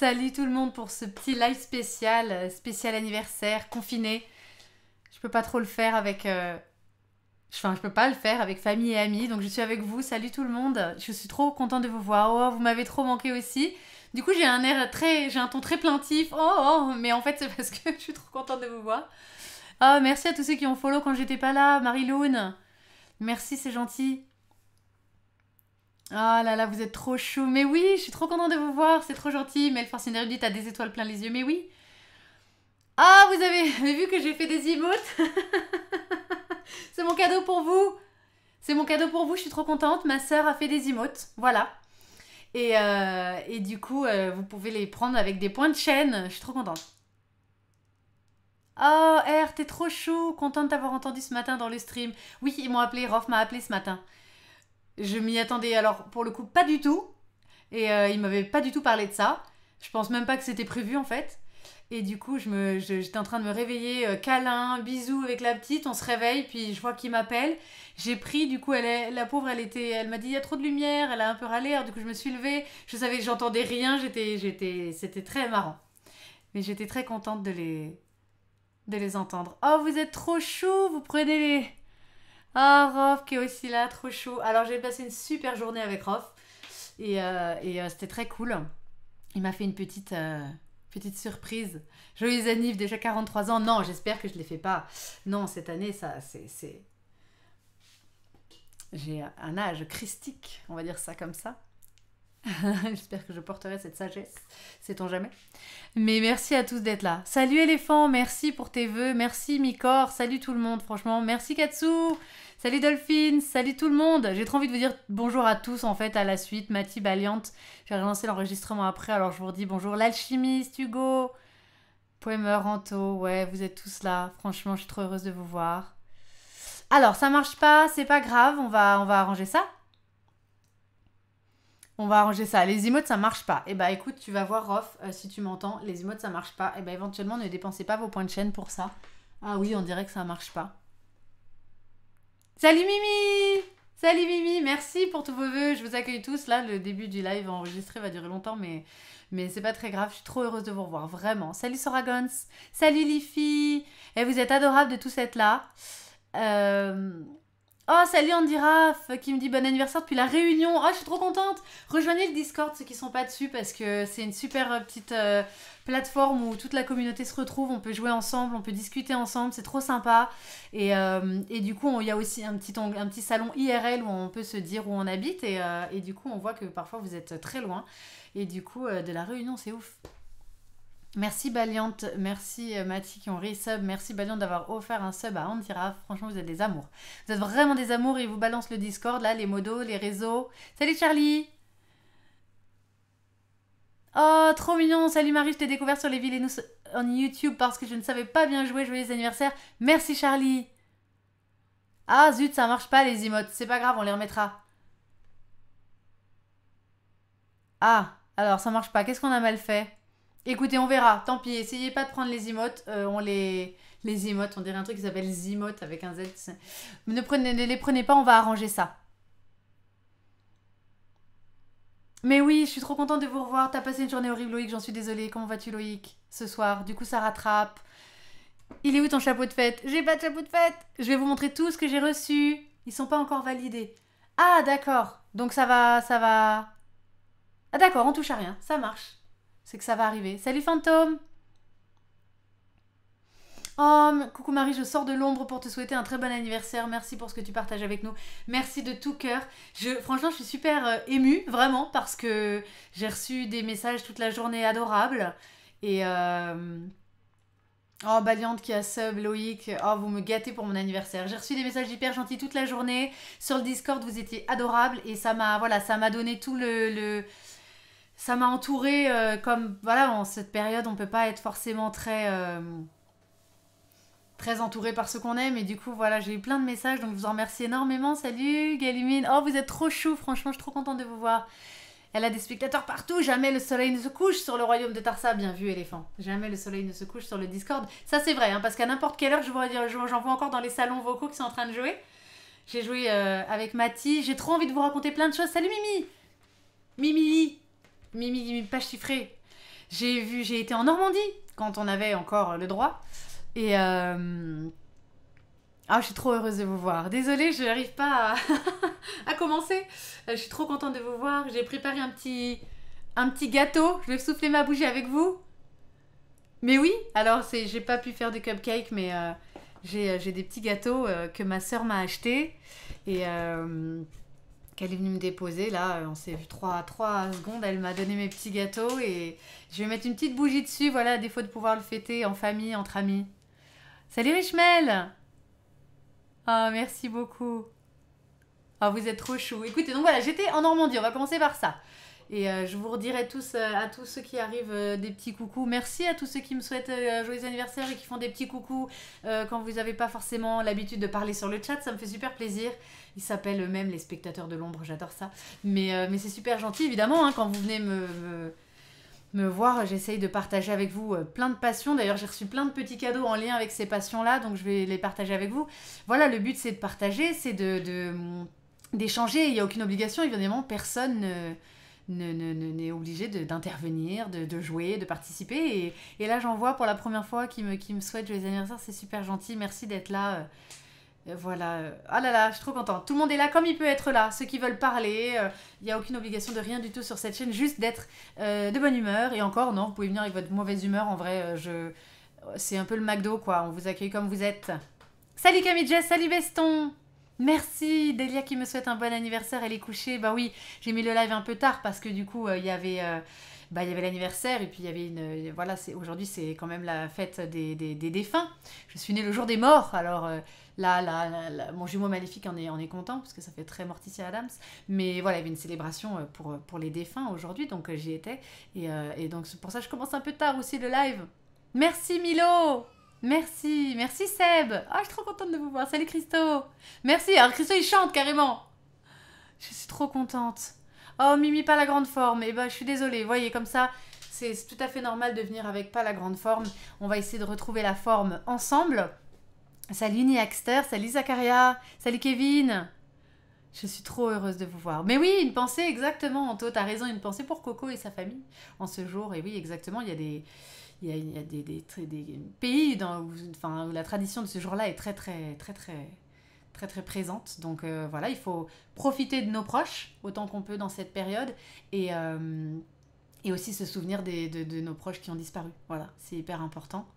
Salut tout le monde pour ce petit live spécial, spécial anniversaire, confiné. Je peux pas trop le faire avec... Enfin, je peux pas le faire avec famille et amis, donc je suis avec vous. Salut tout le monde. Je suis trop contente de vous voir. Oh, vous m'avez trop manqué aussi. Du coup, j'ai un ton très plaintif. Mais en fait, c'est parce que je suis trop contente de vous voir. Oh, merci à tous ceux qui ont follow quand j'étais pas là. Marie-Loune. Merci, c'est gentil. Ah là là, vous êtes trop chou. Mais oui, je suis trop contente de vous voir. C'est trop gentil. Mel Forcinerie dit t'as des étoiles plein les yeux. Mais oui. Ah, vous avez vu que j'ai fait des emotes. C'est mon cadeau pour vous. C'est mon cadeau pour vous. Je suis trop contente. Ma sœur a fait des emotes. Voilà. Et du coup, vous pouvez les prendre avec des points de chaîne. Je suis trop contente. Oh, R, t'es trop chou. Contente de t'avoir entendu ce matin dans le stream. Oui, ils m'ont appelé. Rof m'a appelé ce matin. Je m'y attendais alors pour le coup pas du tout. Et il m'avait pas du tout parlé de ça. Je pense même pas que c'était prévu en fait. Et du coup, j'étais en train de me réveiller, câlin, bisous avec la petite, on se réveille, puis je vois qu'il m'appelle. J'ai pris, du coup, la pauvre, elle m'a dit il y a trop de lumière, elle a un peu râlé, alors du coup je me suis levée, j'entendais rien, c'était très marrant. Mais j'étais très contente de les entendre. Oh, vous êtes trop chou, vous prenez les... Oh, Rof qui est aussi là, trop chou. Alors j'ai passé une super journée avec Rof, et c'était très cool. Il m'a fait une petite surprise. Joyeux anniv, déjà 43 ans. Non, j'espère que je ne les fais pas. Non, cette année, ça, c'est... J'ai un âge christique, on va dire ça comme ça. J'espère que je porterai cette sagesse, sait-on jamais. Mais merci à tous d'être là. Salut éléphant, merci pour tes vœux. Merci Micor, salut tout le monde, franchement. Merci Katsu, salut Dolphine, salut tout le monde. J'ai trop envie de vous dire bonjour à tous en fait à la suite. Mathie, Baliante, j'ai relancé l'enregistrement après, alors je vous redis bonjour. L'alchimiste, Hugo, Poemer, Anto, ouais, vous êtes tous là. Franchement, je suis trop heureuse de vous voir. Alors, ça marche pas, c'est pas grave, on va arranger ça. On va arranger ça. Les emotes, ça marche pas. Eh bah écoute, tu vas voir, Rof, si tu m'entends, les emotes, ça marche pas. Eh bah éventuellement, ne dépensez pas vos points de chaîne pour ça. Ah oui, on dirait que ça marche pas. Salut Mimi! Salut Mimi, merci pour tous vos vœux. Je vous accueille tous. Là, le début du live enregistré va durer longtemps, mais c'est pas très grave. Je suis trop heureuse de vous revoir, vraiment. Salut Soragons. Salut Liffy. Et vous êtes adorables de tous être là. Oh, salut Andiraf qui me dit bon anniversaire depuis la Réunion. Oh, je suis trop contente. Rejoignez le Discord ceux qui sont pas dessus parce que c'est une super petite plateforme où toute la communauté se retrouve. On peut jouer ensemble, on peut discuter ensemble. C'est trop sympa. Et du coup, il y a aussi un petit salon IRL où on peut se dire où on habite. Et du coup, on voit que parfois vous êtes très loin. Et du coup, de la Réunion, c'est ouf. Merci Baliante, merci Mathie qui ont resub, merci Baliante d'avoir offert un sub à Andiraf. Franchement, vous êtes des amours. Vous êtes vraiment des amours et ils vous balancent le Discord, là, les modos, les réseaux. Salut Charlie! Oh, trop mignon! Salut Marie, je t'ai découvert sur les Villainous en YouTube parce que je ne savais pas bien jouer. Joyeux anniversaire. Merci Charlie! Ah zut, ça marche pas les emotes. C'est pas grave, on les remettra. Ah, alors ça marche pas. Qu'est-ce qu'on a mal fait? Écoutez, on verra. Tant pis, essayez pas de prendre les emotes. Les emotes, on dirait un truc qui s'appelle Zimote avec un Z. Ne les prenez pas, on va arranger ça. Mais oui, je suis trop contente de vous revoir. T'as passé une journée horrible, Loïc, j'en suis désolée. Comment vas-tu, Loïc, ce soir? Du coup, ça rattrape. Il est où ton chapeau de fête? J'ai pas de chapeau de fête. Je vais vous montrer tout ce que j'ai reçu. Ils sont pas encore validés. Ah, d'accord. Donc ça va... Ah, d'accord, on touche à rien. Ça marche. C'est que ça va arriver. Salut, fantôme! Oh, coucou Marie, je sors de l'ombre pour te souhaiter un très bon anniversaire. Merci pour ce que tu partages avec nous. Merci de tout cœur. Franchement, je suis super émue, vraiment, parce que j'ai reçu des messages toute la journée adorables. Et... Oh, Baliante qui a sub, Loïc. Oh, vous me gâtez pour mon anniversaire. J'ai reçu des messages hyper gentils toute la journée. Sur le Discord, vous étiez adorables. Et ça m'a donné tout ça m'a entourée comme... Voilà, en cette période, on peut pas être forcément très entourée par ceux qu'on aime. Et du coup, voilà, j'ai eu plein de messages. Donc, je vous en remercie énormément. Salut, Galimine. Oh, vous êtes trop chou. Franchement, je suis trop contente de vous voir. Elle a des spectateurs partout. Jamais le soleil ne se couche sur le royaume de Tarsa. Bien vu, éléphant. Jamais le soleil ne se couche sur le Discord. Ça, c'est vrai, hein, parce qu'à n'importe quelle heure, j'en vois encore dans les salons vocaux qui sont en train de jouer. J'ai joué avec Mathie. J'ai trop envie de vous raconter plein de choses. Salut, Mimi. Mimi, page chiffrée. J'ai été en Normandie quand on avait encore le droit. Et ah, je suis trop heureuse de vous voir. Désolée, je n'arrive pas à commencer. Je suis trop contente de vous voir. J'ai préparé un petit gâteau. Je vais souffler ma bougie avec vous. Mais oui, alors j'ai pas pu faire de cupcakes, mais j'ai des petits gâteaux que ma sœur m'a achetés et qu'elle est venue me déposer. Là, on s'est vu 3 secondes. Elle m'a donné mes petits gâteaux et je vais mettre une petite bougie dessus. Voilà, à défaut de pouvoir le fêter en famille, entre amis. Salut Richmel! Ah, merci beaucoup. Ah, vous êtes trop chou. Écoutez, donc voilà, j'étais en Normandie, on va commencer par ça. Et je vous redirai tous, à tous ceux qui arrivent, des petits coucous. Merci à tous ceux qui me souhaitent joyeux anniversaire et qui font des petits coucous quand vous n'avez pas forcément l'habitude de parler sur le chat. Ça me fait super plaisir. Ils s'appellent eux-mêmes les spectateurs de l'ombre, j'adore ça. Mais c'est super gentil, évidemment, hein, quand vous venez me voir, j'essaye de partager avec vous plein de passions. D'ailleurs, j'ai reçu plein de petits cadeaux en lien avec ces passions-là, donc je vais les partager avec vous. Voilà, le but, c'est de partager, c'est d'échanger. Il n'y a aucune obligation, évidemment, personne n'est obligé d'intervenir, de jouer, de participer. Et là, j'en vois pour la première fois qui me souhaitent joyeux anniversaire. C'est super gentil. Merci d'être là. Voilà. Ah là là, je suis trop contente. Tout le monde est là comme il peut être là. Ceux qui veulent parler, il n'y a aucune obligation de rien du tout sur cette chaîne. Juste d'être de bonne humeur. Et encore, non, vous pouvez venir avec votre mauvaise humeur. En vrai, c'est un peu le McDo, quoi. On vous accueille comme vous êtes. Salut Camille Jess, salut Beston. Merci Delia qui me souhaite un bon anniversaire, elle est couchée. Bah oui, j'ai mis le live un peu tard parce que du coup il y avait l'anniversaire et puis il y avait voilà, aujourd'hui c'est quand même la fête des défunts. Je suis née le jour des morts, alors là, mon jumeau maléfique en est content parce que ça fait très Morticia Adams. Mais voilà, il y avait une célébration pour les défunts aujourd'hui, donc j'y étais et donc c'est pour ça que je commence un peu tard aussi le live. Merci Milo. Merci Seb. Ah, je suis trop contente de vous voir. Salut Christo. Merci. Alors Christo, il chante carrément. Je suis trop contente. Oh, Mimi, pas la grande forme. Eh ben, je suis désolée. Vous voyez, comme ça, c'est tout à fait normal de venir avec pas la grande forme. On va essayer de retrouver la forme ensemble. Salut Niaxter. Salut Zacharia. Salut Kevin. Je suis trop heureuse de vous voir. Mais oui, une pensée, exactement, Anto. T'as raison, une pensée pour Coco et sa famille en ce jour. Et oui, exactement, il y a des pays où la tradition de ce jour-là est très présente. Donc voilà, il faut profiter de nos proches autant qu'on peut dans cette période et aussi se souvenir de nos proches qui ont disparu. Voilà, c'est hyper important.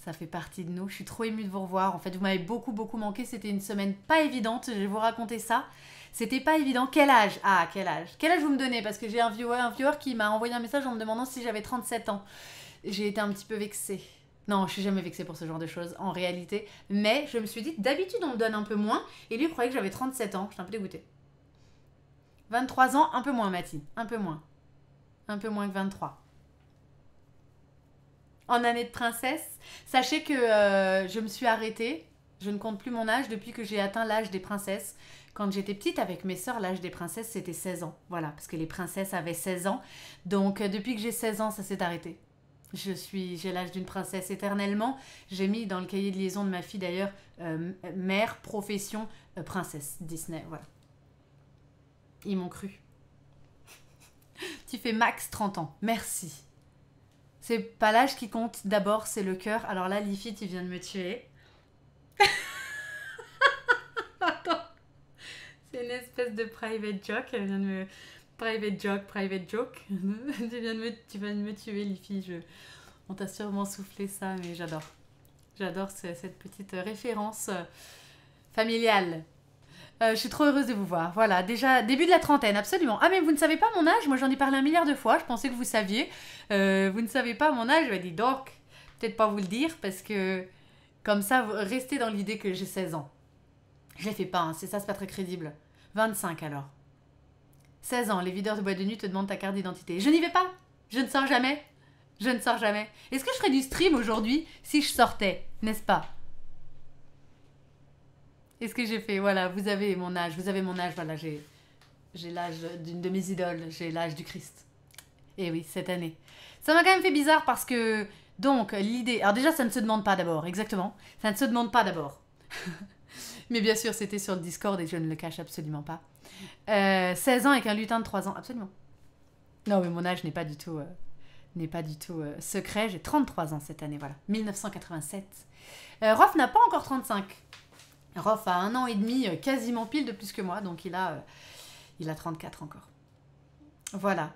Ça fait partie de nous. Je suis trop émue de vous revoir. En fait, vous m'avez beaucoup manqué. C'était une semaine pas évidente. Je vais vous raconter ça. C'était pas évident. Quel âge? Ah, quel âge? Quel âge vous me donnez? Parce que j'ai un viewer qui m'a envoyé un message en me demandant si j'avais 37 ans. J'ai été un petit peu vexée. Non, je suis jamais vexée pour ce genre de choses, en réalité. Mais je me suis dit, d'habitude, on me donne un peu moins. Et lui, il croyait que j'avais 37 ans. J'étais un peu dégoûtée. 23 ans, un peu moins, Mathilde. Un peu moins. Un peu moins que 23. En année de princesse, sachez que je me suis arrêtée. Je ne compte plus mon âge depuis que j'ai atteint l'âge des princesses. Quand j'étais petite avec mes sœurs, l'âge des princesses, c'était 16 ans. Voilà, parce que les princesses avaient 16 ans. Donc, depuis que j'ai 16 ans, ça s'est arrêté. J'ai l'âge d'une princesse éternellement. J'ai mis dans le cahier de liaison de ma fille d'ailleurs, mère, profession, princesse, Disney, voilà. Ils m'ont cru. Tu fais max 30 ans, merci. C'est pas l'âge qui compte, d'abord c'est le cœur. Alors là, Lifi, tu viens de me tuer. Attends. C'est une espèce de private joke, elle vient de me... Private joke. Tu viens de me tuer, Lifi. On t'a sûrement soufflé ça, mais j'adore. J'adore cette petite référence familiale. Je suis trop heureuse de vous voir. Voilà, déjà, début de la trentaine, absolument. Ah, mais vous ne savez pas mon âge? Moi, j'en ai parlé 1 milliard de fois. Je pensais que vous saviez. Vous ne savez pas mon âge? Je dis donc, peut-être pas vous le dire, parce que comme ça, restez dans l'idée que j'ai 16 ans. Je les fais pas, hein, c'est ça, c'est pas très crédible. 25 alors. 16 ans, les videurs de boîte de nuit te demandent ta carte d'identité. Je n'y vais pas. Je ne sors jamais. Je ne sors jamais. Est-ce que je ferais du stream aujourd'hui si je sortais? N'est-ce pas? Est-ce que j'ai fait? Voilà, vous avez mon âge. Voilà, j'ai l'âge d'une de mes idoles. J'ai l'âge du Christ. Et oui, cette année. Ça m'a quand même fait bizarre parce que... Donc, l'idée... Alors déjà, ça ne se demande pas d'abord. Exactement. Ça ne se demande pas d'abord. Mais bien sûr, c'était sur le Discord et je ne le cache absolument pas. 16 ans avec un lutin de 3 ans, absolument. Non, mais mon âge n'est pas du tout n'est pas du tout secret. J'ai 33 ans cette année, voilà. 1987. Rof n'a pas encore 35. Rof a 1 an et demi, quasiment pile de plus que moi, donc il a 34 encore. Voilà.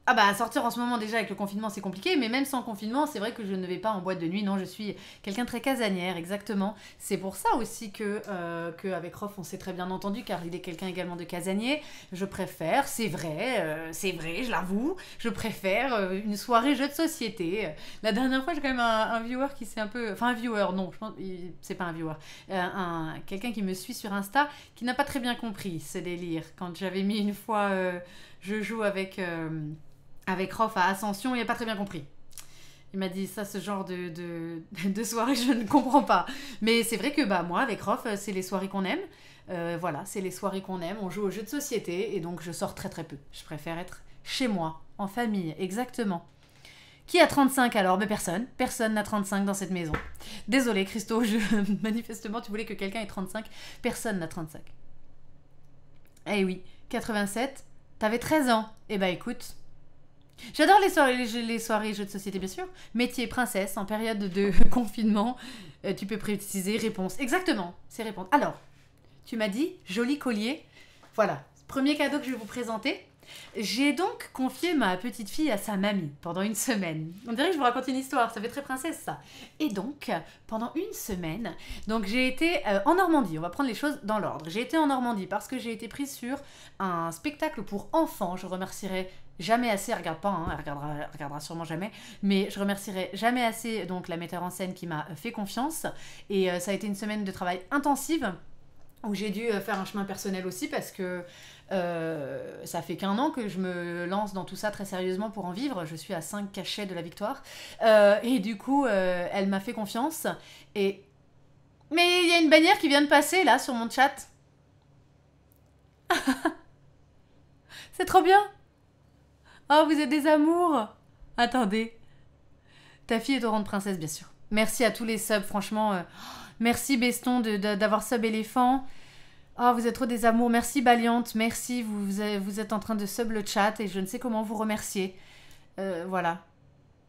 Ah bah sortir en ce moment déjà avec le confinement c'est compliqué, mais même sans confinement c'est vrai que je ne vais pas en boîte de nuit, non je suis quelqu'un de très casanière, exactement. C'est pour ça aussi que avec Rof on s'est très bien entendu car il est quelqu'un également de casanier. Je préfère, c'est vrai, je l'avoue, je préfère une soirée jeu de société. La dernière fois j'ai quand même un viewer qui s'est un peu... Enfin un viewer, non, je pense c'est pas un viewer. Quelqu'un qui me suit sur Insta qui n'a pas très bien compris ce délire. Quand j'avais mis une fois je joue avec Rof à Ascension, il n'a pas très bien compris. Il m'a dit ça, ce genre de soirée, je ne comprends pas. Mais c'est vrai que moi, avec Rof, c'est les soirées qu'on aime. Voilà, c'est les soirées qu'on aime. On joue aux jeux de société et donc je sors très très peu. Je préfère être chez moi, en famille, exactement. Qui a 35 alors? Mais personne. Personne n'a 35 dans cette maison. Désolée, Christo, manifestement, tu voulais que quelqu'un ait 35. Personne n'a 35. Eh oui, 87. T'avais 13 ans. Eh bah écoute... J'adore les soirées jeux de société, bien sûr. Métier princesse en période de confinement. Tu peux préciser réponse. Exactement, c'est réponse. Alors, tu m'as dit joli collier. Voilà, premier cadeau que je vais vous présenter. J'ai donc confié ma petite fille à sa mamie pendant une semaine. On dirait que je vous raconte une histoire, ça fait très princesse ça. Et donc, pendant une semaine, donc j'ai été en Normandie. On va prendre les choses dans l'ordre. J'ai été en Normandie parce que j'ai été prise sur un spectacle pour enfants. Je remercierai jamais assez, elle regarde pas, hein, elle regardera sûrement jamais, mais je remercierai jamais assez donc la metteur en scène qui m'a fait confiance. Et ça a été une semaine de travail intensive où j'ai dû faire un chemin personnel aussi parce que ça fait qu'1 an que je me lance dans tout ça très sérieusement pour en vivre. Je suis à 5 cachets de la victoire. Et du coup, elle m'a fait confiance. Et... Mais il y a une bannière qui vient de passer là sur mon chat. C'est trop bien. Oh, vous êtes des amours. Attendez. Ta fille est au rang de princesse, bien sûr. Merci à tous les subs, franchement. Merci Beston d'avoir sub éléphant. Oh, vous êtes trop des amours. Merci Baliante. Merci, vous êtes en train de sub le chat et je ne sais comment vous remercier. Voilà.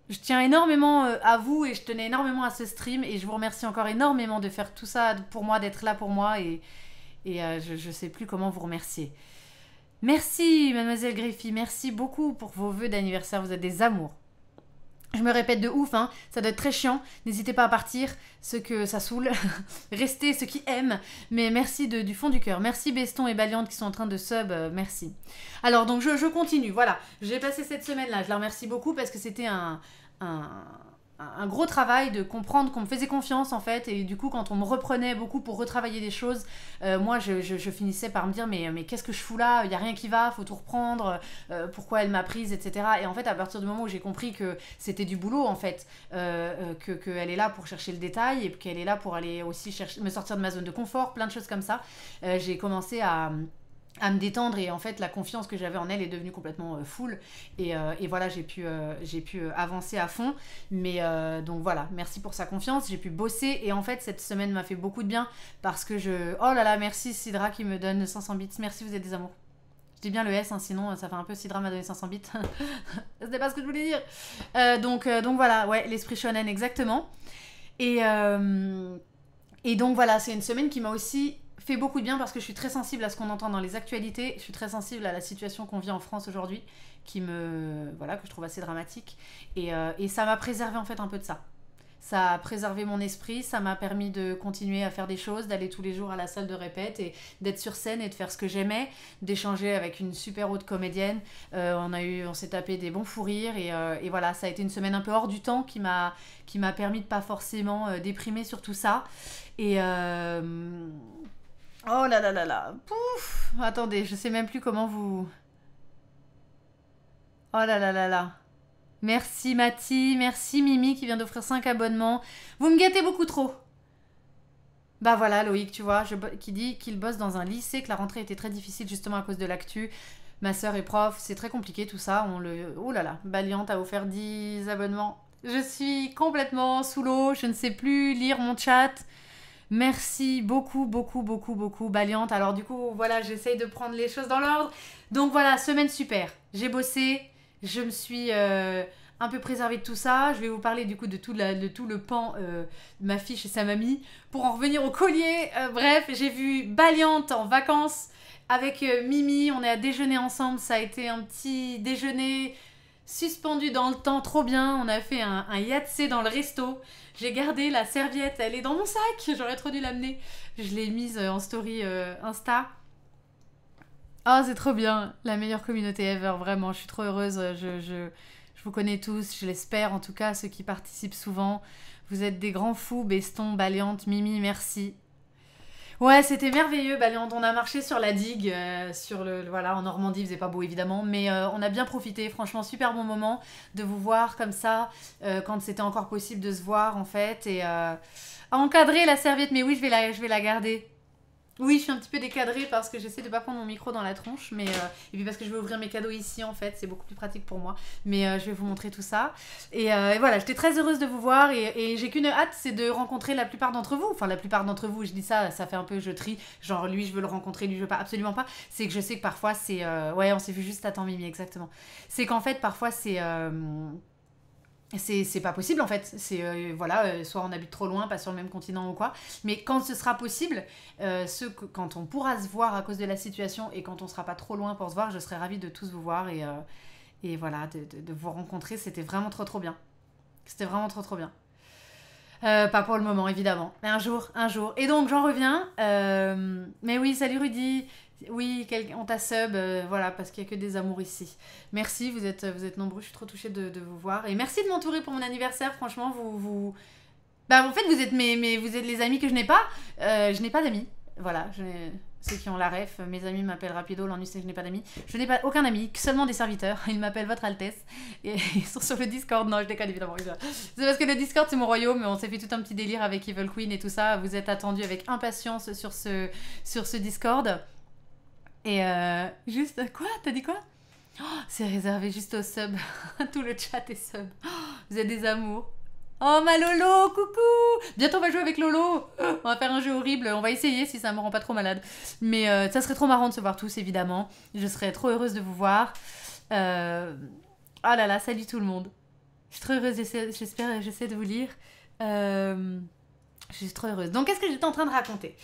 Je tiens énormément à vous et je tenais énormément à ce stream et je vous remercie encore énormément de faire tout ça pour moi, d'être là pour moi et je ne sais plus comment vous remercier. Merci Mademoiselle Griffy, merci beaucoup pour vos vœux d'anniversaire, vous êtes des amours. Je me répète de ouf, hein, ça doit être très chiant. N'hésitez pas à partir, ceux que ça saoule. Restez, ceux qui aiment. Mais merci du fond du cœur. Merci Beston et Baliante qui sont en train de sub, merci. Alors donc je continue, voilà. J'ai passé cette semaine-là, je la remercie beaucoup parce que c'était un gros travail de comprendre qu'on me faisait confiance en fait et du coup quand on me reprenait beaucoup pour retravailler des choses moi je finissais par me dire mais qu'est-ce que je fous là, il n'y a rien qui va, faut tout reprendre, pourquoi elle m'a prise, etc. Et en fait à partir du moment où j'ai compris que c'était du boulot en fait, qu'elle est là pour chercher le détail et qu'elle est là pour aller aussi me sortir de ma zone de confort, plein de choses comme ça, j'ai commencé à me détendre et en fait la confiance que j'avais en elle est devenue complètement full et voilà j'ai pu avancer à fond mais donc voilà, merci pour sa confiance, j'ai pu bosser et en fait cette semaine m'a fait beaucoup de bien parce que oh là là, merci Sidra qui me donne 500 bits, merci, vous êtes des amours. Je dis bien le S, hein, sinon ça fait un peu Sidra m'a donné 500 bits. C'était pas ce que je voulais dire. Donc voilà, ouais, l'esprit shonen exactement. Et donc voilà, c'est une semaine qui m'a aussi fait beaucoup de bien parce que je suis très sensible à ce qu'on entend dans les actualités. Je suis très sensible à la situation qu'on vit en France aujourd'hui, que je trouve assez dramatique. Et ça m'a préservé en fait un peu de ça. Ça a préservé mon esprit, ça m'a permis de continuer à faire des choses, d'aller tous les jours à la salle de répète et d'être sur scène et de faire ce que j'aimais, d'échanger avec une super haute comédienne. On s'est tapé des bons fous rires et voilà, ça a été une semaine un peu hors du temps qui m'a permis de pas forcément déprimer sur tout ça. Et oh là là là là, pouf, attendez, je sais même plus comment vous... Oh là là là là. Merci Mathie, merci Mimi qui vient d'offrir 5 abonnements. Vous me gâtez beaucoup trop. Bah voilà Loïc, tu vois, qui dit qu'il bosse dans un lycée, que la rentrée était très difficile justement à cause de l'actu. Ma sœur est prof, c'est très compliqué tout ça. Oh là là, Baliante a offert 10 abonnements. Je suis complètement sous l'eau, je ne sais plus lire mon chat. Merci beaucoup, beaucoup, beaucoup, beaucoup, Baliante. Alors du coup, voilà, j'essaye de prendre les choses dans l'ordre. Donc voilà, semaine super. J'ai bossé, Je me suis un peu préservée de tout ça. Je vais vous parler du coup de tout le pan de ma fille chez sa mamie. Pour en revenir au collier, bref, j'ai vu Baliante en vacances avec Mimi. On est à déjeuner ensemble. Ça a été un petit déjeuner suspendu dans le temps, trop bien. On a fait un yatsé dans le resto. J'ai gardé la serviette, elle est dans mon sac. J'aurais trop dû l'amener. Je l'ai mise en story Insta. Oh, c'est trop bien. La meilleure communauté ever, vraiment. Je suis trop heureuse. Je vous connais tous, je l'espère. En tout cas, ceux qui participent souvent. Vous êtes des grands fous. Beston, Baliante, Mimi, merci. Ouais, c'était merveilleux. Baliante, on a marché sur la digue, voilà, en Normandie. Il faisait pas beau, évidemment. Mais on a bien profité. Franchement, super bon moment de vous voir comme ça. Quand c'était encore possible de se voir, en fait. Et à encadrer la serviette. Mais oui, je vais la garder. Oui, je suis un petit peu décadrée parce que j'essaie de pas prendre mon micro dans la tronche, mais et puis parce que je vais ouvrir mes cadeaux ici en fait, c'est beaucoup plus pratique pour moi. Mais je vais vous montrer tout ça. Et voilà, j'étais très heureuse de vous voir et j'ai qu'une hâte, c'est de rencontrer la plupart d'entre vous. Enfin, la plupart d'entre vous, je dis ça, ça fait un peu je trie. Genre lui, je veux le rencontrer, lui, je veux pas, absolument pas. C'est que je sais que parfois c'est, ouais, on s'est vu juste à temps Mimi, exactement. C'est qu'en fait parfois c'est pas possible en fait, c'est voilà, soit on habite trop loin, pas sur le même continent ou quoi, mais quand ce sera possible, quand on pourra se voir à cause de la situation et quand on sera pas trop loin pour se voir, je serai ravie de tous vous voir et voilà, de vous rencontrer, c'était vraiment trop bien. C'était vraiment trop bien. Pas pour le moment évidemment, mais un jour. Et donc j'en reviens, mais oui, salut Rudy. Oui, on t'a sub, voilà, parce qu'il n'y a que des amours ici. Merci, vous êtes nombreux, je suis trop touchée de vous voir. Et merci de m'entourer pour mon anniversaire, franchement, Bah, en fait, vous êtes vous êtes les amis que je n'ai pas. Je n'ai pas d'amis, voilà, ceux qui ont la ref, mes amis m'appellent rapido, l'ennui c'est que je n'ai pas d'amis. Je n'ai pas aucun ami, seulement des serviteurs. Ils m'appellent Votre Altesse. Et ils sont sur le Discord, non, je déconne évidemment. C'est parce que le Discord c'est mon royaume, on s'est fait tout un petit délire avec Evil Queen et tout ça. Vous êtes attendus avec impatience sur ce Discord. Et juste, quoi? T'as dit quoi? Oh, c'est réservé juste aux subs. Tout le chat est sub. Oh, vous êtes des amours. Oh, ma Lolo, coucou! Bientôt on va jouer avec Lolo. On va faire un jeu horrible. On va essayer si ça me rend pas trop malade. Mais ça serait trop marrant de se voir tous, évidemment. Je serais trop heureuse de vous voir. Oh là là, salut tout le monde. Je suis trop heureuse, j'essaie de vous lire. Je suis trop heureuse. Donc, qu'est-ce que j'étais en train de raconter?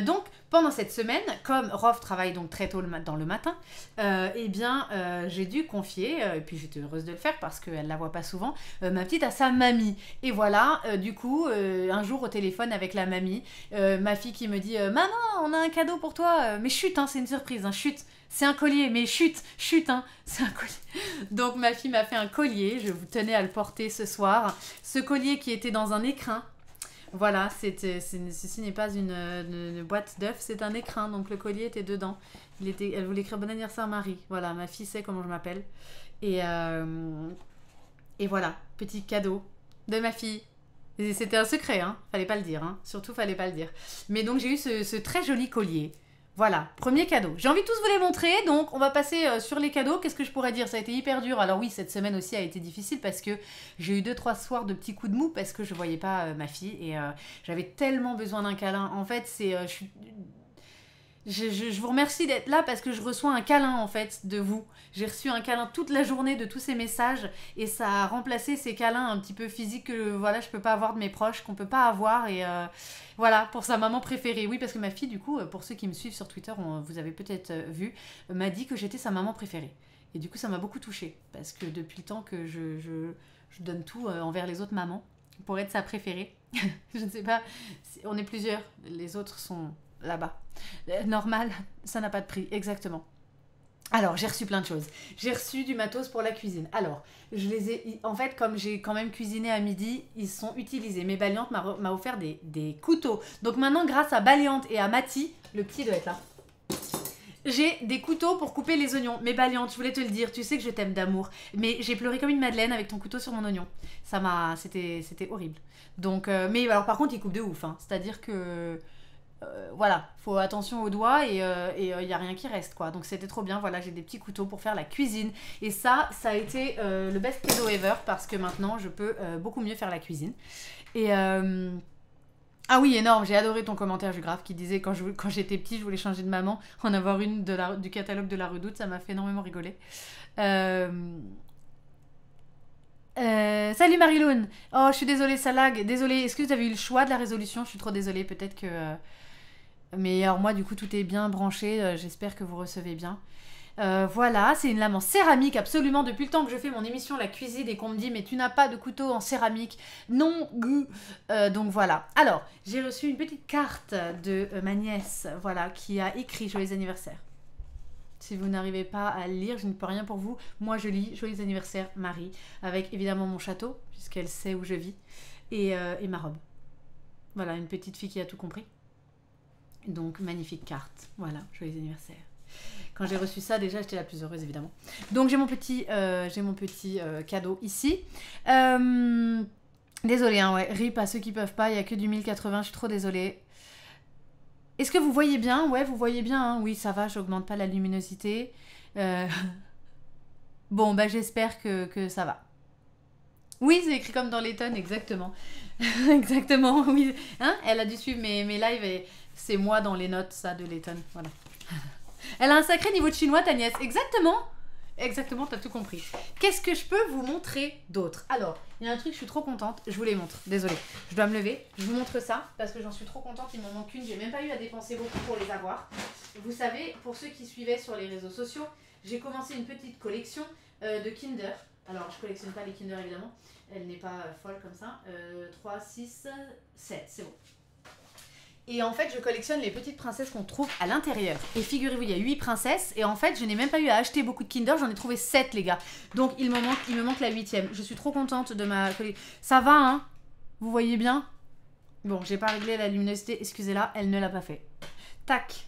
Donc, pendant cette semaine, comme Rof travaille donc très tôt dans le matin, eh bien, j'ai dû confier, et puis j'étais heureuse de le faire parce qu'elle la voit pas souvent, ma petite à sa mamie. Et voilà, du coup, un jour au téléphone avec la mamie, ma fille qui me dit Maman, on a un cadeau pour toi. Mais chut, hein, c'est une surprise, hein, chut. C'est un collier, mais chut, hein, c'est un collier. Donc ma fille m'a fait un collier, je vous tenais à le porter ce soir. Ce collier qui était dans un écrin. Voilà, ceci n'est pas une boîte d'œufs, c'est un écrin, donc le collier était dedans. Elle voulait écrire bon anniversaire Marie. Voilà, ma fille sait comment je m'appelle. Et voilà, petit cadeau de ma fille. Et c'était un secret, hein, fallait pas le dire, hein. Surtout fallait pas le dire. Mais donc j'ai eu ce très joli collier. Voilà, premier cadeau. J'ai envie de tous vous les montrer, donc on va passer sur les cadeaux. Qu'est-ce que je pourrais dire? Ça a été hyper dur. Alors oui, cette semaine aussi a été difficile parce que j'ai eu 2-3 soirs de petits coups de mou parce que je voyais pas ma fille et j'avais tellement besoin d'un câlin. En fait, je vous remercie d'être là parce que je reçois un câlin en fait de vous. J'ai reçu un câlin toute la journée de tous ces messages et ça a remplacé ces câlins un petit peu physiques que voilà, je peux pas avoir de mes proches, qu'on peut pas avoir et voilà, pour sa maman préférée. Oui, parce que ma fille du coup, pour ceux qui me suivent sur Twitter, vous avez peut-être vu, m'a dit que j'étais sa maman préférée. Et du coup, ça m'a beaucoup touchée parce que depuis le temps que je donne tout envers les autres mamans pour être sa préférée. Je ne sais pas, on est plusieurs, les autres sont là-bas. Normal, ça n'a pas de prix, exactement. Alors, j'ai reçu plein de choses. J'ai reçu du matos pour la cuisine. Alors, je les ai... En fait, comme j'ai quand même cuisiné à midi, ils sont utilisés. Mais Baliante m'a offert des couteaux. Donc maintenant, grâce à Baliante et à Mathie, le petit doit être là. J'ai des couteaux pour couper les oignons. Mais Baliante, je voulais te le dire, tu sais que je t'aime d'amour. Mais j'ai pleuré comme une madeleine avec ton couteau sur mon oignon. C'était horrible. Donc, mais alors par contre, il coupe de ouf. Hein. C'est-à-dire que... voilà, faut attention aux doigts et il n'y a rien qui reste quoi. Donc c'était trop bien, voilà, j'ai des petits couteaux pour faire la cuisine. Et ça a été le best cadeau ever parce que maintenant je peux beaucoup mieux faire la cuisine. Et Ah oui, énorme, j'ai adoré ton commentaire, Jugraphe, qui disait quand j'étais petit, je voulais changer de maman, en avoir une du catalogue de la Redoute, ça m'a fait énormément rigoler. Euh, salut Mariloun. Oh, je suis désolée, ça lag. Désolée, est-ce que vous avez eu le choix de la résolution? Je suis trop désolée, peut-être que... Mais alors moi, du coup, tout est bien branché, j'espère que vous recevez bien. Voilà, c'est une lame en céramique, absolument. Depuis le temps que je fais mon émission La Cuisine et qu'on me dit mais tu n'as pas de couteau en céramique. Non, donc voilà. Alors, j'ai reçu une petite carte de ma nièce, voilà, qui a écrit Joyeux anniversaire. Si vous n'arrivez pas à le lire, je ne peux rien pour vous. Moi, je lis Joyeux anniversaire Marie, avec évidemment mon château, puisqu'elle sait où je vis, et ma robe. Voilà, une petite fille qui a tout compris. Donc, magnifique carte. Voilà, Joyeux anniversaire. Quand j'ai reçu ça, déjà, j'étais la plus heureuse, évidemment. Donc, j'ai mon petit cadeau ici. Désolée, hein, ouais. RIP à ceux qui peuvent pas. Il n'y a que du 1080. Je suis trop désolée. Est-ce que vous voyez bien? Ouais, vous voyez bien. Hein, oui, ça va. J'augmente pas la luminosité. Bon, bah, j'espère que ça va. Oui, c'est écrit comme dans Letton, exactement. Exactement, oui. Hein, elle a dû suivre mes lives et c'est moi dans les notes, ça, de Letton. Voilà. Elle a un sacré niveau de chinois, ta nièce. Exactement. Exactement, t'as tout compris. Qu'est-ce que je peux vous montrer d'autre? Alors, il y a un truc, je suis trop contente. Je vous les montre. Désolée. Je dois me lever. Je vous montre ça parce que j'en suis trop contente. Il m'en manque une. J'ai même pas eu à dépenser beaucoup pour les avoir. Vous savez, pour ceux qui suivaient sur les réseaux sociaux, j'ai commencé une petite collection de Kinder. Alors, je collectionne pas les Kinder, évidemment. Elle n'est pas folle comme ça. 3, 6, 7. C'est bon. Et en fait, je collectionne les petites princesses qu'on trouve à l'intérieur. Et figurez-vous, il y a 8 princesses. Et en fait, je n'ai même pas eu à acheter beaucoup de Kinder. J'en ai trouvé 7, les gars. Donc, il me manque la 8e. Je suis trop contente de ma collection. Ça va, hein? Vous voyez bien? Bon, j'ai pas réglé la luminosité. Excusez-la, elle ne l'a pas fait. Tac.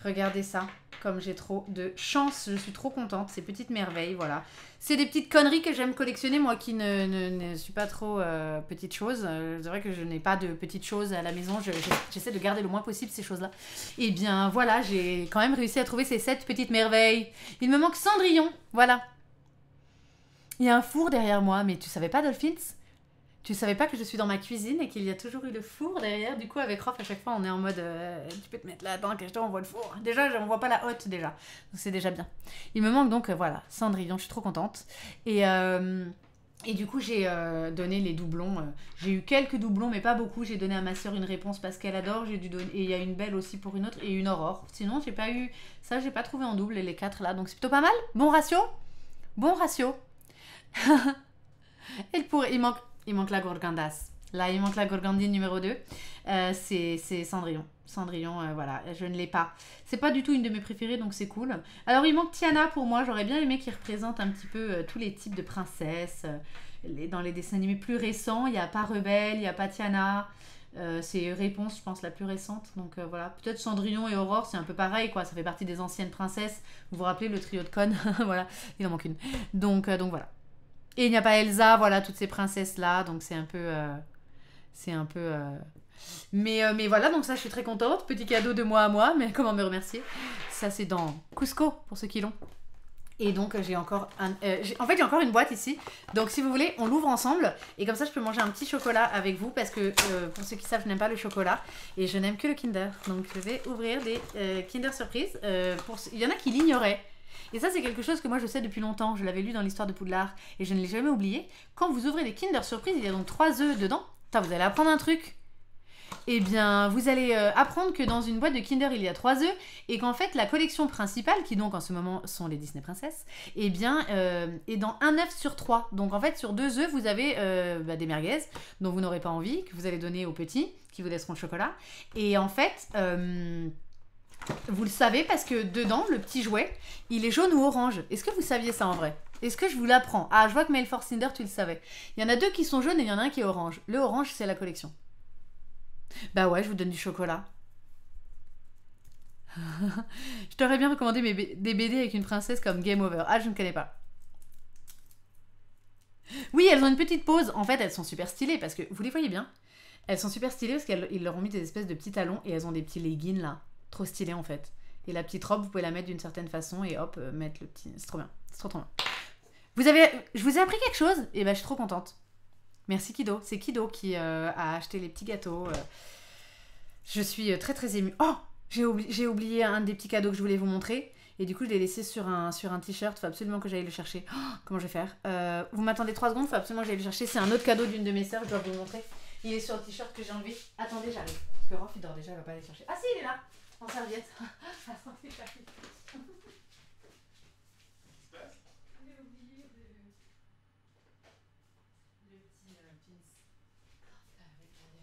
Regardez ça. Comme j'ai trop de chance, je suis trop contente. Ces petites merveilles, voilà. C'est des petites conneries que j'aime collectionner, moi qui ne suis pas trop petite chose. C'est vrai que je n'ai pas de petites choses à la maison. J'essaie de garder le moins possible ces choses-là. Et bien voilà, j'ai quand même réussi à trouver ces 7 petites merveilles. Il me manque Cendrillon, voilà. Il y a un four derrière moi, mais tu savais pas, Dolphins? Tu savais pas que je suis dans ma cuisine et qu'il y a toujours eu le four derrière? Du coup, avec Rof, à chaque fois, on est en mode tu peux te mettre là-dedans, que je t'envoie le four. Déjà, on voit pas la hotte déjà. Donc, c'est déjà bien. Il me manque donc, voilà, Cendrillon, je suis trop contente. Et du coup, j'ai donné les doublons. J'ai eu quelques doublons, mais pas beaucoup. J'ai donné à ma soeur une réponse parce qu'elle adore. J'ai dû donner... Et il y a une belle aussi pour une autre et une aurore. Sinon, j'ai pas eu... Ça, j'ai pas trouvé en double, les 4 là. Donc, c'est plutôt pas mal. Bon ratio. Bon ratio. Il manque la Gourgandas. Là, il manque la Gourgandine numéro 2. C'est Cendrillon. Cendrillon, voilà, je ne l'ai pas. C'est pas du tout une de mes préférées, donc c'est cool. Alors, il manque Tiana pour moi. J'aurais bien aimé qu'il représente un petit peu tous les types de princesses. Dans les dessins animés plus récents, il n'y a pas Rebelle, il n'y a pas Tiana. C'est Réponse, je pense, la plus récente. Donc voilà, peut-être Cendrillon et Aurore, c'est un peu pareil, quoi. Ça fait partie des anciennes princesses. Vous vous rappelez le trio de connes? Voilà, il en manque une. Donc voilà. Et il n'y a pas Elsa, voilà, toutes ces princesses-là, donc c'est un peu... Mais voilà, donc ça, je suis très contente. Petit cadeau de moi à moi, mais comment me remercier? Ça, c'est dans Cusco, pour ceux qui l'ont. Et donc, j'ai encore j'ai encore une boîte ici. Donc, si vous voulez, on l'ouvre ensemble. Et comme ça, je peux manger un petit chocolat avec vous. Parce que, pour ceux qui savent, je n'aime pas le chocolat. Et je n'aime que le Kinder. Donc, je vais ouvrir des Kinder Surprise. Il y en a qui l'ignoraient. Et ça, c'est quelque chose que moi, je sais depuis longtemps. Je l'avais lu dans l'histoire de Poudlard. Et je ne l'ai jamais oublié. Quand vous ouvrez des Kinder Surprise, il y a donc 3 œufs dedans. Putain, vous allez apprendre un truc. Eh bien, vous allez apprendre que dans une boîte de Kinder, il y a 3 œufs et qu'en fait, la collection principale, qui donc en ce moment sont les Disney Princesses, eh bien, est dans 1 œuf sur 3. Donc en fait, sur 2 œufs, vous avez des merguez dont vous n'aurez pas envie, que vous allez donner aux petits, qui vous laisseront le chocolat. Et en fait, vous le savez parce que dedans, le petit jouet, il est jaune ou orange. Est-ce que vous saviez ça en vrai? Est-ce que je vous l'apprends? Ah, je vois que Mail for Cinder, tu le savais. Il y en a 2 qui sont jaunes et il y en a un qui est orange. Le orange, c'est la collection. Bah ouais, je vous donne du chocolat. Je t'aurais bien recommandé des BD avec une princesse comme Game Over. Ah, je ne connais pas. Oui, elles ont une petite pause. En fait, elles sont super stylées parce que, vous les voyez bien? Elles sont super stylées parce qu'ils leur ont mis des espèces de petits talons et elles ont des petits leggings là. Trop stylés en fait. Et la petite robe, vous pouvez la mettre d'une certaine façon et hop, mettre le petit... C'est trop bien. C'est trop bien. Je vous ai appris quelque chose? Et bah, je suis trop contente. Merci Kido. C'est Kido qui a acheté les petits gâteaux. Je suis très très émue. Oh, j'ai oublié un des petits cadeaux que je voulais vous montrer. Et du coup, je l'ai laissé sur un t-shirt. Il faut absolument que j'aille le chercher. Oh, comment je vais faire Vous m'attendez 3 secondes. Il faut absolument que j'aille le chercher. C'est un autre cadeau d'une de mes sœurs. Je dois vous le montrer. Il est sur le t-shirt que j'ai enlevé. Attendez, j'arrive. Parce que Rof, il dort déjà. Il va pas aller chercher. Ah si, il est là. En serviette. Attendez, j'arrive. J'ai oublié le petit pins.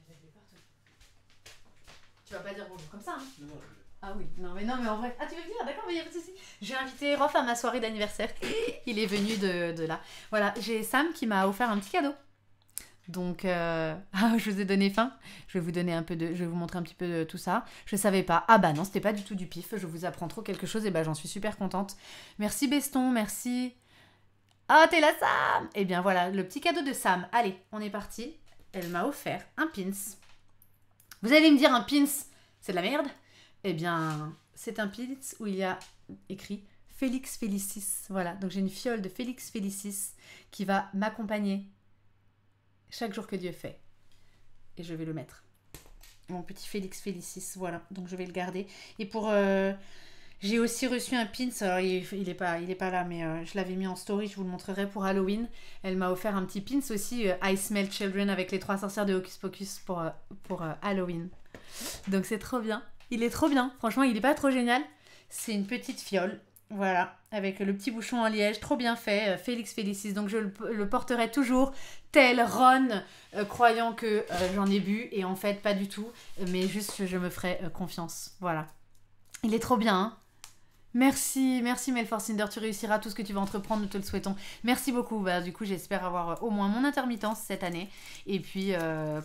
Avec partout. Tu vas pas dire bonjour comme ça, hein? Non. Ah oui, non mais en vrai. Ah tu veux venir? D'accord, mais il y a pas de souci. J'ai invité Rof à ma soirée d'anniversaire. Il est venu de là. Voilà, j'ai Sam qui m'a offert un petit cadeau. Donc, je vous ai donné faim. Je vais vous donner un peu de, je vais vous montrer un petit peu de tout ça. Je savais pas. Ah bah non, c'était pas du tout du pif. Je vous apprends trop quelque chose et bah j'en suis super contente. Merci Beston, merci. Ah t'es là Sam. Eh bien voilà, le petit cadeau de Sam. Allez, on est parti. Elle m'a offert un pins. Vous allez me dire un pins, c'est de la merde? Eh bien, c'est un pins où il y a écrit Félix Félicis. Voilà, donc j'ai une fiole de Félix Félicis qui va m'accompagner chaque jour que Dieu fait. Et je vais le mettre. Mon petit Félix Félicis, voilà. Donc je vais le garder. Et pour... j'ai aussi reçu un pins. Alors il est pas là, mais je l'avais mis en story. Je vous le montrerai pour Halloween. Elle m'a offert un petit pins aussi. I Smell Children avec les 3 sorcières de Hocus Pocus pour Halloween. Donc c'est trop bien. Il est trop bien. Franchement, il est pas trop génial. C'est une petite fiole. Voilà, avec le petit bouchon en liège, trop bien fait, Félix Félicis. Donc je le porterai toujours tel Ron, croyant que j'en ai bu, et en fait pas du tout, mais juste je me ferai confiance. Voilà. Il est trop bien, hein. Merci Melfor Cinder, tu réussiras tout ce que tu vas entreprendre, nous te le souhaitons. Merci beaucoup, bah, du coup j'espère avoir au moins mon intermittence cette année, et puis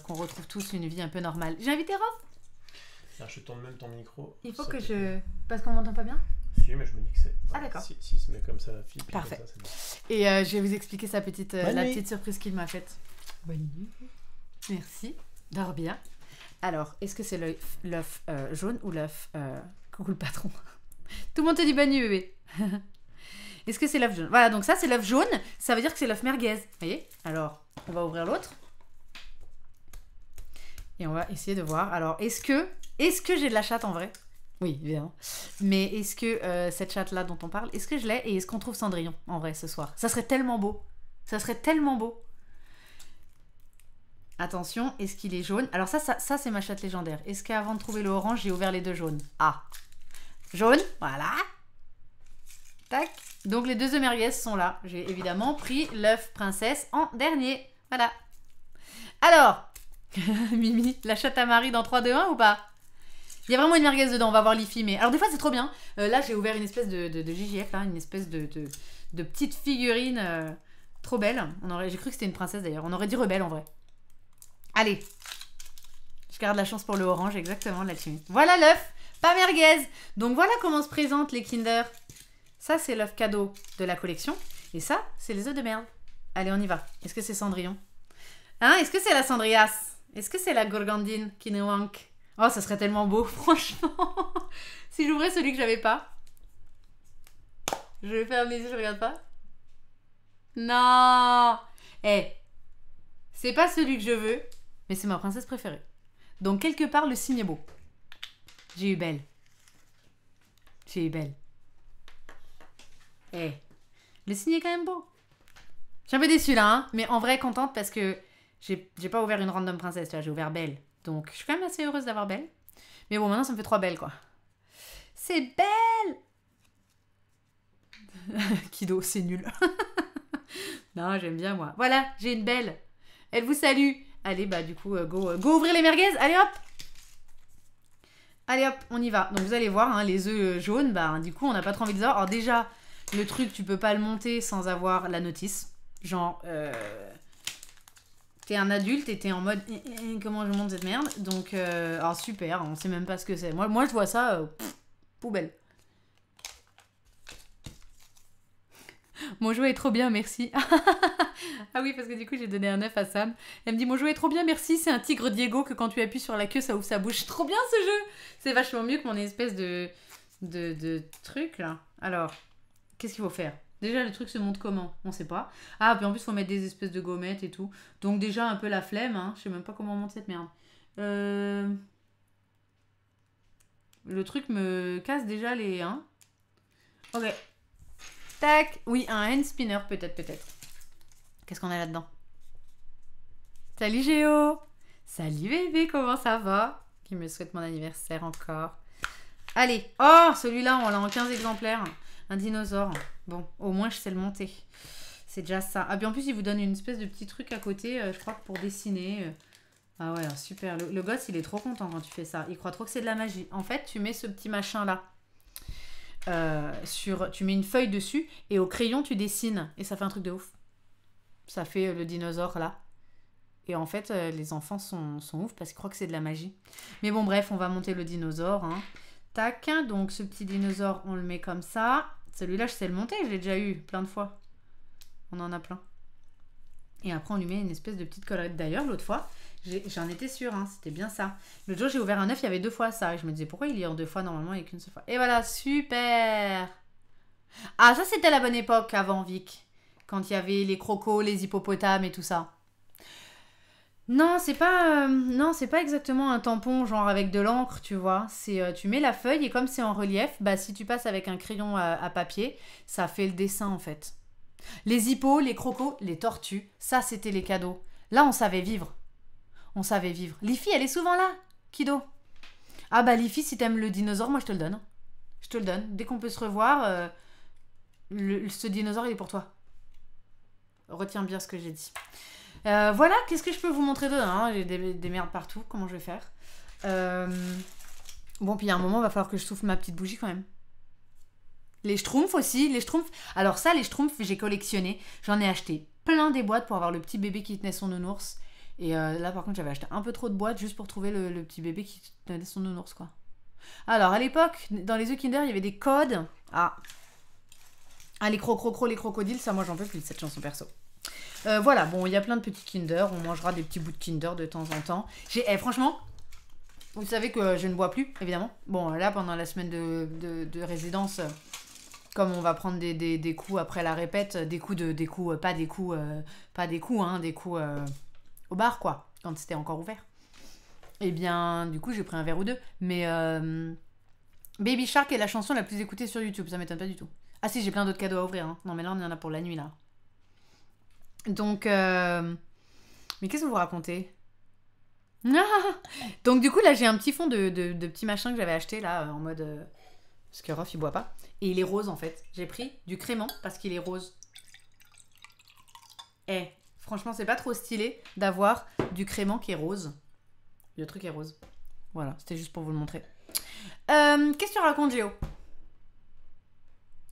qu'on retrouve tous une vie un peu normale. J'ai invité Rob. Je tourne même ton micro. Il faut que je... Parce qu'on m'entend pas bien? Si, mais je me dis que c'est... Ah d'accord. Si se met comme ça, la fille. Parfait. Comme ça, c'est bon. Et je vais vous expliquer la petite surprise qu'il m'a faite. Bonne nuit. Merci. Dors bien. Alors, est-ce que c'est l'œuf jaune ou l'œuf... Coucou le patron. Tout le monde te dit bonne nuit, bébé. Est-ce que c'est l'œuf jaune? Voilà, donc ça, c'est l'œuf jaune. Ça veut dire que c'est l'œuf merguez. Vous voyez? Alors, on va ouvrir l'autre. Et on va essayer de voir. Alors, est-ce que j'ai de la chatte en vrai? Oui, évidemment. Mais est-ce que cette chatte-là dont on parle, est-ce que je l'ai? Et est-ce qu'on trouve Cendrillon en vrai ce soir? Ça serait tellement beau. Ça serait tellement beau. Attention, est-ce qu'il est jaune? Alors ça c'est ma chatte légendaire. Est-ce qu'avant de trouver le orange, j'ai ouvert les deux jaunes? Ah. Jaune, voilà. Tac. Donc les deux œufs merguez sont là. J'ai évidemment pris l'œuf princesse en dernier. Voilà. Alors, Mimi, la chatte à Marie dans 3, 2, 1 ou pas? Il y a vraiment une merguez dedans, on va voir l'IFI. Mais... Alors des fois c'est trop bien. Là j'ai ouvert une espèce de JJF, là, une espèce de petite figurine trop belle. J'ai cru que c'était une princesse d'ailleurs. On aurait dit rebelle en vrai. Allez. Je garde la chance pour le orange, exactement là-dessus. Voilà l'œuf, pas merguez. Donc voilà comment se présentent les Kinder. Ça c'est l'œuf cadeau de la collection. Et ça, c'est les œufs de merde. Allez, on y va. Est-ce que c'est Cendrillon? Hein? Est-ce que c'est la Cendrias? Est-ce que c'est la Gorgandine qui nous manque? Oh, ça serait tellement beau, franchement. Si j'ouvrais celui que j'avais pas. Je vais fermer les yeux, je regarde pas. Non. C'est pas celui que je veux, mais c'est ma princesse préférée. Donc, quelque part, le signe est beau. J'ai eu belle. Le signe est quand même beau. Je suis un peu déçue là, hein, mais en vrai, contente parce que j'ai pas ouvert une random princesse, tu vois, j'ai ouvert Belle. Donc, je suis quand même assez heureuse d'avoir Belle. Mais bon, maintenant, ça me fait 3 belles, quoi. C'est Belle. Kido, c'est nul. Non, j'aime bien, moi. Voilà, j'ai une Belle. Elle vous salue. Allez, bah, du coup, go ouvrir les merguez. Allez, hop. Allez, hop, on y va. Donc, vous allez voir, hein, les œufs jaunes, bah, du coup, on n'a pas trop envie de les avoir. Alors, déjà, le truc, tu peux pas le monter sans avoir la notice. Genre, t'es un adulte et t'es en mode comment je monte cette merde. Donc, alors super, on sait même pas ce que c'est. Moi je vois ça, poubelle. Mon jouet est trop bien, merci. Ah oui, parce que du coup, j'ai donné un œuf à Sam. Elle me dit, mon jouet est trop bien, merci. C'est un tigre Diego que quand tu appuies sur la queue, ça ouvre sa bouche. Trop bien ce jeu. C'est vachement mieux que mon espèce de truc là. Alors, qu'est-ce qu'il faut faire? Déjà, le truc se monte comment? On sait pas. Ah, puis en plus, il faut mettre des espèces de gommettes et tout. Donc déjà, un peu la flemme. Hein. Je sais même pas comment on monte cette merde. Le truc me casse déjà les... Hein. Ok. Tac. Oui, un hand spinner peut-être. Qu'est-ce qu'on a là-dedans? Salut Géo. Salut bébé, comment ça va? Qui me souhaite mon anniversaire encore. Allez. Oh, celui-là, on l'a en 15 exemplaires. Un dinosaure. Bon, au moins je sais le monter. C'est déjà ça. Ah, puis en plus, il vous donne une espèce de petit truc à côté, je crois que pour dessiner. Ah ouais, super. Le gosse, il est trop content quand tu fais ça. Il croit trop que c'est de la magie. En fait, tu mets ce petit machin-là. Tu mets une feuille dessus et au crayon, tu dessines. Et ça fait un truc de ouf. Ça fait le dinosaure, là. Et en fait, les enfants sont ouf parce qu'ils croient que c'est de la magie. Mais bon, bref, on va monter le dinosaure. Hein. Tac. Donc, ce petit dinosaure, on le met comme ça. Celui-là, je sais le monter. Je l'ai déjà eu plein de fois. On en a plein. Et après, on lui met une espèce de petite collerette. D'ailleurs, l'autre fois, j'en étais sûre, hein, c'était bien ça. L'autre jour, j'ai ouvert un œuf, il y avait 2 fois ça. Et je me disais, pourquoi il y a en 2 fois normalement et qu'une seule fois? Et voilà, super! Ah, ça, c'était la bonne époque avant, Vic. Quand il y avait les crocos, les hippopotames et tout ça. Non, c'est pas exactement un tampon, genre avec de l'encre, tu vois. Tu mets la feuille et comme c'est en relief, bah, si tu passes avec un crayon à papier, ça fait le dessin, en fait. Les hippos, les crocos, les tortues, ça c'était les cadeaux. Là on savait vivre. Lifi, elle est souvent là. Kido. Ah bah Lifi, si t'aimes le dinosaure, moi je te le donne. Dès qu'on peut se revoir, ce dinosaure il est pour toi. Retiens bien ce que j'ai dit. Voilà, qu'est-ce que je peux vous montrer dedans, hein? J'ai des merdes partout, comment je vais faire? Bon, puis il y a un moment, il va falloir que je souffle ma petite bougie quand même. Les schtroumpfs aussi, les schtroumpfs. Alors ça, les schtroumpfs, j'ai collectionné. J'en ai acheté plein des boîtes pour avoir le petit bébé qui tenait son nounours. Et là, par contre, j'avais acheté un peu trop de boîtes juste pour trouver le petit bébé qui tenait son nounours, quoi. Alors, à l'époque, dans les œufs Kinder, il y avait des codes. Ah, les les crocodiles, ça, moi, j'en peux plus de cette chanson perso. Voilà, bon, il y a plein de petits Kinder. On mangera des petits bouts de Kinder de temps en temps. Franchement... Vous savez que je ne bois plus, évidemment. Bon, là, pendant la semaine de résidence... Comme on va prendre des coups après la répète, des coups au bar, quoi, quand c'était encore ouvert. Eh bien, du coup, j'ai pris un verre ou deux. Mais Baby Shark est la chanson la plus écoutée sur YouTube, ça m'étonne pas du tout. Ah si, j'ai plein d'autres cadeaux à ouvrir. Hein. Non, mais là, on en a pour la nuit, là. Donc, mais qu'est-ce que vous racontez? Donc, du coup, là, j'ai un petit fond de petits machins que j'avais acheté, là, en mode... Parce que Rof, il boit pas. Et il est rose, en fait. J'ai pris du crément parce qu'il est rose. Franchement, c'est pas trop stylé d'avoir du crément qui est rose. Le truc est rose. Voilà, c'était juste pour vous le montrer. Qu'est-ce que tu racontes, Géo?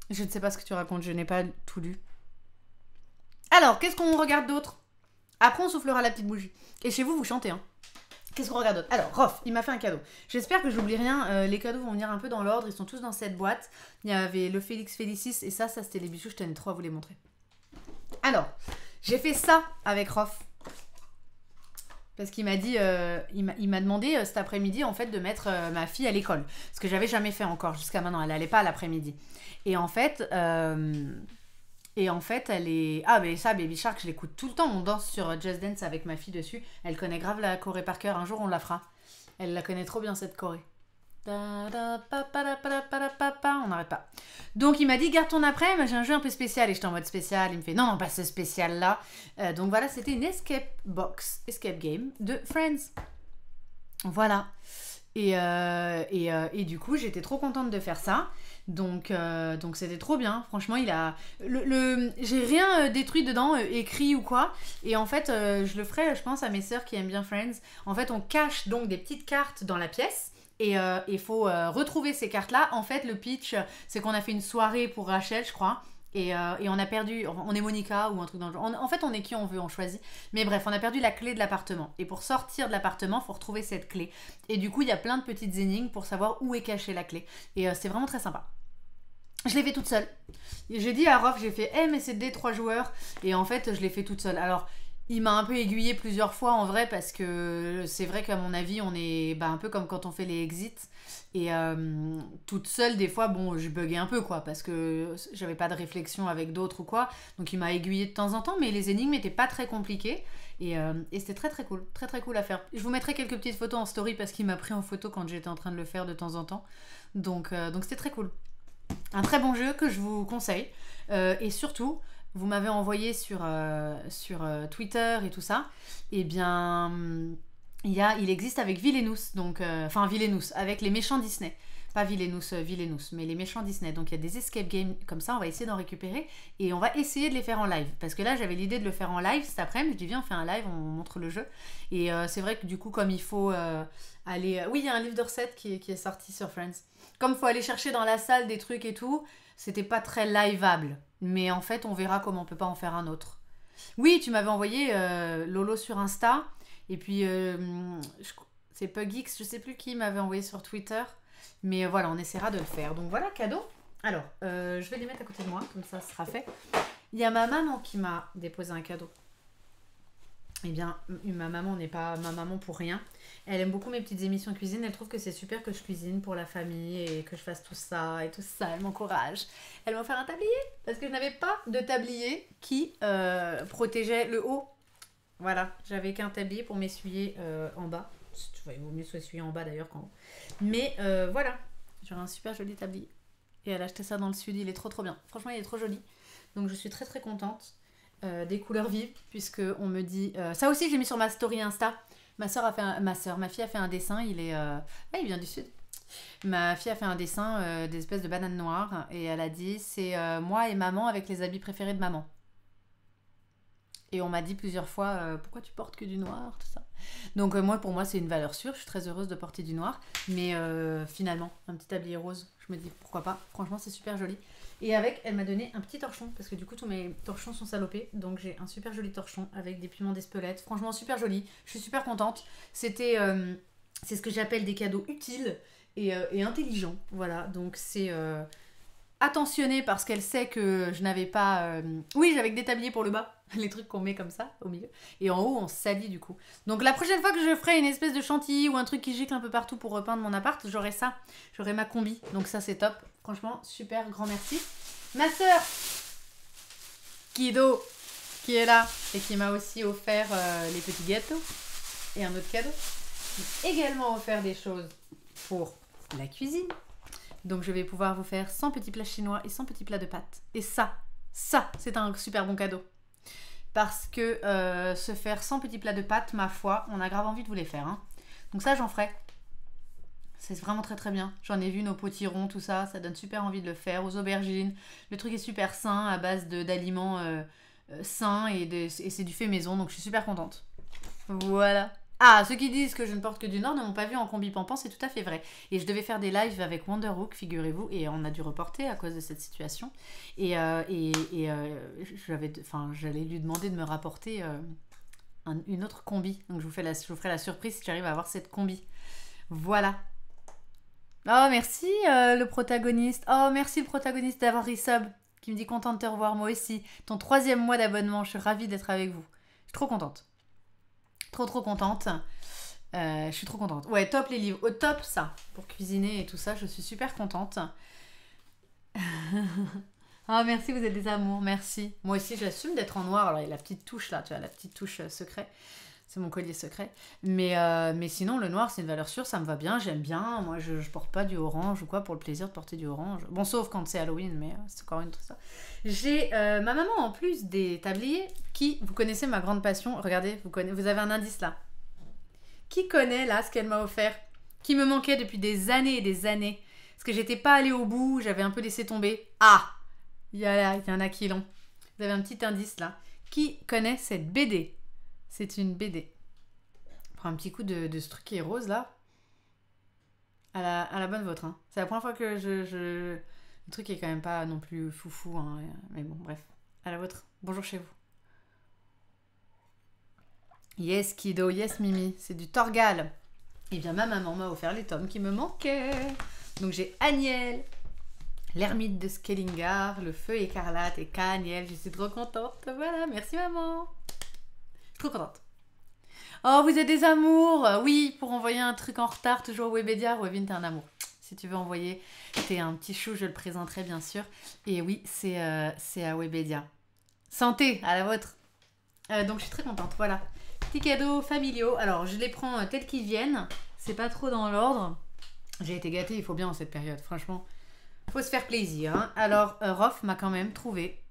Je ne sais pas ce que tu racontes, je n'ai pas tout lu. Alors, qu'est-ce qu'on regarde d'autre? Après, on soufflera la petite bougie. Et chez vous, vous chantez, hein. Qu'est-ce qu'on regarde d'autre? Alors, Rof, il m'a fait un cadeau. J'espère que j'oublie rien. Les cadeaux vont venir un peu dans l'ordre. Ils sont tous dans cette boîte. Il y avait le Félix Félicis et ça c'était les bijoux. Je tenais trop à vous les montrer. Alors, j'ai fait ça avec Rof. Parce qu'il m'a dit, il m'a demandé cet après-midi en fait de mettre ma fille à l'école. Ce que j'avais jamais fait encore jusqu'à maintenant. Elle allait pas à l'après-midi. Et en fait... elle est... Ah, mais ça, Baby Shark, je l'écoute tout le temps. On danse sur Just Dance avec ma fille dessus. Elle connaît grave la choré par cœur. Un jour, on la fera. Elle la connaît trop bien, cette choré. On n'arrête pas. Donc, il m'a dit, garde ton après, mais j'ai un jeu un peu spécial. Et j'étais en mode spécial. Il me fait, non, pas ce spécial-là. Donc, voilà, c'était une escape game de Friends. Voilà. Et du coup, j'étais trop contente de faire ça. Donc c'était trop bien. Franchement, il a... j'ai rien détruit dedans, écrit ou quoi. Et en fait, je le ferai, je pense, à mes sœurs qui aiment bien Friends. En fait, on cache donc des petites cartes dans la pièce. Et il faut retrouver ces cartes-là. En fait, le pitch, c'est qu'on a fait une soirée pour Rachel, je crois. Et on a perdu... On est Monica ou un truc dans le genre. En fait, on est qui on veut, on choisit. Mais bref, on a perdu la clé de l'appartement. Et pour sortir de l'appartement, il faut retrouver cette clé. Et du coup, il y a plein de petites énigmes pour savoir où est cachée la clé. Et c'est vraiment très sympa. Je l'ai fait toute seule. J'ai dit à Rof, j'ai fait, mais c'est des 3 joueurs. Et en fait, je l'ai fait toute seule. Alors, il m'a un peu aiguillé plusieurs fois en vrai parce que c'est vrai qu'à mon avis on est un peu comme quand on fait les exits et toute seule des fois bon je buguais un peu quoi parce que j'avais pas de réflexion avec d'autres ou quoi donc il m'a aiguillé de temps en temps mais les énigmes étaient pas très compliquées et c'était très très cool à faire. Je vous mettrai quelques petites photos en story parce qu'il m'a pris en photo quand j'étais en train de le faire de temps en temps donc c'était très cool. Un très bon jeu que je vous conseille et surtout vous m'avez envoyé sur Twitter et tout ça, et bien il existe avec Villainous, donc enfin Villainous avec les méchants Disney, pas Villainous, mais les méchants Disney. Donc il y a des escape games comme ça, on va essayer d'en récupérer et on va essayer de les faire en live parce que là j'avais l'idée de le faire en live cet après-midi, je dis viens on fait un live, on montre le jeu et c'est vrai que du coup comme il faut aller oui il y a un livre de recettes qui est sorti sur Friends, comme il faut aller chercher dans la salle des trucs et tout, c'était pas très liveable. Mais en fait, on verra comment on peut pas en faire un autre. Oui, tu m'avais envoyé Lolo sur Insta. Et puis, c'est PugX, je sais plus qui m'avait envoyé sur Twitter. Mais voilà, on essaiera de le faire. Donc voilà, cadeau. Alors, je vais les mettre à côté de moi, comme ça sera fait. Il y a ma maman qui m'a déposé un cadeau. Eh bien, ma maman n'est pas ma maman pour rien. Elle aime beaucoup mes petites émissions de cuisine. Elle trouve que c'est super que je cuisine pour la famille et que je fasse tout ça et tout ça. Elle m'encourage. Elle m'a offert un tablier parce que je n'avais pas de tablier qui protégeait le haut. Voilà, j'avais qu'un tablier pour m'essuyer en bas. Il vaut mieux s'essuyer en bas d'ailleurs qu'en haut. Mais voilà, j'aurais un super joli tablier. Et elle a acheté ça dans le sud. Il est trop bien. Franchement, il est trop joli. Donc je suis très contente. Des couleurs vives puisque on me dit ça aussi j'ai mis sur ma story Insta. Ma fille a fait un dessin, il vient du sud. Ma fille a fait un dessin des espèces de bananes noires et elle a dit c'est moi et maman avec les habits préférés de maman. Et on m'a dit plusieurs fois pourquoi tu portes que du noir, tout ça. Donc pour moi c'est une valeur sûre, je suis très heureuse de porter du noir, mais finalement un petit tablier rose, je me dis pourquoi pas, franchement c'est super joli. Et avec, elle m'a donné un petit torchon, parce que du coup tous mes torchons sont salopés, donc j'ai un super joli torchon avec des piments d'Espelette, franchement super joli, je suis super contente. C'est ce que j'appelle des cadeaux utiles et intelligents, voilà, donc c'est attentionné parce qu'elle sait que je n'avais pas... Oui, j'avais que des tabliers pour le bas, les trucs qu'on met comme ça au milieu, et en haut on salit du coup. Donc la prochaine fois que je ferai une espèce de chantilly ou un truc qui gicle un peu partout pour repeindre mon appart, j'aurai ça, j'aurai ma combi, donc ça c'est top. Franchement, super, grand merci. Ma sœur, Kido, qui est là et qui m'a aussi offert les petits gâteaux et un autre cadeau. M'a également offert des choses pour la cuisine. Donc je vais pouvoir vous faire 100 petits plats chinois et 100 petits plats de pâtes. Et ça, c'est un super bon cadeau. Parce que se faire 100 petits plats de pâtes, ma foi, on a grave envie de vous les faire. Hein. Donc ça, j'en ferai. C'est vraiment très bien. J'en ai vu nos potirons, tout ça. Ça donne super envie de le faire. Aux aubergines. Le truc est super sain à base d'aliments sains et c'est du fait maison. Donc je suis super contente. Voilà. Ah, ceux qui disent que je ne porte que du Nord ne m'ont pas vu en combi pampant, c'est tout à fait vrai. Et je devais faire des lives avec Wonderhook, figurez-vous, et on a dû reporter à cause de cette situation. J'allais lui demander de me rapporter une autre combi. Donc je vous ferai la surprise si j'arrive à avoir cette combi. Voilà. Oh, merci le protagoniste. Oh, merci le protagoniste d'avoir resub, qui me dit content de te revoir, moi aussi. Ton 3e mois d'abonnement, je suis ravie d'être avec vous. Je suis trop contente. Trop contente. Je suis trop contente. Ouais, top les livres. Au top ça. Pour cuisiner et tout ça, je suis super contente. Oh, merci, vous êtes des amours. Merci. Moi aussi, j'assume d'être en noir. Alors, il y a la petite touche là, tu vois, la petite touche secret. C'est mon collier secret. Mais sinon, le noir, c'est une valeur sûre. Ça me va bien, j'aime bien. Moi, je porte pas du orange ou quoi pour le plaisir de porter du orange. Bon, sauf quand c'est Halloween, mais c'est encore une autre histoire. J'ai ma maman en plus des tabliers qui, vous connaissez ma grande passion. Regardez, vous avez un indice là. Qui connaît là ce qu'elle m'a offert? Qui me manquait depuis des années et des années. Parce que j'étais pas allée au bout, j'avais un peu laissé tomber. Ah! Il y en a qui l'ont. Vous avez un petit indice là. Qui connaît cette BD? C'est une BD. Prends un petit coup de ce truc qui est rose là. À la bonne vôtre. Hein. C'est la première fois que Le truc est quand même pas non plus foufou. Hein. Mais bon, bref. À la vôtre. Bonjour chez vous. Yes Kido, yes Mimi. C'est du Torgal. Et bien ma maman m'a offert les tomes qui me manquaient. Donc j'ai Agnelle, l'ermite de Skellingar, le feu écarlate et Kaniel. Je suis trop contente. Voilà, merci maman. Trop contente. Oh, vous êtes des amours. Oui, pour envoyer un truc en retard, toujours au Webedia. Webin, t'es un amour. Si tu veux envoyer, t'es un petit chou, je le présenterai bien sûr. Et oui, c'est à Webedia. Santé, à la vôtre. Donc je suis très contente, voilà. Petits cadeaux familiaux. Alors, je les prends tels qu'ils viennent. C'est pas trop dans l'ordre. J'ai été gâtée, il faut bien en cette période. Franchement, faut se faire plaisir. Hein. Alors, Rof m'a quand même trouvé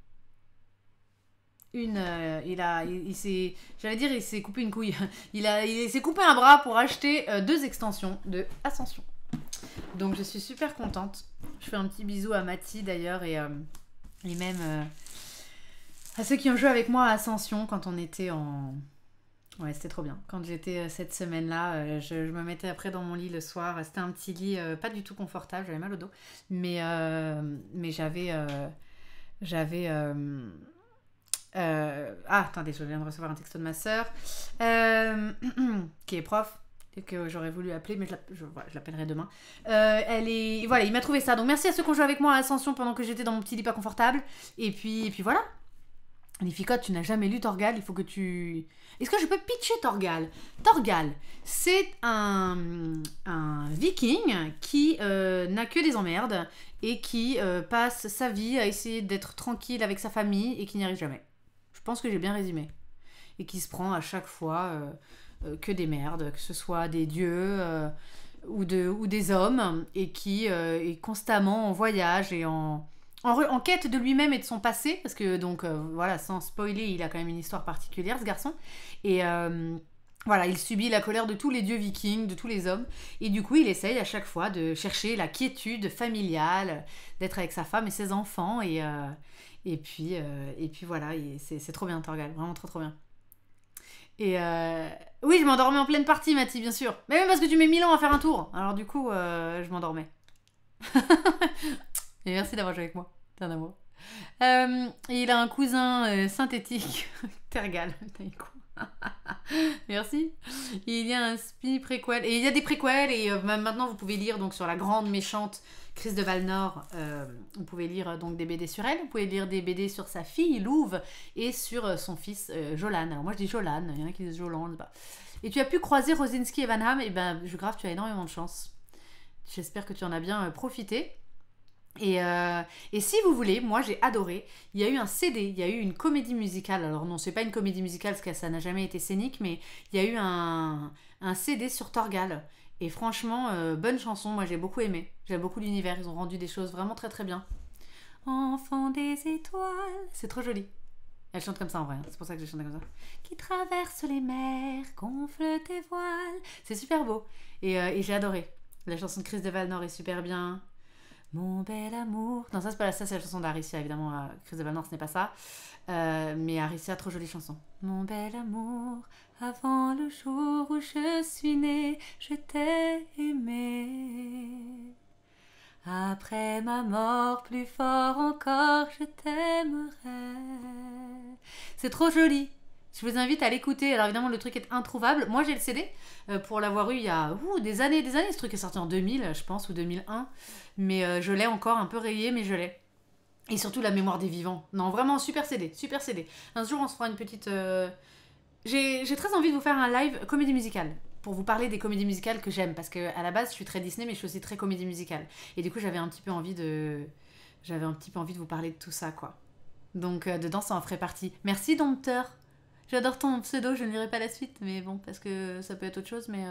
une... il s'est coupé une couille. Il s'est coupé un bras pour acheter 2 extensions de Ascension. Donc, je suis super contente. Je fais un petit bisou à Mathie d'ailleurs et même à ceux qui ont joué avec moi à Ascension quand on était en... Ouais, c'était trop bien. Quand j'étais cette semaine-là, je me mettais après dans mon lit le soir. C'était un petit lit pas du tout confortable, j'avais mal au dos. Mais j'avais... Ah, attendez, je viens de recevoir un texto de ma sœur, qui est prof, et que j'aurais voulu appeler, mais je l'appellerai demain. Voilà, il m'a trouvé ça. Donc merci à ceux qui ont joué avec moi à Ascension pendant que j'étais dans mon petit lit pas confortable. Et puis voilà. Les ficottes, tu n'as jamais lu Torgal, il faut que tu... Est-ce que je peux pitcher Torgal? Torgal, c'est un viking qui n'a que des emmerdes et qui passe sa vie à essayer d'être tranquille avec sa famille et qui n'y arrive jamais. Je pense que j'ai bien résumé. Et qui se prend à chaque fois que des merdes, que ce soit des dieux ou des hommes, et qui est constamment en voyage et en quête de lui-même et de son passé, parce que donc voilà, sans spoiler, il a quand même une histoire particulière ce garçon, et voilà, il subit la colère de tous les dieux vikings, de tous les hommes, et du coup il essaye à chaque fois de chercher la quiétude familiale, d'être avec sa femme et ses enfants, et puis voilà, c'est trop bien Torgal, vraiment trop trop bien. Et oui, je m'endormais en pleine partie, Mathie, bien sûr, mais même parce que tu mets 1000 ans à faire un tour, alors du coup je m'endormais. Et merci d'avoir joué avec moi. T'es un amour. Il a un cousin synthétique. Tergal. Merci. Il y a un spi préquel. Et il y a des préquels. Et maintenant, vous pouvez lire donc, sur la grande méchante Chryse de Valnor. Vous pouvez lire donc, des BD sur elle. Vous pouvez lire des BD sur sa fille, Louve. Et sur son fils, Jolan. Alors moi, je dis Jolan. Il y en a qui disent Jolan. Je sais pas. Et tu as pu croiser Rosinski et Vanham. Et ben, je grave, tu as énormément de chance. J'espère que tu en as bien profité. Et si vous voulez, moi j'ai adoré, il y a eu un CD, il y a eu une comédie musicale, alors non c'est pas une comédie musicale parce que ça n'a jamais été scénique, mais il y a eu un CD sur Torgal, et franchement bonne chanson, moi j'ai beaucoup aimé, j'aime beaucoup l'univers, ils ont rendu des choses vraiment très très bien. Enfant des étoiles, c'est trop joli. Elle chante comme ça en vrai, c'est pour ça que j'ai chanté comme ça. Qui traverse les mers, gonfle tes voiles, c'est super beau, et j'ai adoré. La chanson de Chryse de Valnor est super bien. Mon bel amour. Non, ça c'est pas ça, c'est la chanson d'Aricia, évidemment. Chryse de Valnor, ce n'est pas ça. Mais Aricia, trop jolie chanson. Mon bel amour, avant le jour où je suis née, je t'ai aimé. Après ma mort, plus fort encore, je t'aimerai. C'est trop joli. Je vous invite à l'écouter. Alors évidemment, le truc est introuvable. Moi, j'ai le CD pour l'avoir eu il y a des années. Ce truc est sorti en 2000, je pense, ou 2001. Mais je l'ai encore un peu rayé, mais je l'ai. Et surtout la mémoire des vivants. Non, vraiment, super CD, super CD. Un jour, on se fera une petite... J'ai très envie de vous faire un live comédie musicale. Pour vous parler des comédies musicales que j'aime. Parce qu'à la base, je suis très Disney, mais je suis aussi très comédie musicale. Et du coup, j'avais un petit peu envie de vous parler de tout ça, quoi. Donc, dedans, ça en ferait partie. Merci, Dompteur. J'adore ton pseudo, je ne lirai pas la suite, mais bon, parce que ça peut être autre chose, mais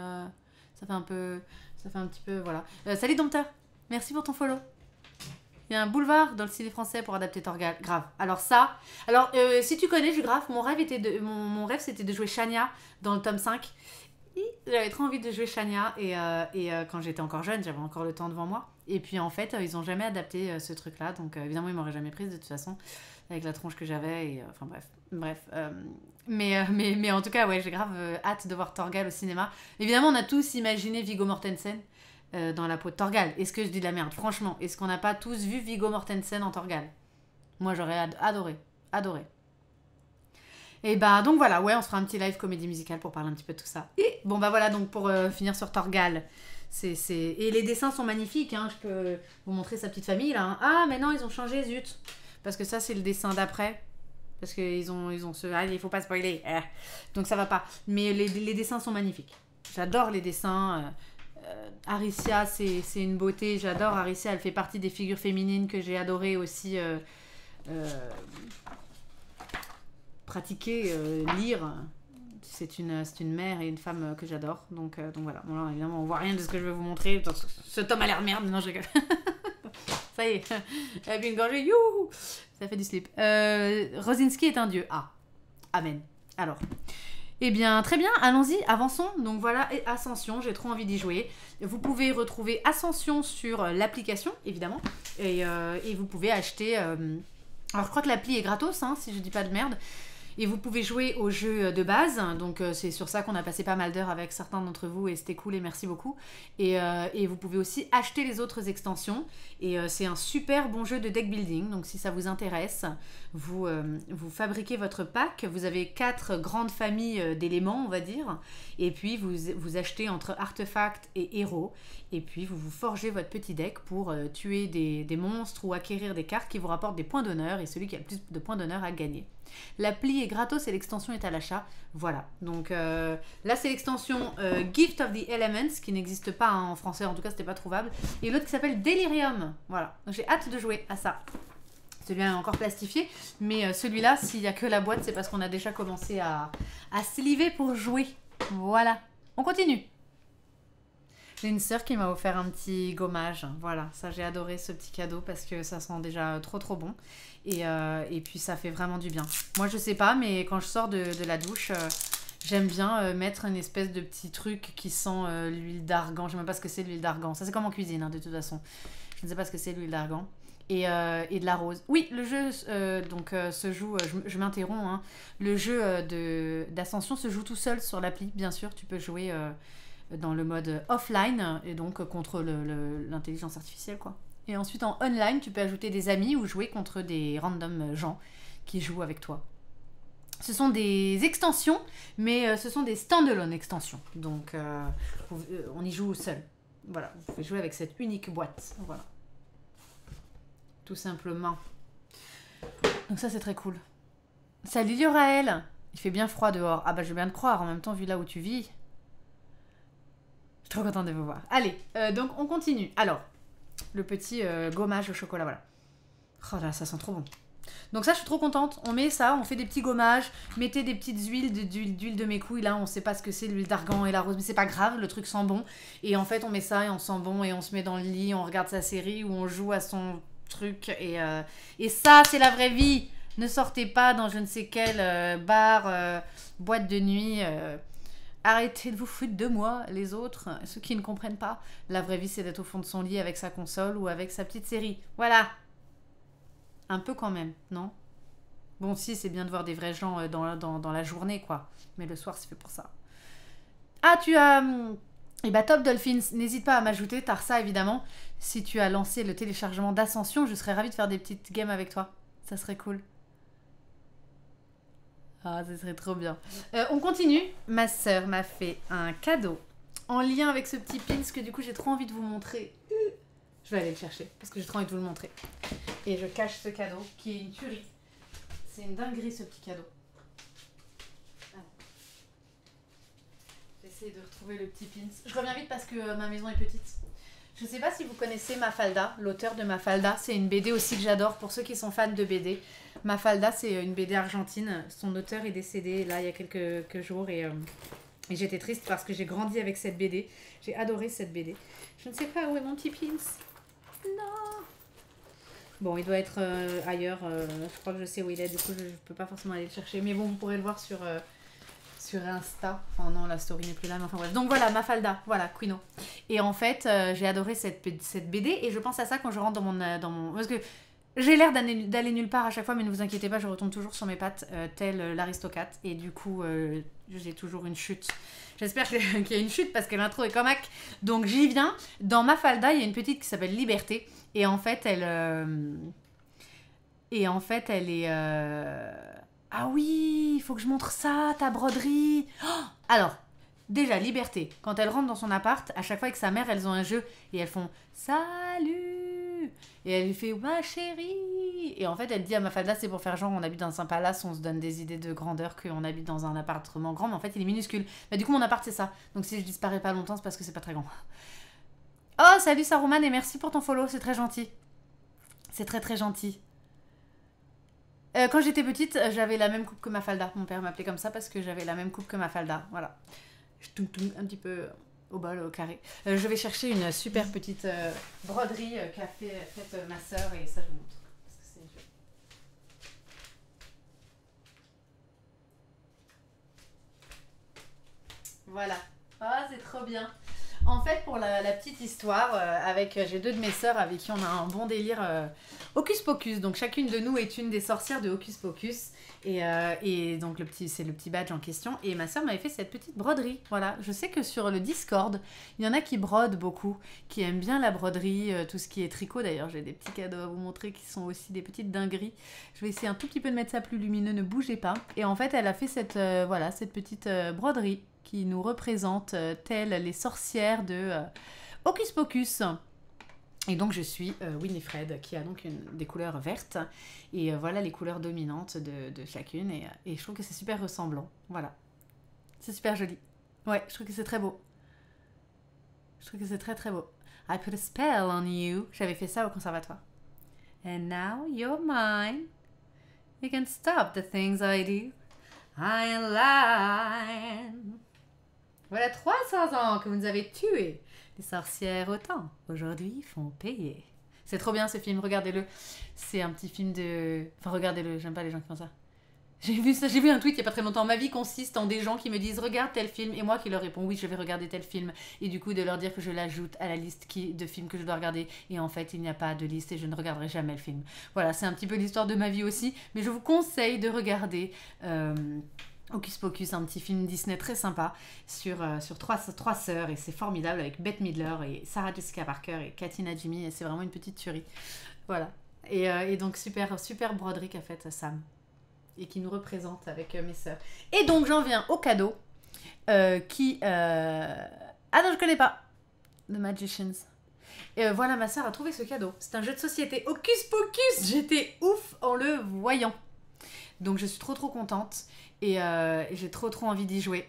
ça fait un petit peu, voilà. Salut Dompteur, merci pour ton follow. Il y a un boulevard dans le ciné français pour adapter Torgal, grave. Alors si tu connais Jugraphe, mon rêve c'était de jouer Shania dans le tome 5. J'avais trop envie de jouer Shania, et quand j'étais encore jeune, j'avais encore le temps devant moi. Et puis en fait, ils ont jamais adapté ce truc-là, donc évidemment, ils m'auraient jamais prise de toute façon, avec la tronche que j'avais, et enfin bref. Mais en tout cas, ouais, j'ai grave hâte de voir Torgal au cinéma. Évidemment, on a tous imaginé Viggo Mortensen dans la peau de Torgal. Est-ce que je dis de la merde? Franchement, est-ce qu'on n'a pas tous vu Viggo Mortensen en Torgal? Moi, j'aurais adoré. Et bah donc voilà, ouais, on se fera un petit live comédie musicale pour parler un petit peu de tout ça. Et bon bah voilà, donc pour finir sur Torgal, et les dessins sont magnifiques, hein, je peux vous montrer sa petite famille là. Hein. Ah mais non, ils ont changé, zut. Parce que ça c'est le dessin d'après. parce qu'ils ont ce... Allez, il faut pas spoiler. Donc ça va pas. Mais les dessins sont magnifiques. J'adore les dessins. Aricia, c'est une beauté. J'adore Aricia. Elle fait partie des figures féminines que j'ai adoré aussi pratiquer, lire. C'est une mère et une femme que j'adore. Donc voilà. Bon, évidemment, on voit rien de ce que je vais vous montrer. Ce tome a l'air merde. Non, je rigole. Ça y est. Elle a bu une gorgée. Youhou. Ça fait du slip. Rosinski est un dieu. Ah. Amen. Alors. Eh bien, très bien, allons-y, avançons. Donc voilà, et Ascension, j'ai trop envie d'y jouer. Vous pouvez retrouver Ascension sur l'application, évidemment. Et vous pouvez acheter... Alors, je crois que l'appli est gratos, hein, si je dis pas de merde. Et vous pouvez jouer au jeu de base. Donc, c'est sur ça qu'on a passé pas mal d'heures avec certains d'entre vous. Et c'était cool et merci beaucoup. Et vous pouvez aussi acheter les autres extensions. Et c'est un super bon jeu de deck building. Donc, si ça vous intéresse, vous fabriquez votre pack. Vous avez 4 grandes familles d'éléments, on va dire. Et puis, vous achetez entre artefacts et héros. Et puis, vous forgez votre petit deck pour tuer des monstres ou acquérir des cartes qui vous rapportent des points d'honneur. Et celui qui a le plus de points d'honneur a gagné. L'appli est gratos et l'extension est à l'achat. Voilà. Donc là, c'est l'extension Gift of the Elements qui n'existe pas en français. En tout cas, c'était pas trouvable. Et l'autre qui s'appelle Delirium. Voilà. Donc j'ai hâte de jouer à ça. Celui-là est encore plastifié. Mais celui-là, s'il n'y a que la boîte, c'est parce qu'on a déjà commencé à sliver pour jouer. Voilà. On continue. J'ai une sœur qui m'a offert un petit gommage. Voilà, ça j'ai adoré ce petit cadeau parce que ça sent déjà trop trop bon. Et puis ça fait vraiment du bien. Moi je sais pas, mais quand je sors de la douche, j'aime bien mettre une espèce de petit truc qui sent l'huile d'argan. Je sais même pas ce que c'est l'huile d'argan. Ça c'est comme en cuisine hein, de toute façon. Je ne sais pas ce que c'est l'huile d'argan. Et de la rose. Oui, le jeu se joue, je m'interromps, hein. Le jeu d'Ascension se joue tout seul sur l'appli, bien sûr. Tu peux jouer... dans le mode offline et donc contre l'intelligence artificielle quoi. Et ensuite en online tu peux ajouter des amis ou jouer contre des random gens qui jouent avec toi. Ce sont des extensions mais ce sont des stand-alone extensions donc on y joue seul. Voilà, vous pouvez jouer avec cette unique boîte. Voilà. Tout simplement. Donc ça c'est très cool. Salut Yoraël. Il fait bien froid dehors. Ah bah je veux bien te croire en même temps vu là où tu vis. Je suis trop contente de vous voir. Allez, donc on continue. Alors, le petit gommage au chocolat, voilà. Oh là, ça sent trop bon. Donc ça, je suis trop contente. On met ça, on fait des petits gommages. Mettez des petites d'huile de mes couilles. Là, on sait pas ce que c'est, l'huile d'argan et la rose. Mais c'est pas grave, le truc sent bon. Et en fait, on met ça et on sent bon. Et on se met dans le lit, on regarde sa série ou on joue à son truc. Et ça, c'est la vraie vie. Ne sortez pas dans je ne sais quel bar, boîte de nuit... Arrêtez de vous foutre de moi, les autres, ceux qui ne comprennent pas. La vraie vie, c'est d'être au fond de son lit avec sa console ou avec sa petite série. Voilà. Un peu quand même, non? Bon, si, c'est bien de voir des vrais gens dans la journée, quoi. Mais le soir, c'est fait pour ça. Ah, tu as... Eh bah, Top Dolphins, n'hésite pas à m'ajouter, Tarsa, évidemment. Si tu as lancé le téléchargement d'Ascension, je serais ravie de faire des petites games avec toi. Ça serait cool. Ah, ça serait trop bien. On continue. Ma sœur m'a fait un cadeau en lien avec ce petit pins que du coup j'ai trop envie de vous montrer. Je vais aller le chercher parce que j'ai trop envie de vous le montrer. Et je cache ce cadeau qui est une tuerie. C'est une dinguerie ce petit cadeau. J'essaie de retrouver le petit pins. Je reviens vite parce que ma maison est petite. Je ne sais pas si vous connaissez Mafalda, l'auteur de Mafalda. C'est une BD aussi que j'adore pour ceux qui sont fans de BD. Mafalda, c'est une BD argentine. Son auteur est décédé là il y a quelques jours et j'étais triste parce que j'ai grandi avec cette BD. J'ai adoré cette BD. Je ne sais pas où est mon petit pins. Non. Bon, il doit être ailleurs. Je crois que je sais où il est. Du coup, je ne peux pas forcément aller le chercher. Mais bon, vous pourrez le voir sur Insta. Enfin non, la story n'est plus là. Mais enfin bref. Donc voilà, Mafalda. Voilà, Quino. Et en fait, j'ai adoré cette BD et je pense à ça quand je rentre dans mon... Parce que j'ai l'air d'aller nulle part à chaque fois, mais ne vous inquiétez pas, je retombe toujours sur mes pattes, tel l'Aristocate. Et du coup, j'ai toujours une chute. J'espère qu'il y a une chute parce que l'intro est comaque. Donc j'y viens. Dans Mafalda, il y a une petite qui s'appelle Liberté. Et en fait, elle est... Ah oui, il faut que je montre ça, ta broderie. Oh, alors, déjà, Liberté. Quand elle rentre dans son appart, à chaque fois avec sa mère, elles ont un jeu. Et elles font « Salut !» bienvenue. Et elle lui fait, ma chérie. Et en fait, elle dit à Mafalda, c'est pour faire genre, on habite dans un palace, on se donne des idées de grandeur, qu'on habite dans un appartement grand, mais en fait, il est minuscule. Bah, du coup, mon appart, c'est ça. Donc, si je disparais pas longtemps, c'est parce que c'est pas très grand. Oh, salut Saruman, et merci pour ton follow, c'est très gentil. C'est très très gentil. Quand j'étais petite, j'avais la même coupe que Mafalda. Mon père m'appelait comme ça parce que j'avais la même coupe que Mafalda. Voilà. Je toum un petit peu au bol, au carré. Je vais chercher une super petite broderie qu'a faite ma soeur et ça je vous montre. Parce que c'est joli. Voilà. Ah, c'est trop bien. En fait, pour la petite histoire, j'ai deux de mes sœurs avec qui on a un bon délire Hocus Pocus. Donc chacune de nous est une des sorcières de Hocus Pocus. Et donc c'est le petit badge en question. Et ma sœur m'avait fait cette petite broderie. Voilà. Je sais que sur le Discord, il y en a qui brodent beaucoup, qui aiment bien la broderie, tout ce qui est tricot. D'ailleurs, j'ai des petits cadeaux à vous montrer qui sont aussi des petites dingueries. Je vais essayer un tout petit peu de mettre ça plus lumineux, ne bougez pas. Et en fait, elle a fait cette petite broderie qui nous représente telles les sorcières de Hocus Pocus. Et donc je suis Winifred, qui a donc des couleurs vertes. Et voilà les couleurs dominantes de chacune. Et je trouve que c'est super ressemblant. Voilà. C'est super joli. Ouais, je trouve que c'est très beau. Je trouve que c'est très très beau. I put a spell on you. J'avais fait ça au conservatoire. And now you're mine. You can stop the things I do. I am lying. Voilà 300 ans que vous nous avez tués. Les sorcières autant, aujourd'hui, font payer. C'est trop bien ce film, regardez-le. C'est un petit film de... Enfin, regardez-le, j'aime pas les gens qui font ça. J'ai vu un tweet il y a pas très longtemps. Ma vie consiste en des gens qui me disent regarde tel film et moi qui leur réponds oui je vais regarder tel film et du coup de leur dire que je l'ajoute à la liste de films que je dois regarder et en fait il n'y a pas de liste et je ne regarderai jamais le film. Voilà, c'est un petit peu l'histoire de ma vie aussi, mais je vous conseille de regarder Hocus Pocus, un petit film Disney très sympa sur trois sœurs et c'est formidable avec Bette Midler et Sarah Jessica Parker et Katina Jimmy et c'est vraiment une petite tuerie. Voilà. Et donc super broderie qu'a faite Sam et qui nous représente avec mes sœurs. Et donc j'en viens au cadeau qui... Ah non, je connais pas. The Magicians. Et voilà, ma sœur a trouvé ce cadeau. C'est un jeu de société Hocus Pocus. J'étais ouf en le voyant. Donc je suis trop contente et j'ai trop envie d'y jouer.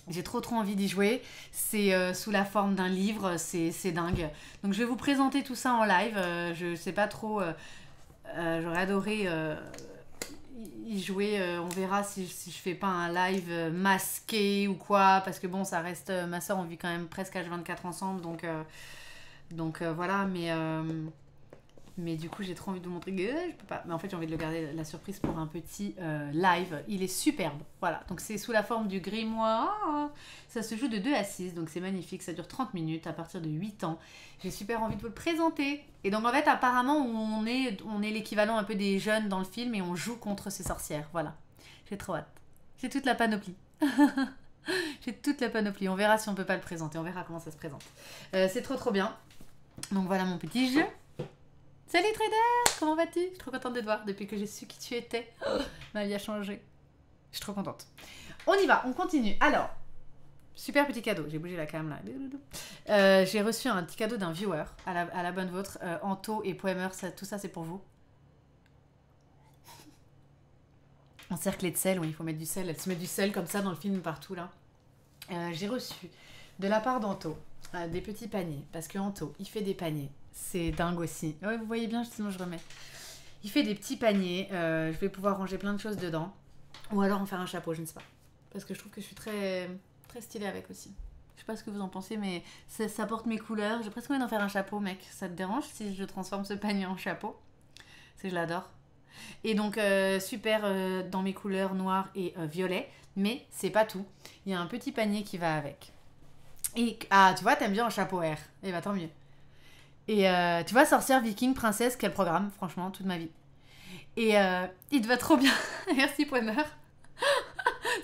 J'ai trop envie d'y jouer. C'est sous la forme d'un livre, c'est dingue. Donc je vais vous présenter tout ça en live. Je sais pas trop... j'aurais adoré y jouer. On verra si je fais pas un live masqué ou quoi. Parce que bon, ça reste... ma soeur, on vit quand même presque H24 ensemble. Donc voilà, mais du coup, j'ai trop envie de vous montrer que je peux pas. Mais en fait, j'ai envie de le garder la surprise pour un petit live. Il est superbe. Voilà. Donc, c'est sous la forme du grimoire. Ça se joue de 2 à 6. Donc, c'est magnifique. Ça dure 30 minutes à partir de 8 ans. J'ai super envie de vous le présenter. Et donc, en fait, apparemment, on est l'équivalent un peu des jeunes dans le film et on joue contre ces sorcières. Voilà. J'ai trop hâte. J'ai toute la panoplie. J'ai toute la panoplie. On verra si on peut pas le présenter. On verra comment ça se présente. C'est trop bien. Donc, voilà mon petit jeu. Salut Trader, comment vas-tu? Je suis trop contente de te voir depuis que j'ai su qui tu étais. Oh, ma vie a changé. Je suis trop contente. On y va, on continue. Alors, super petit cadeau. J'ai bougé la cam là. J'ai reçu un petit cadeau d'un viewer à la bonne vôtre. Anto et Poemer, tout ça c'est pour vous. Encerclé de sel, oui, il faut mettre du sel. Elle se met du sel comme ça dans le film partout là. J'ai reçu de la part d'Anto des petits paniers. Parce que Anto, il fait des paniers. C'est dingue aussi. Ouais, vous voyez bien, sinon je remets. Il fait des petits paniers. Je vais pouvoir ranger plein de choses dedans. Ou alors en faire un chapeau, je ne sais pas. Parce que je trouve que je suis très stylée avec aussi. Je sais pas ce que vous en pensez, mais ça porte mes couleurs. J'ai presque envie d'en faire un chapeau, mec. Ça te dérange si je transforme ce panier en chapeau? C'est je l'adore. Et donc, super dans mes couleurs noires et violet. Mais c'est pas tout. Il y a un petit panier qui va avec. Et, tu vois, t'aimes bien un chapeau R. Et bah tant mieux. Et tu vois, sorcière, viking, princesse, quel programme, franchement, toute ma vie. Et il te va trop bien. Merci, Poemer.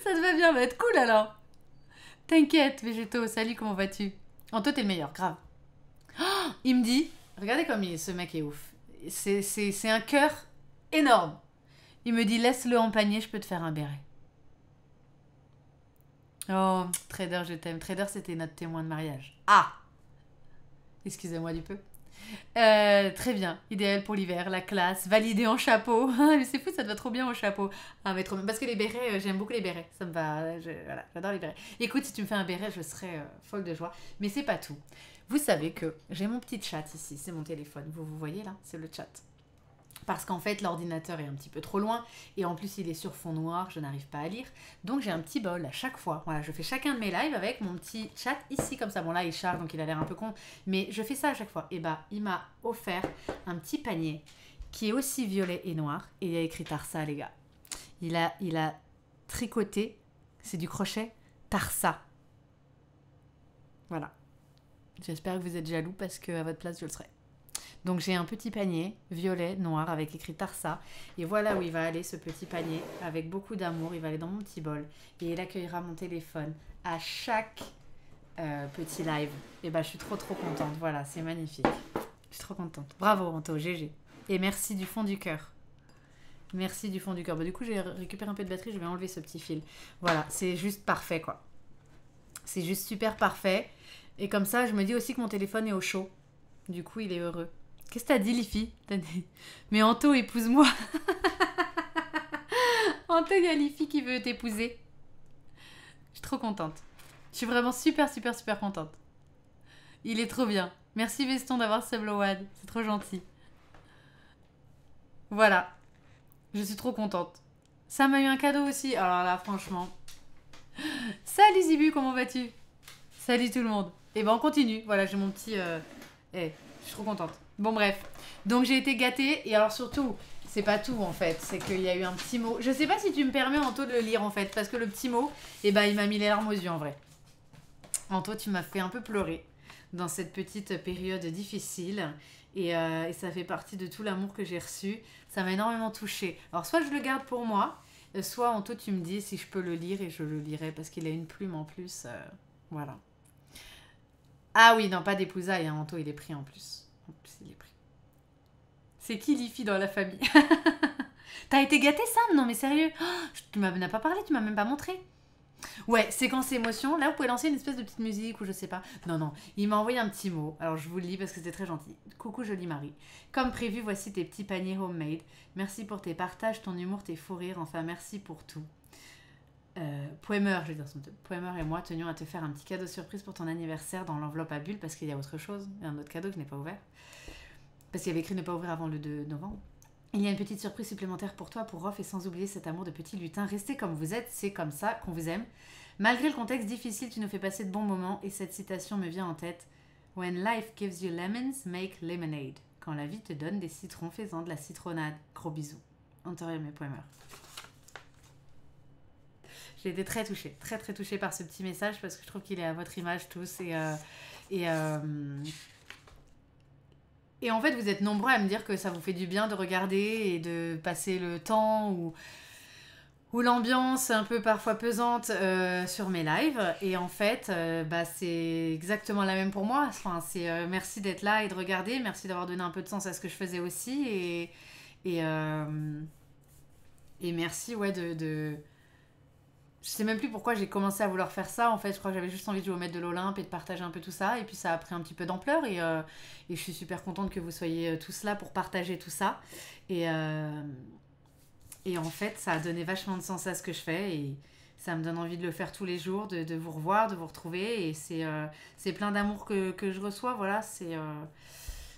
Ça te va bien, va être cool alors. T'inquiète, Végéto, salut, comment vas-tu? Anto, t'es le meilleur, grave. Oh, il me dit, regardez comme ce mec est ouf. C'est un cœur énorme. Il me dit, laisse-le en panier, je peux te faire un béret. Oh, Trader, je t'aime. Trader, c'était notre témoin de mariage. Ah! Excusez-moi du peu. Très bien, idéal pour l'hiver, la classe, validé en chapeau. Mais c'est fou, ça te va trop bien au chapeau. Ah mais trop bien, parce que les bérets, j'aime beaucoup les bérets, ça me va, voilà, j'adore les bérets. Écoute, si tu me fais un béret, je serais folle de joie. Mais c'est pas tout. Vous savez que j'ai mon petit chat ici, c'est mon téléphone, vous voyez là, c'est le chat. Parce qu'en fait, l'ordinateur est un petit peu trop loin et en plus, il est sur fond noir, je n'arrive pas à lire. Donc, j'ai un petit bol à chaque fois. Voilà, je fais chacun de mes lives avec mon petit chat ici, comme ça. Bon, là, il charge, donc il a l'air un peu con. Mais je fais ça à chaque fois. Et bah, il m'a offert un petit panier qui est aussi violet et noir. Et il a écrit Tarsa, les gars. Il a tricoté, c'est du crochet, Tarsa. Voilà. J'espère que vous êtes jaloux parce qu'à votre place, je le serais. Donc j'ai un petit panier violet, noir, avec écrit Tarsa. Et voilà où il va aller ce petit panier, avec beaucoup d'amour. Il va aller dans mon petit bol. Et il accueillera mon téléphone à chaque petit live. Et bah je suis trop contente. Voilà, c'est magnifique. Je suis trop contente. Bravo Anto, GG. Et merci du fond du cœur. Merci du fond du cœur. Bah, du coup j'ai récupéré un peu de batterie, je vais enlever ce petit fil. Voilà, c'est juste parfait quoi. C'est juste super parfait. Et comme ça, je me dis aussi que mon téléphone est au chaud. Du coup, il est heureux. Qu'est-ce que t'as dit, Lifi? Mais Anto, épouse-moi. Anto, il y a Lifi qui veut t'épouser. Je suis trop contente. Je suis vraiment super contente. Il est trop bien. Merci Veston d'avoir sublowad. C'est trop gentil. Voilà. Je suis trop contente. Ça m'a eu un cadeau aussi. Alors là, franchement. Salut Zibu, comment vas-tu? Salut tout le monde. Et ben on continue. Voilà, j'ai mon petit... je suis trop contente. Bon bref, donc j'ai été gâtée et alors surtout, c'est pas tout en fait, c'est qu'il y a eu un petit mot. Je sais pas si tu me permets Anto de le lire en fait, parce que le petit mot, il m'a mis les larmes aux yeux en vrai. Anto, tu m'as fait un peu pleurer dans cette petite période difficile et ça fait partie de tout l'amour que j'ai reçu. Ça m'a énormément touchée. Alors soit je le garde pour moi, soit Anto tu me dis si je peux le lire et je le lirai parce qu'il a une plume en plus. Voilà. Ah oui, non, pas d'épousailles, hein, Anto il est pris en plus. En plus, il est pris. C'est qui Lifi dans la famille? T'as été gâtée, Sam? Non, mais sérieux? Tu m'as pas parlé, tu m'as même pas montré. Ouais, séquence émotion. Là, vous pouvez lancer une espèce de petite musique ou je sais pas. Non, il m'a envoyé un petit mot. Alors, je vous le lis parce que c'était très gentil. Coucou, jolie Marie. Comme prévu, voici tes petits paniers homemade. Merci pour tes partages, ton humour, tes fous rires. Enfin, merci pour tout. Poemer, je vais dire son nom. Poemer et moi tenions à te faire un petit cadeau surprise pour ton anniversaire dans l'enveloppe à bulles parce qu'il y a autre chose. Il y a un autre cadeau que je n'ai pas ouvert. Parce qu'il y avait écrit ne pas ouvrir avant le 2 novembre. Il y a une petite surprise supplémentaire pour toi, pour Rof, et sans oublier cet amour de petit lutin. Restez comme vous êtes, c'est comme ça qu'on vous aime. Malgré le contexte difficile, tu nous fais passer de bons moments et cette citation me vient en tête. When life gives you lemons, make lemonade. Quand la vie te donne des citrons, fais-en de la citronnade. Gros bisous. Antoine et Poemer. J'ai été très touchée par ce petit message parce que je trouve qu'il est à votre image tous et en fait vous êtes nombreux à me dire que ça vous fait du bien de regarder et de passer le temps ou l'ambiance un peu parfois pesante sur mes lives et en fait c'est exactement la même pour moi. Enfin, c'est merci d'être là et de regarder, merci d'avoir donné un peu de sens à ce que je faisais aussi et merci de je sais même plus pourquoi j'ai commencé à vouloir faire ça. En fait, je crois que j'avais juste envie de jouer au maître de l'Olympe et de partager un peu tout ça. Et puis ça a pris un petit peu d'ampleur. Et je suis super contente que vous soyez tous là pour partager tout ça. Et en fait, ça a donné vachement de sens à ce que je fais. Et ça me donne envie de le faire tous les jours, de vous revoir, de vous retrouver. Et c'est plein d'amour que je reçois. Voilà,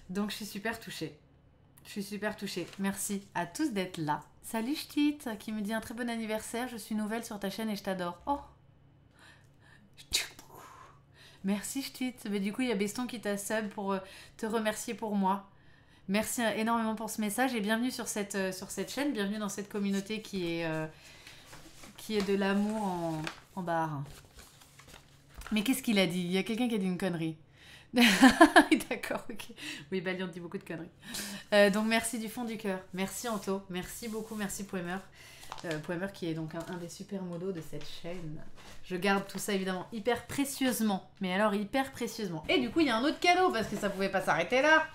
donc je suis super touchée. Je suis super touchée. Merci à tous d'être là. Salut Ch'tit, qui me dit un très bon anniversaire. Je suis nouvelle sur ta chaîne et je t'adore. Oh, merci Ch'tit. Mais du coup, il y a Beston qui t'a sub pour te remercier pour moi. Merci énormément pour ce message et bienvenue sur cette chaîne. Bienvenue dans cette communauté qui est de l'amour en barre. Mais qu'est-ce qu'il a dit? Il y a quelqu'un qui a dit une connerie. D'accord, ok. Oui, Balion dit beaucoup de conneries. Donc merci du fond du cœur. Merci Anto. Merci beaucoup. Merci Poemer. Poemer qui est donc un des super modos de cette chaîne. Je garde tout ça évidemment hyper précieusement. Mais alors hyper précieusement. Et du coup, il y a un autre cadeau parce que ça pouvait pas s'arrêter là.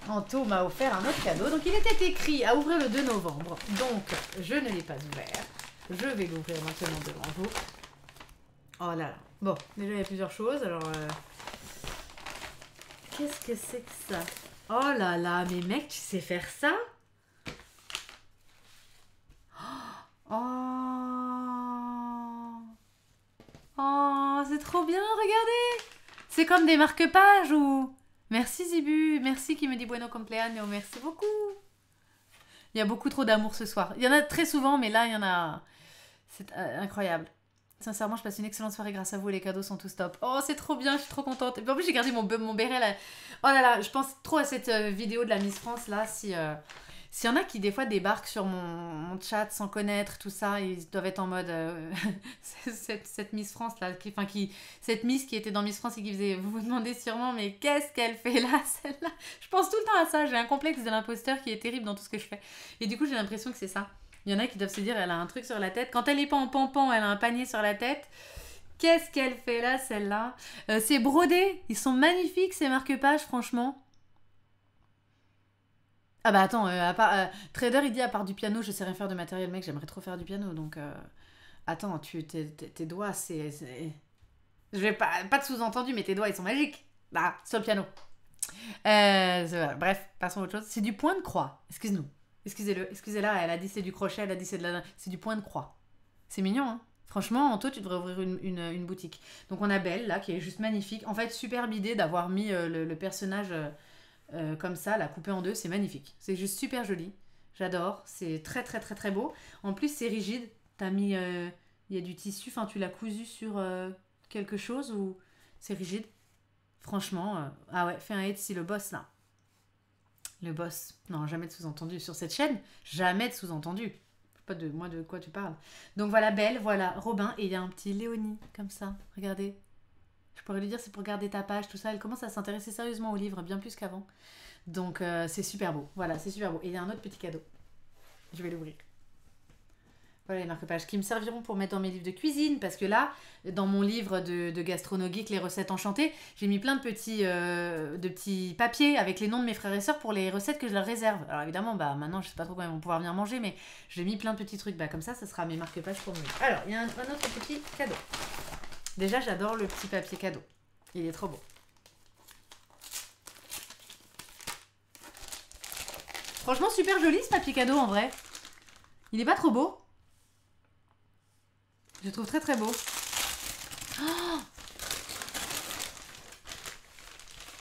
Anto m'a offert un autre cadeau. Donc il était écrit à ouvrir le 2 novembre. Donc je ne l'ai pas ouvert. Je vais l'ouvrir maintenant devant vous. Oh là là. Bon, déjà il y a plusieurs choses. Alors... Qu'est-ce que c'est que ça? Oh là là, mais mec, tu sais faire ça? Oh, oh, c'est trop bien, regardez! C'est comme des marque-pages ou... Merci Zibu, merci qui me dit bueno compleanno, merci beaucoup. Il y a beaucoup trop d'amour ce soir. Il y en a très souvent, mais là, il y en a... C'est incroyable. Sincèrement, je passe une excellente soirée grâce à vous. Les cadeaux sont tous top. Oh, c'est trop bien, je suis trop contente. Et puis en plus, j'ai gardé mon béret là. Oh là là, je pense trop à cette vidéo de la Miss France là. S'il y en a qui des fois débarquent sur mon chat sans connaître tout ça, ils doivent être en mode cette Miss France là, cette Miss qui était dans Miss France et qui faisait, vous vous demandez sûrement, mais qu'est-ce qu'elle fait là, celle-là? Je pense tout le temps à ça. J'ai un complexe de l'imposteur qui est terrible dans tout ce que je fais. Et du coup, j'ai l'impression que c'est ça. Il y en a qui doivent se dire, elle a un truc sur la tête. Quand elle est pas en pampan, elle a un panier sur la tête. Qu'est-ce qu'elle fait là, celle-là? C'est brodé. Ils sont magnifiques, ces marque-pages, franchement. Ah bah attends, Trader, il dit, à part du piano, je sais rien faire de matériel. Mec, j'aimerais trop faire du piano. Donc, attends, tes doigts, c'est... Je vais pas de sous-entendu, mais tes doigts, ils sont magiques. Là, sur le piano. Voilà. Bref, passons à autre chose. C'est du point de croix. Excuse-nous. Excusez-la, elle a dit c'est du crochet, elle a dit c'est du point de croix. C'est mignon, hein. Franchement, Anto, tu devrais ouvrir une boutique. Donc on a Belle, là, qui est juste magnifique. En fait, superbe idée d'avoir mis le personnage comme ça, là, coupé en deux, c'est magnifique. C'est juste super joli. J'adore, c'est très très très très beau. En plus, c'est rigide. T'as mis... Il y a du tissu, enfin, tu l'as cousu sur quelque chose ou... C'est rigide. Franchement, ah ouais, fais un Etsy, le boss, là. Le boss. Non, jamais de sous-entendu. Sur cette chaîne, jamais de sous-entendu. Je sais pas de moi de quoi tu parles. Donc voilà Belle, voilà Robin. Et il y a un petit Léonie, comme ça. Regardez. Je pourrais lui dire c'est pour garder ta page, tout ça. Elle commence à s'intéresser sérieusement au livre, bien plus qu'avant. Donc c'est super beau. Voilà, c'est super beau. Et il y a un autre petit cadeau. Je vais l'ouvrir. Voilà les marque-pages qui me serviront pour mettre dans mes livres de cuisine. Parce que là, dans mon livre de Gastronogeek, les recettes enchantées, j'ai mis plein de petits papiers avec les noms de mes frères et sœurs pour les recettes que je leur réserve. Alors évidemment, bah maintenant, je sais pas trop quand ils vont pouvoir venir manger, mais j'ai mis plein de petits trucs. Bah comme ça sera mes marque-pages pour moi. Alors, il y a un autre petit cadeau. Déjà, j'adore le petit papier cadeau. Il est trop beau. Franchement, super joli ce papier cadeau en vrai. Il est pas trop beau? Je le trouve très très beau. Oh,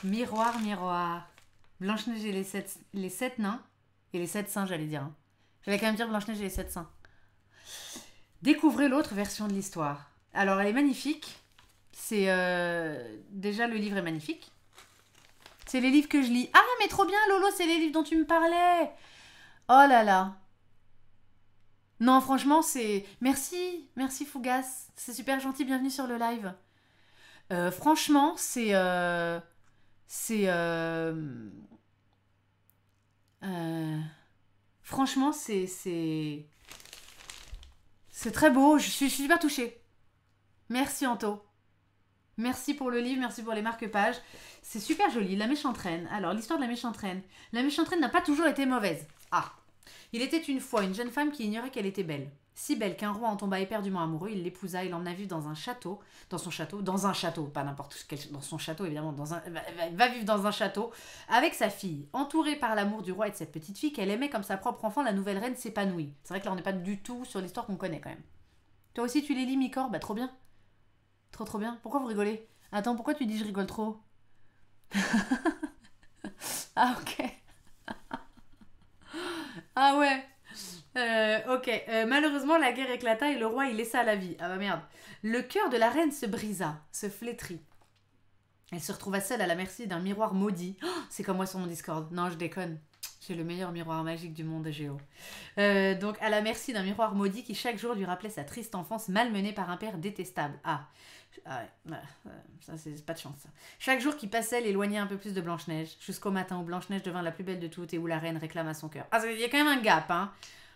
miroir, miroir. Blanche-Neige et les sept nains. Et les 7 saints, j'allais dire. J'allais quand même dire Blanche-Neige et les 7 saints. Découvrez l'autre version de l'histoire. Alors, elle est magnifique. C'est... Déjà, le livre est magnifique. C'est les livres que je lis. Ah, mais trop bien, Lolo, c'est les livres dont tu me parlais. Oh là là. Non, franchement, c'est... Merci Fougas. C'est super gentil, bienvenue sur le live. Franchement, c'est... Franchement, c'est très beau. Je suis super touchée. Merci Anto. Merci pour le livre, merci pour les marque-pages. C'est super joli. La méchante reine. Alors, l'histoire de la méchante reine. La méchante reine n'a pas toujours été mauvaise. Ah. Il était une fois une jeune femme qui ignorait qu'elle était belle. Si belle qu'un roi en tomba éperdument amoureux, il l'épousa et l'emmena vivre dans un château. Dans un château, pas n'importe quel... Dans son château, évidemment. Va vivre dans un château avec sa fille. Entourée par l'amour du roi et de cette petite fille qu'elle aimait comme sa propre enfant, la nouvelle reine s'épanouit. C'est vrai que là, on n'est pas du tout sur l'histoire qu'on connaît, quand même. Toi aussi, tu les lis, Micor? Bah, trop bien. Trop bien. Pourquoi vous rigolez? Attends, pourquoi tu dis je rigole trop? Ah, ok. Ah ouais. Ok. Malheureusement, la guerre éclata et le roi y laissa la vie. Ah bah merde. Le cœur de la reine se brisa, se flétrit. Elle se retrouva seule à la merci d'un miroir maudit. Oh, c'est comme moi sur mon Discord. Non, je déconne. J'ai le meilleur miroir magique du monde, Géo. Donc, à la merci d'un miroir maudit qui chaque jour lui rappelait sa triste enfance malmenée par un père détestable. Ah ouais, ça c'est pas de chance. Ça. Chaque jour qui passait l'éloignait un peu plus de Blanche-Neige, jusqu'au matin où Blanche-Neige devint la plus belle de toutes et où la reine réclama son cœur. Ah, il y a quand même un gap, hein,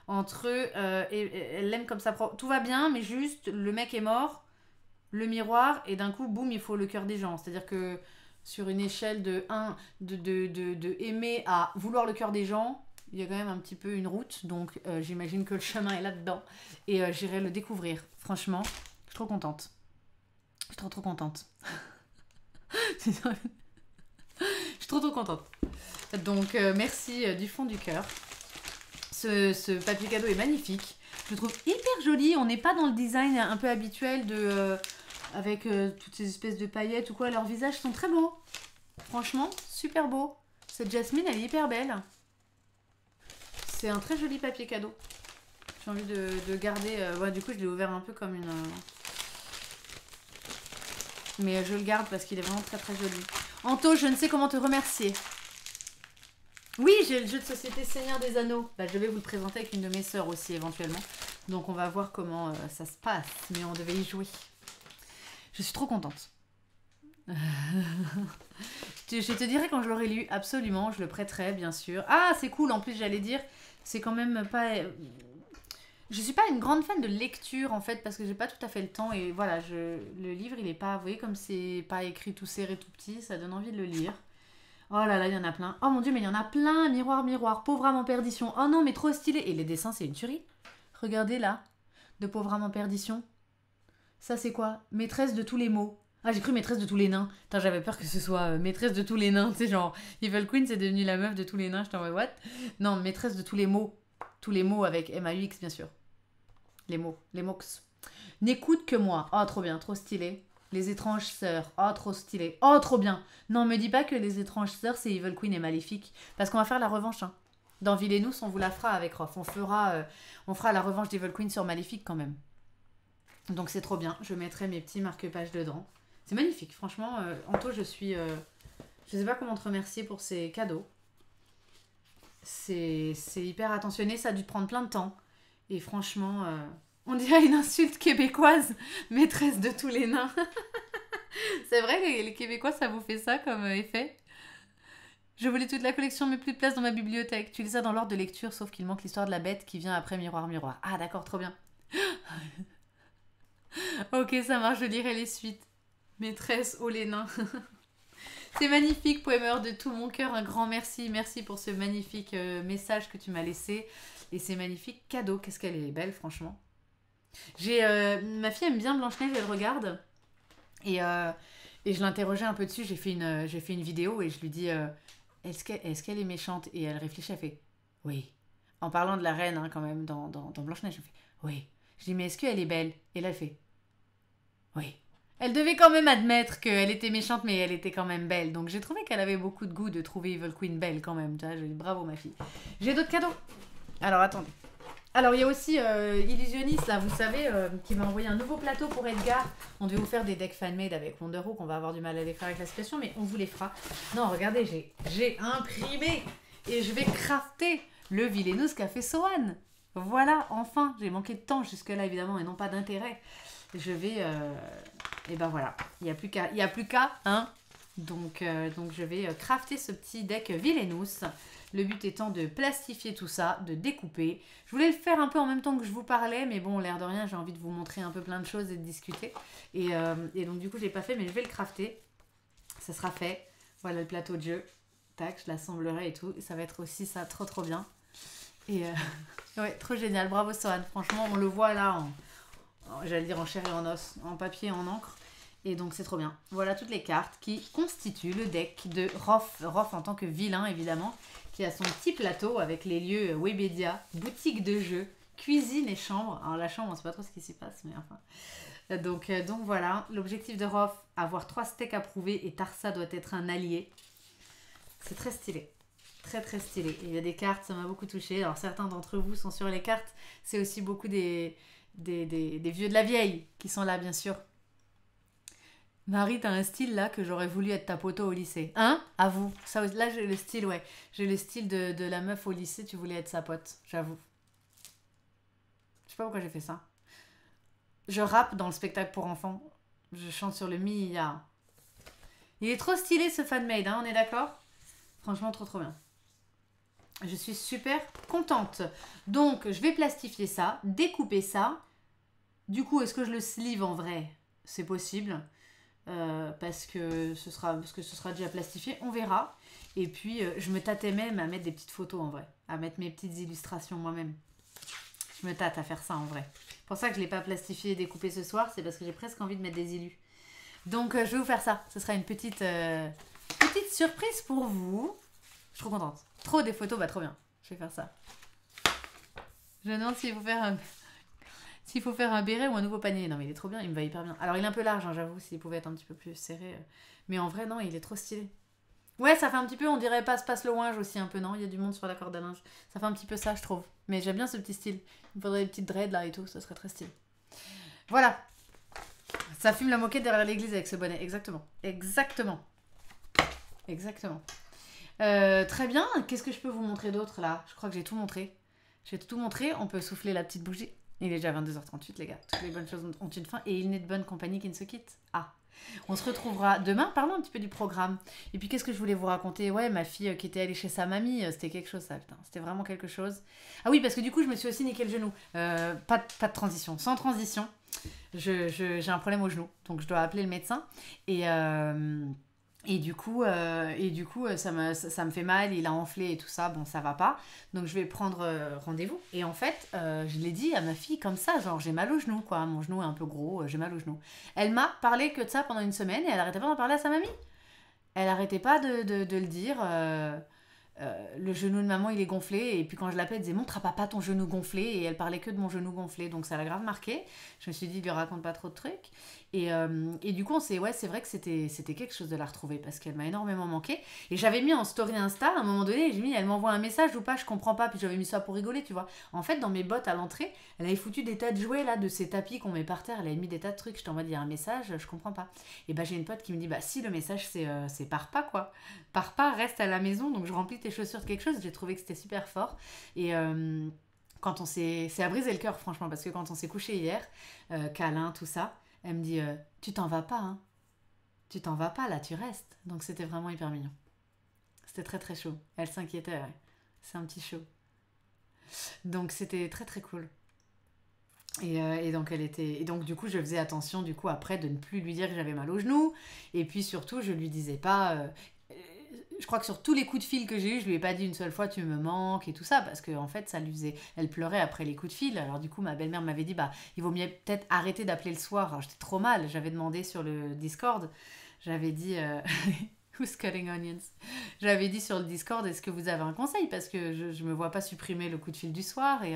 entre eux, elle l'aime comme ça. Tout va bien, mais juste, le mec est mort, le miroir, et d'un coup, boum, il faut le cœur des gens. C'est-à-dire que sur une échelle de aimer à vouloir le cœur des gens, il y a quand même un petit peu une route, donc j'imagine que le chemin est là-dedans, et j'irai le découvrir. Franchement, je suis trop contente. Je suis trop contente. suis trop contente. Donc merci du fond du cœur. Ce papier cadeau est magnifique. Je le trouve hyper joli. On n'est pas dans le design un peu habituel de avec toutes ces espèces de paillettes ou quoi. Leurs visages sont très beaux. Franchement, super beau. Cette Jasmine, elle est hyper belle. C'est un très joli papier cadeau. J'ai envie de garder... ouais, du coup, je l'ai ouvert un peu comme une... Mais je le garde parce qu'il est vraiment très très joli. Anto, je ne sais comment te remercier. Oui, j'ai le jeu de société Seigneur des Anneaux. Bah, je vais vous le présenter avec une de mes sœurs aussi éventuellement. Donc on va voir comment ça se passe. Mais on devait y jouer. Je suis trop contente. Je te dirai quand je l'aurai lu, absolument. Je le prêterai, bien sûr. Ah, c'est cool. En plus, j'allais dire, c'est quand même pas... Je suis pas une grande fan de lecture en fait parce que j'ai pas tout à fait le temps et voilà, le livre il est pas, vous voyez comme c'est pas écrit tout serré tout petit, ça donne envie de le lire. Oh là là, il y en a plein. Oh mon dieu, mais il y en a plein. Miroir, miroir, pauvre âme en perdition. Oh non, mais trop stylé. Et les dessins, c'est une tuerie. Regardez là, de pauvre âme en perdition. Ça c'est quoi? Maîtresse de tous les mots. Ah, j'ai cru maîtresse de tous les nains. Putain, j'avais peur que ce soit maîtresse de tous les nains. Tu sais, genre, Evil Queen, c'est devenu la meuf de tous les nains. Je t'en vois, what? Non, maîtresse de tous les mots. Tous les mots avec M-A-U-X, bien sûr. Les mots, les mox. N'écoute que moi. Oh, trop bien, trop stylé. Les étranges sœurs. Oh, trop stylé. Oh, trop bien. Non, me dis pas que les étranges sœurs, c'est Evil Queen et Maléfique. Parce qu'on va faire la revanche. Hein. Dans Villainous, on vous la fera avec Rof. On fera la revanche d'Evil Queen sur Maléfique quand même. Donc c'est trop bien. Je mettrai mes petits marque-pages dedans. C'est magnifique. Franchement, Anto, je suis... je sais pas comment te remercier pour ces cadeaux. C'est hyper attentionné. Ça a dû te prendre plein de temps. Et franchement... on dirait une insulte québécoise, maîtresse de tous les nains. C'est vrai, les Québécois, ça vous fait ça comme effet? Je voulais toute la collection, mais plus de place dans ma bibliothèque. Tu lis ça dans l'ordre de lecture, sauf qu'il manque l'histoire de la bête qui vient après Miroir, Miroir. Ah, d'accord, trop bien. Ok, ça marche, je lirai les suites. Maîtresse, oh les nains. C'est magnifique, poémeur de tout mon cœur. Un grand merci. Merci pour ce magnifique message que tu m'as laissé. Et ces magnifiques cadeaux. Qu'est-ce qu'elle est belle, franchement. Ma fille aime bien Blanche-Neige, elle regarde. Et je l'interrogeais un peu dessus. J'ai fait une vidéo et je lui dis est-ce qu'elle est méchante? Et elle réfléchit, elle fait oui. En parlant de la reine, hein, quand même, dans Blanche-Neige, elle fait oui. Je dis mais est-ce qu'elle est belle? Et là, elle fait oui. Elle devait quand même admettre qu'elle était méchante, mais elle était quand même belle. Donc j'ai trouvé qu'elle avait beaucoup de goût de trouver Evil Queen belle quand même. Tu vois, je dis bravo ma fille. J'ai d'autres cadeaux. Alors attendez. Alors il y a aussi Illusionniste là, vous savez, qui m'a envoyé un nouveau plateau pour Edgar. On devait vous faire des decks fan-made avec Wonder Woman, qu'on va avoir du mal à les faire avec la situation, mais on vous les fera. Non, regardez, j'ai imprimé et je vais crafter le Villainous qu'a fait Sohan. Voilà, enfin, j'ai manqué de temps jusque-là évidemment et non pas d'intérêt. Je vais... et ben voilà, il n'y a plus qu'à, hein. Donc je vais crafter ce petit deck Villainous. Le but étant de plastifier tout ça, de découper. Je voulais le faire un peu en même temps que je vous parlais, mais bon, l'air de rien, j'ai envie de vous montrer un peu plein de choses et de discuter. Et donc du coup, je l'ai pas fait, mais je vais le crafter. Ça sera fait. Voilà le plateau de jeu. Tac, je l'assemblerai et tout. Et ça va être aussi ça, trop bien. Et ouais, trop génial. Bravo Sohan. Franchement, on le voit là j'allais dire en chair et en os, en papier et en encre. Et donc c'est trop bien. Voilà toutes les cartes qui constituent le deck de Rof. Rof en tant que vilain évidemment, qui a son petit plateau avec les lieux Webedia, boutique de jeux, cuisine et chambre. Alors la chambre, on ne sait pas trop ce qui s'y passe, mais enfin. Donc voilà, l'objectif de Rof, avoir 3 steaks approuvés et Tarsa doit être un allié. C'est très stylé. Très très stylé. Et il y a des cartes, ça m'a beaucoup touché. Alors certains d'entre vous sont sur les cartes. C'est aussi beaucoup des vieux de la vieille qui sont là bien sûr. Marie, t'as un style là que j'aurais voulu être ta poteau au lycée. Hein? À vous. Ça, là, j'ai le style, ouais. J'ai le style de la meuf au lycée, tu voulais être sa pote. J'avoue. Je sais pas pourquoi j'ai fait ça. Je rappe dans le spectacle pour enfants. Je chante sur le Mia. Il est trop stylé ce fan-made, hein, on est d'accord? Franchement, trop bien. Je suis super contente. Donc, je vais plastifier ça, découper ça. Du coup, est-ce que je le sleeve en vrai? C'est possible. Parce que ce sera déjà plastifié, on verra. Et puis je me tâtais même à mettre des petites photos en vrai, à mettre mes petites illustrations moi-même. Je me tâte à faire ça en vrai. C'est pour ça que je ne l'ai pas plastifié et découpé ce soir, c'est parce que j'ai presque envie de mettre des illus. Donc je vais vous faire ça. Ce sera une petite petite surprise pour vous. Je suis trop contente. Trop des photos, bah trop bien. Je vais faire ça. Je me demande s'il faut faire un béret ou un nouveau panier. Non mais il est trop bien, il me va hyper bien. Alors il est un peu large, hein, j'avoue, s'il pouvait être un petit peu plus serré. Mais en vrai, non, il est trop stylé. Ouais, ça fait un petit peu, on dirait passe le ouinge aussi un peu, non? Il y a du monde sur la corde à linge. Ça fait un petit peu ça, je trouve. Mais j'aime bien ce petit style. Il me faudrait des petites dreads là et tout, ça serait très stylé. Voilà. Ça fume la moquette derrière l'église avec ce bonnet. Exactement. Exactement. Exactement. Très bien. Qu'est-ce que je peux vous montrer d'autre là? Je crois que j'ai tout montré. J'ai tout montré. On peut souffler la petite bougie. Il est déjà 22h38 les gars. Toutes les bonnes choses ont une fin. Et il n'est de bonne compagnie qui ne se quitte. Ah. On se retrouvera demain. Parlons un petit peu du programme. Et puis qu'est-ce que je voulais vous raconter? Ouais, ma fille qui était allée chez sa mamie. C'était quelque chose ça, putain. C'était vraiment quelque chose. Ah oui, parce que du coup je me suis aussi niqué le genou. Pas de transition. Sans transition. J'ai un problème au genou. Donc je dois appeler le médecin. Et du coup, ça me fait mal, il a enflé et tout ça, bon, ça va pas. Donc, je vais prendre rendez-vous. Et en fait, je l'ai dit à ma fille comme ça, genre, j'ai mal au genou, quoi. Mon genou est un peu gros, j'ai mal au genou. Elle m'a parlé que de ça pendant une semaine et elle arrêtait pas d'en parler à sa mamie. Elle arrêtait pas de le dire. Le genou de maman, il est gonflé. Et puis quand je l'appelais, elle disait montre à papa ton genou gonflé. Et elle parlait que de mon genou gonflé. Donc ça l'a grave marqué. Je me suis dit, lui raconte pas trop de trucs. Et du coup, c'est vrai que c'était quelque chose de la retrouver parce qu'elle m'a énormément manqué. Et j'avais mis en story Insta à un moment donné, j'ai mis, elle m'envoie un message ou pas, je comprends pas. Puis j'avais mis ça pour rigoler, tu vois. En fait, dans mes bottes à l'entrée, elle avait foutu des tas de jouets là, de ces tapis qu'on met par terre. Elle avait mis des tas de trucs. Je t'envoie dire un message, je comprends pas. Et bah, j'ai une pote qui me dit, bah, si le message c'est pars pas quoi. Pars pas, reste à la maison. Donc je remplis tes chaussures de quelque chose. J'ai trouvé que c'était super fort. Et. Quand on s'est... C'est à briser le cœur, franchement, parce que quand on s'est couché hier, câlin, tout ça, elle me dit tu t'en vas pas, hein. Tu t'en vas pas, là, tu restes. Donc c'était vraiment hyper mignon. C'était très très chaud. Elle s'inquiétait, ouais. C'est un petit chaud. Donc c'était très très cool. Et donc elle était... Et donc du coup, je faisais attention, du coup, après, de ne plus lui dire que j'avais mal au genou. Et puis surtout, je lui disais pas... je crois que sur tous les coups de fil que j'ai eu, je lui ai pas dit une seule fois tu me manques et tout ça parce que en fait ça lui faisait, elle pleurait après les coups de fil. Alors du coup ma belle-mère m'avait dit bah il vaut mieux peut-être arrêter d'appeler le soir. Alors j'étais trop mal, j'avais demandé sur le Discord, j'avais dit who's cutting onions. J'avais dit sur le Discord est-ce que vous avez un conseil parce que je me vois pas supprimer le coup de fil du soir et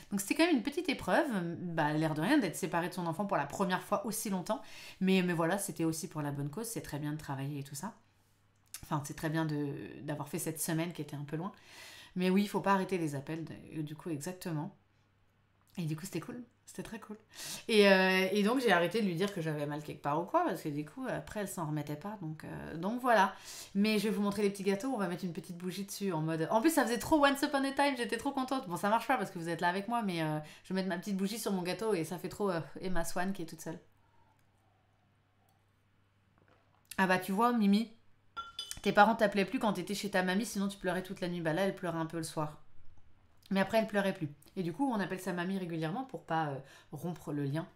donc c'était quand même une petite épreuve. Bah l'air de rien d'être séparée de son enfant pour la première fois aussi longtemps, mais voilà c'était aussi pour la bonne cause. C'est très bien de travailler et tout ça. Enfin, c'est très bien d'avoir fait cette semaine qui était un peu loin. Mais oui, il faut pas arrêter les appels. Du coup, exactement. Et du coup, c'était cool. C'était très cool. Et donc, j'ai arrêté de lui dire que j'avais mal quelque part ou quoi. Parce que du coup, après, elle s'en remettait pas. Donc voilà. Mais je vais vous montrer les petits gâteaux. On va mettre une petite bougie dessus en mode... En plus, ça faisait trop Once Upon a Time. J'étais trop contente. Bon, ça marche pas parce que vous êtes là avec moi. Mais je vais mettre ma petite bougie sur mon gâteau. Et ça fait trop Emma Swan qui est toute seule. Ah bah, tu vois, Mimi... Tes parents t'appelaient plus quand t'étais chez ta mamie, sinon tu pleurais toute la nuit. Bah là, elle pleurait un peu le soir. Mais après, elle pleurait plus. Et du coup, on appelle sa mamie régulièrement pour pas rompre le lien.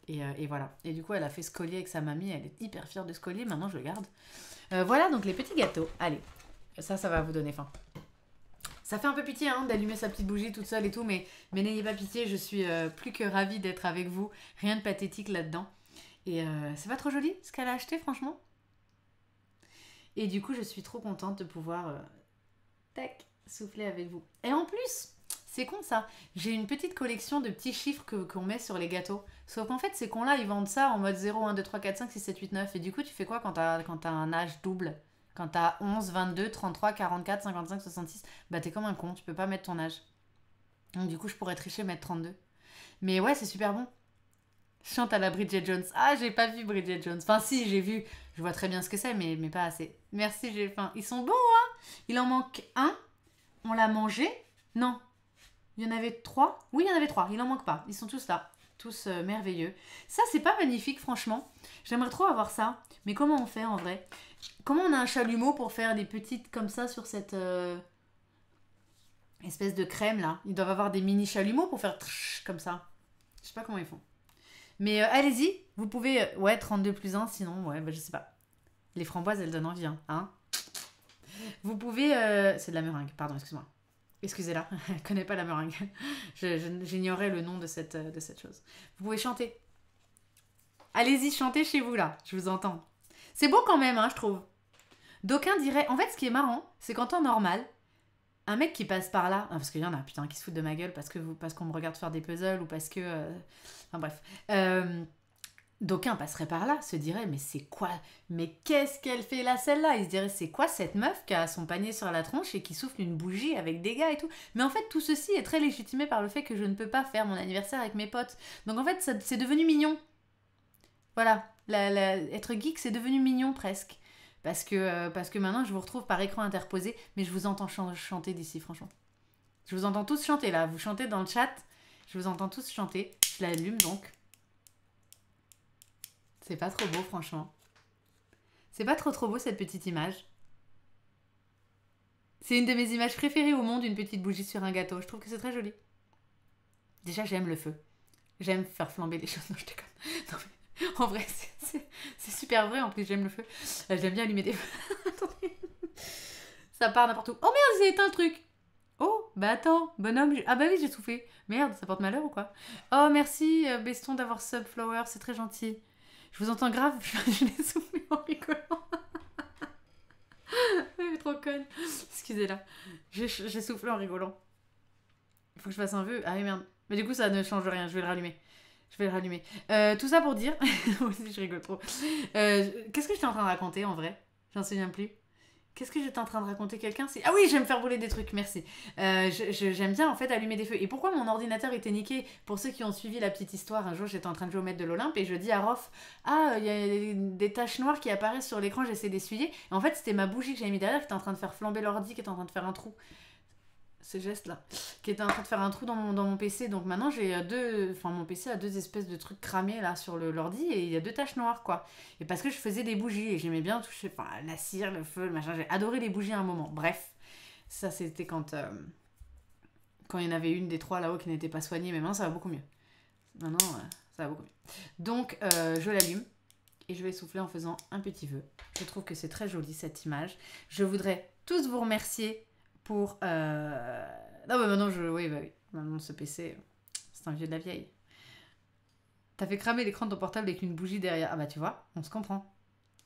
Et voilà. Et du coup, elle a fait ce collier avec sa mamie. Elle est hyper fière de ce collier. Maintenant, je le garde. Voilà, donc les petits gâteaux. Allez, ça va vous donner faim. Ça fait un peu pitié hein, d'allumer sa petite bougie toute seule et tout. Mais n'ayez pas pitié, je suis plus que ravie d'être avec vous. Rien de pathétique là-dedans. Et c'est pas trop joli ce qu'elle a acheté, franchement. Et du coup, je suis trop contente de pouvoir tac, souffler avec vous. Et en plus, c'est con ça, j'ai une petite collection de petits chiffres qu'on met sur les gâteaux. Sauf qu'en fait, ces cons-là, ils vendent ça en mode 0, 1, 2, 3, 4, 5, 6, 7, 8, 9. Et du coup, tu fais quoi quand t'as un âge double? Quand t'as 11, 22, 33, 44, 55, 66, bah t'es comme un con, tu peux pas mettre ton âge. Donc du coup, je pourrais tricher, mettre 32. Mais ouais, c'est super bon. Je chante à la Bridget Jones. Ah, j'ai pas vu Bridget Jones. Enfin, si, j'ai vu. Je vois très bien ce que c'est, mais pas assez. Merci, j'ai faim. Ils sont beaux, hein? Il en manque un. On l'a mangé. Non. Il y en avait 3. Oui, il y en avait 3. Il en manque pas. Ils sont tous là. Tous merveilleux. Ça, c'est pas magnifique, franchement. J'aimerais trop avoir ça. Mais comment on fait, en vrai? Comment on a un chalumeau pour faire des petites comme ça sur cette espèce de crème, là? Ils doivent avoir des mini chalumeaux pour faire comme ça. Je sais pas comment ils font. Mais allez-y, vous pouvez... ouais, 32 plus 1, sinon, ouais, bah, je sais pas. Les framboises, elles donnent envie, hein. Vous pouvez... c'est de la meringue, pardon, excuse-moi. Excusez-la, elle connaît pas la meringue. J'ignorais le nom de cette chose. Vous pouvez chanter. Allez-y, chantez chez vous, là, je vous entends. C'est beau quand même, hein, je trouve. D'aucuns diraient... En fait, ce qui est marrant, c'est qu'en temps normal, un mec qui passe par là... Parce qu'il y en a, putain, qui se foutent de ma gueule parce qu'on me regarde faire des puzzles ou parce que... Enfin bref. D'aucuns passeraient par là, se diraient, mais c'est quoi? Mais qu'est-ce qu'elle fait là, celle-là? Ils se diraient, c'est quoi cette meuf qui a son panier sur la tronche et qui souffle une bougie avec des gars et tout? Mais en fait, tout ceci est très légitimé par le fait que je ne peux pas faire mon anniversaire avec mes potes. Donc en fait, c'est devenu mignon. Voilà, être geek, c'est devenu mignon presque. Parce que maintenant, je vous retrouve par écran interposé, mais je vous entends chanter d'ici, franchement. Je vous entends tous chanter là, vous chantez dans le chat, je vous entends tous chanter. Je l'allume donc. C'est pas trop beau, franchement. C'est pas trop beau, cette petite image. C'est une de mes images préférées au monde, une petite bougie sur un gâteau. Je trouve que c'est très joli. Déjà, j'aime le feu. J'aime faire flamber les choses. Non, je déconne. Non, mais en vrai, c'est super vrai. En plus, j'aime le feu. J'aime bien allumer des feux. Attendez. Ça part n'importe où. Oh merde, j'ai éteint le truc. Oh, bah attends, bonhomme. Ah bah oui, j'ai soufflé. Merde, ça porte malheur ou quoi? Oh, merci, Beston, d'avoir Subflower. C'est très gentil. Je vous entends grave, je l'ai soufflé en rigolant. Elle est trop conne. Excusez-la. J'ai soufflé en rigolant. Il faut que je fasse un vœu. Ah oui, merde. Mais du coup, ça ne change rien. Je vais le rallumer. Tout ça pour dire... Moi aussi, je rigole trop. Qu'est-ce que j'étais en train de raconter, en vrai? J'en souviens plus. Qu'est-ce que j'étais en train de raconter? Quelqu'un? Ah oui, j'aime faire brûler des trucs, merci. J'aime bien en fait allumer des feux. Et pourquoi mon ordinateur était niqué? Pour ceux qui ont suivi la petite histoire, un jour j'étais en train de jouer au maître de l'Olympe et je dis à Rof, ah, il y a des taches noires qui apparaissent sur l'écran, j'essaie d'essuyer. Et en fait, c'était ma bougie que j'avais mis derrière qui était en train de faire flamber l'ordi, qui était en train de faire un trou. Ce geste-là, qui était en train de faire un trou dans mon PC. Donc maintenant, j'ai mon PC a deux espèces de trucs cramés là sur l'ordi et il y a deux taches noires, quoi. Et parce que je faisais des bougies et j'aimais bien toucher la cire, le feu, le machin. J'ai adoré les bougies à un moment. Bref, ça c'était quand il y en avait une des trois là-haut qui n'était pas soignée. Mais maintenant, ça va beaucoup mieux. Maintenant, ça va beaucoup mieux. Donc, je l'allume et je vais souffler en faisant un petit vœu. Je trouve que c'est très joli cette image. Je voudrais tous vous remercier pour... Non, mais maintenant, oui. Maintenant, ce PC, c'est un vieux de la vieille. T'as fait cramer l'écran de ton portable avec une bougie derrière. Ah bah, tu vois, on se comprend.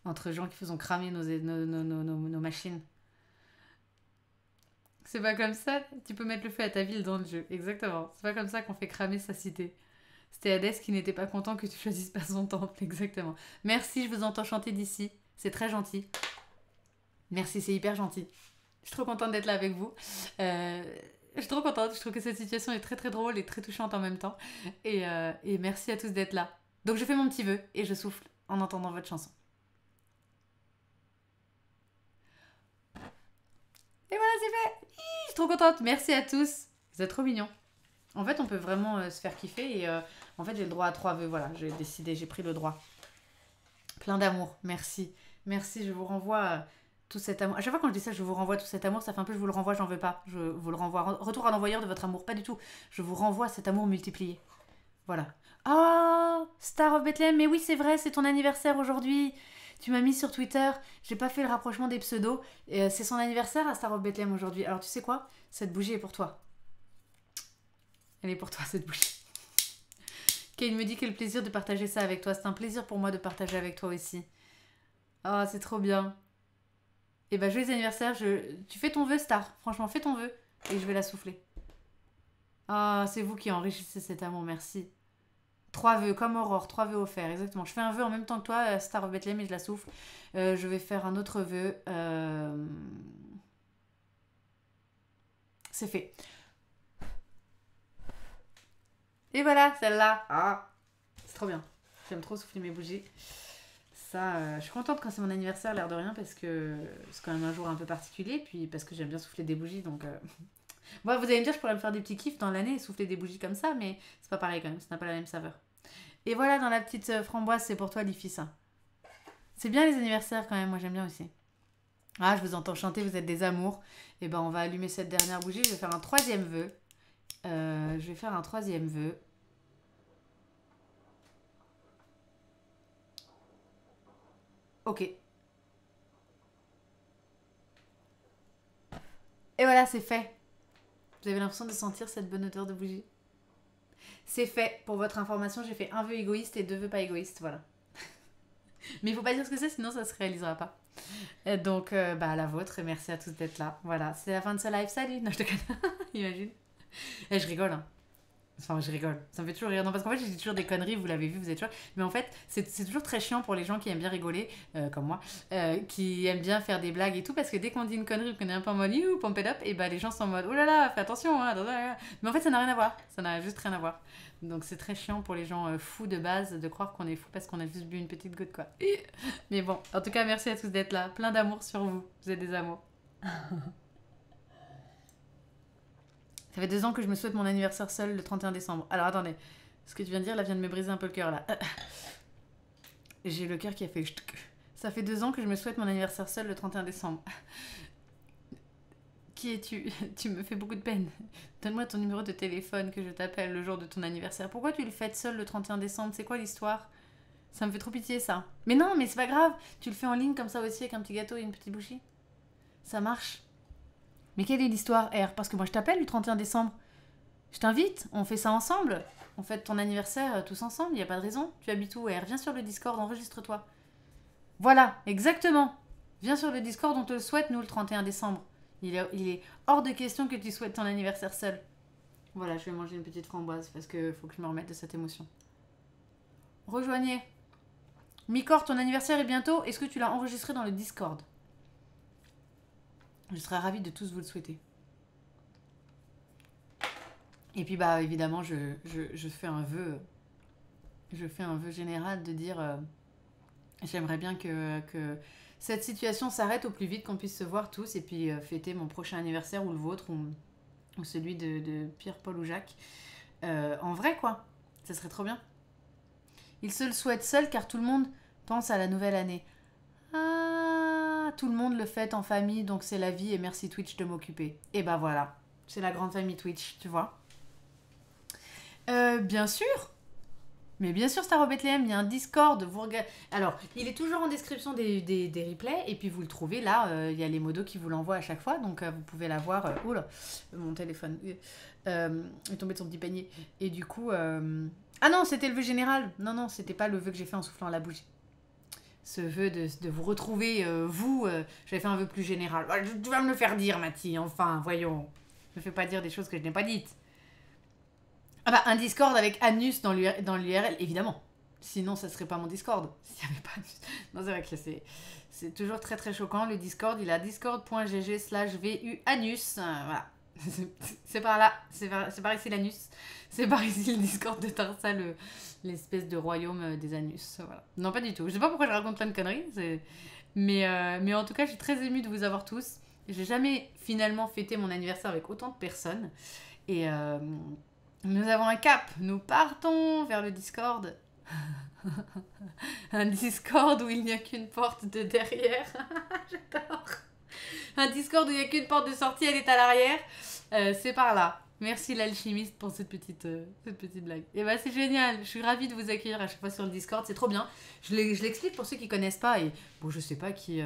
Entre gens qui faisons cramer nos machines. C'est pas comme ça. Tu peux mettre le feu à ta ville dans le jeu. Exactement. C'est pas comme ça qu'on fait cramer sa cité. C'était Hadès qui n'était pas content que tu choisisses pas son temple. Exactement. Merci, je vous entends chanter d'ici. C'est très gentil. Merci, c'est hyper gentil. Je suis trop contente d'être là avec vous. Je suis trop contente. Je trouve que cette situation est très très drôle et très touchante en même temps. Et merci à tous d'être là. Donc je fais mon petit vœu et je souffle en entendant votre chanson. Et voilà, c'est fait. Je suis trop contente. Merci à tous. Vous êtes trop mignons. En fait, on peut vraiment se faire kiffer. Et en fait, j'ai le droit à 3 vœux. Voilà, j'ai décidé, j'ai pris le droit. Plein d'amour. Merci. Merci, je vous renvoie... tout cet amour. À chaque fois quand je dis ça, je vous renvoie tout cet amour, ça fait un peu je vous le renvoie, j'en veux pas. Je vous le renvoie. Retour à l'envoyeur de votre amour, pas du tout. Je vous renvoie cet amour multiplié. Voilà. Oh, Star of Bethlehem, mais oui, c'est vrai, c'est ton anniversaire aujourd'hui. Tu m'as mis sur Twitter, j'ai pas fait le rapprochement des pseudos. C'est son anniversaire à Star of Bethlehem aujourd'hui. Alors tu sais quoi? Cette bougie est pour toi. Elle est pour toi, cette bougie. Kane me dit quel plaisir de partager ça avec toi. C'est un plaisir pour moi de partager avec toi aussi. Oh, c'est trop bien. Et bah, joyeux anniversaire, tu fais ton vœu, Star. Franchement, fais ton vœu. Et je vais la souffler. Ah, c'est vous qui enrichissez cet amour, merci. 3 vœux, comme Aurore, 3 vœux offerts, exactement. Je fais un vœu en même temps que toi, Star of Bethlehem, et je la souffle. Je vais faire un autre vœu. C'est fait. Et voilà, celle-là. Ah, c'est trop bien. J'aime trop souffler mes bougies. Ça, je suis contente quand c'est mon anniversaire, l'air de rien, parce que c'est quand même un jour un peu particulier, puis parce que j'aime bien souffler des bougies, donc... Bon, vous allez me dire, je pourrais me faire des petits kiffs dans l'année et souffler des bougies comme ça, mais c'est pas pareil quand même, ça n'a pas la même saveur. Et voilà, dans la petite framboise, c'est pour toi, Lifi, ça. C'est bien les anniversaires quand même, moi j'aime bien aussi. Ah, je vous entends chanter, vous êtes des amours. Et ben, on va allumer cette dernière bougie, je vais faire un 3e vœu. Je vais faire un 3e vœu. Ok. Et voilà, c'est fait. Vous avez l'impression de sentir cette bonne odeur de bougie? C'est fait. Pour votre information, j'ai fait un vœu égoïste et 2 vœux pas égoïstes. Voilà. Mais il faut pas dire ce que c'est, sinon ça se réalisera pas. Et donc, bah, à la vôtre, et merci à tous d'être là. Voilà, c'est la fin de ce live. Salut. Non, je te connais. Imagine. Et je rigole, hein. Enfin, je rigole. Ça me fait toujours rire. Non, parce qu'en fait, j'ai toujours des conneries, vous l'avez vu, vous êtes toujours. Mais en fait, c'est toujours très chiant pour les gens qui aiment bien rigoler, comme moi, qui aiment bien faire des blagues et tout, parce que dès qu'on dit une connerie, qu'on est un peu en mode you, pump it up, et bah les gens sont en mode oh là là, fais attention, hein, mais en fait, ça n'a rien à voir. Ça n'a juste rien à voir. Donc, c'est très chiant pour les gens fous de base de croire qu'on est fous parce qu'on a juste bu une petite goutte, quoi. Mais bon, en tout cas, merci à tous d'être là. Plein d'amour sur vous. Vous êtes des amours. Ça fait 2 ans que je me souhaite mon anniversaire seul le 31 décembre. Alors attendez, ce que tu viens de dire là vient de me briser un peu le cœur là. J'ai le cœur qui a fait ch'tk. Ça fait 2 ans que je me souhaite mon anniversaire seul le 31 décembre. Qui es-tu? Tu me fais beaucoup de peine. Donne-moi ton numéro de téléphone que je t'appelle le jour de ton anniversaire. Pourquoi tu le fêtes seul le 31 décembre? C'est quoi l'histoire? Ça me fait trop pitié ça. Mais non, mais c'est pas grave. Tu le fais en ligne comme ça aussi avec un petit gâteau et une petite bouchie. Ça marche. Mais quelle est l'histoire, R? Parce que moi je t'appelle le 31 décembre. Je t'invite, on fait ça ensemble. On fête ton anniversaire tous ensemble, il n'y a pas de raison. Tu habites où, R? Viens sur le Discord, enregistre-toi. Voilà, exactement. Viens sur le Discord, on te le souhaite, nous, le 31 décembre. Il est hors de question que tu souhaites ton anniversaire seul. Voilà, je vais manger une petite framboise parce que faut que je me remette de cette émotion. Rejoignez. Micor, ton anniversaire est bientôt. Est-ce que tu l'as enregistré dans le Discord? Je serais ravie de tous vous le souhaiter. Et puis bah évidemment je fais un vœu. Je fais un vœu général de dire j'aimerais bien que cette situation s'arrête au plus vite, qu'on puisse se voir tous et puis fêter mon prochain anniversaire ou le vôtre ou celui de Pierre, Paul ou Jacques. En vrai quoi, ça serait trop bien. Il se le souhaite seul car tout le monde pense à la nouvelle année. Ah, tout le monde le fête en famille, donc c'est la vie et merci Twitch de m'occuper. Et bah voilà, c'est la grande famille Twitch, tu vois. Bien sûr. Mais bien sûr, Star of Bethlehem, il y a un Discord. Alors, il est toujours en description des replays. Et puis, vous le trouvez là. Il y a les modos qui vous l'envoient à chaque fois. Donc, vous pouvez l'avoir. Oula, mon téléphone est tombé de son petit panier. Et du coup... Ah non, c'était le vœu général. Non, c'était pas le vœu que j'ai fait en soufflant à la bougie. Ce vœu de vous retrouver, j'avais fait un vœu plus général. Tu vas me le faire dire, Mathie. Enfin, voyons. Ne me fais pas dire des choses que je n'ai pas dites. Ah bah, un Discord avec Anus dans l'URL, évidemment. Sinon, ça serait pas mon Discord. S'il n'y avait pas Anus. Non, c'est vrai que c'est toujours très très choquant. Le Discord, il a discord.gg/vu anus. Voilà. C'est par là. C'est par ici l'anus. C'est par ici le Discord de Tarsa, l'espèce de royaume des anus. Voilà. Non, pas du tout. Je sais pas pourquoi je raconte plein de conneries. Mais en tout cas, je suis très émue de vous avoir tous. J'ai jamais finalement fêté mon anniversaire avec autant de personnes. Et... nous avons un cap, nous partons vers le Discord. Un Discord où il n'y a qu'une porte de derrière. J'adore. Un Discord où il n'y a qu'une porte de sortie, elle est à l'arrière. C'est par là. Merci l'alchimiste pour cette petite blague. Et bah c'est génial, je suis ravie de vous accueillir à chaque fois sur le Discord, c'est trop bien. Je l'explique pour ceux qui connaissent pas et bon je sais pas qui...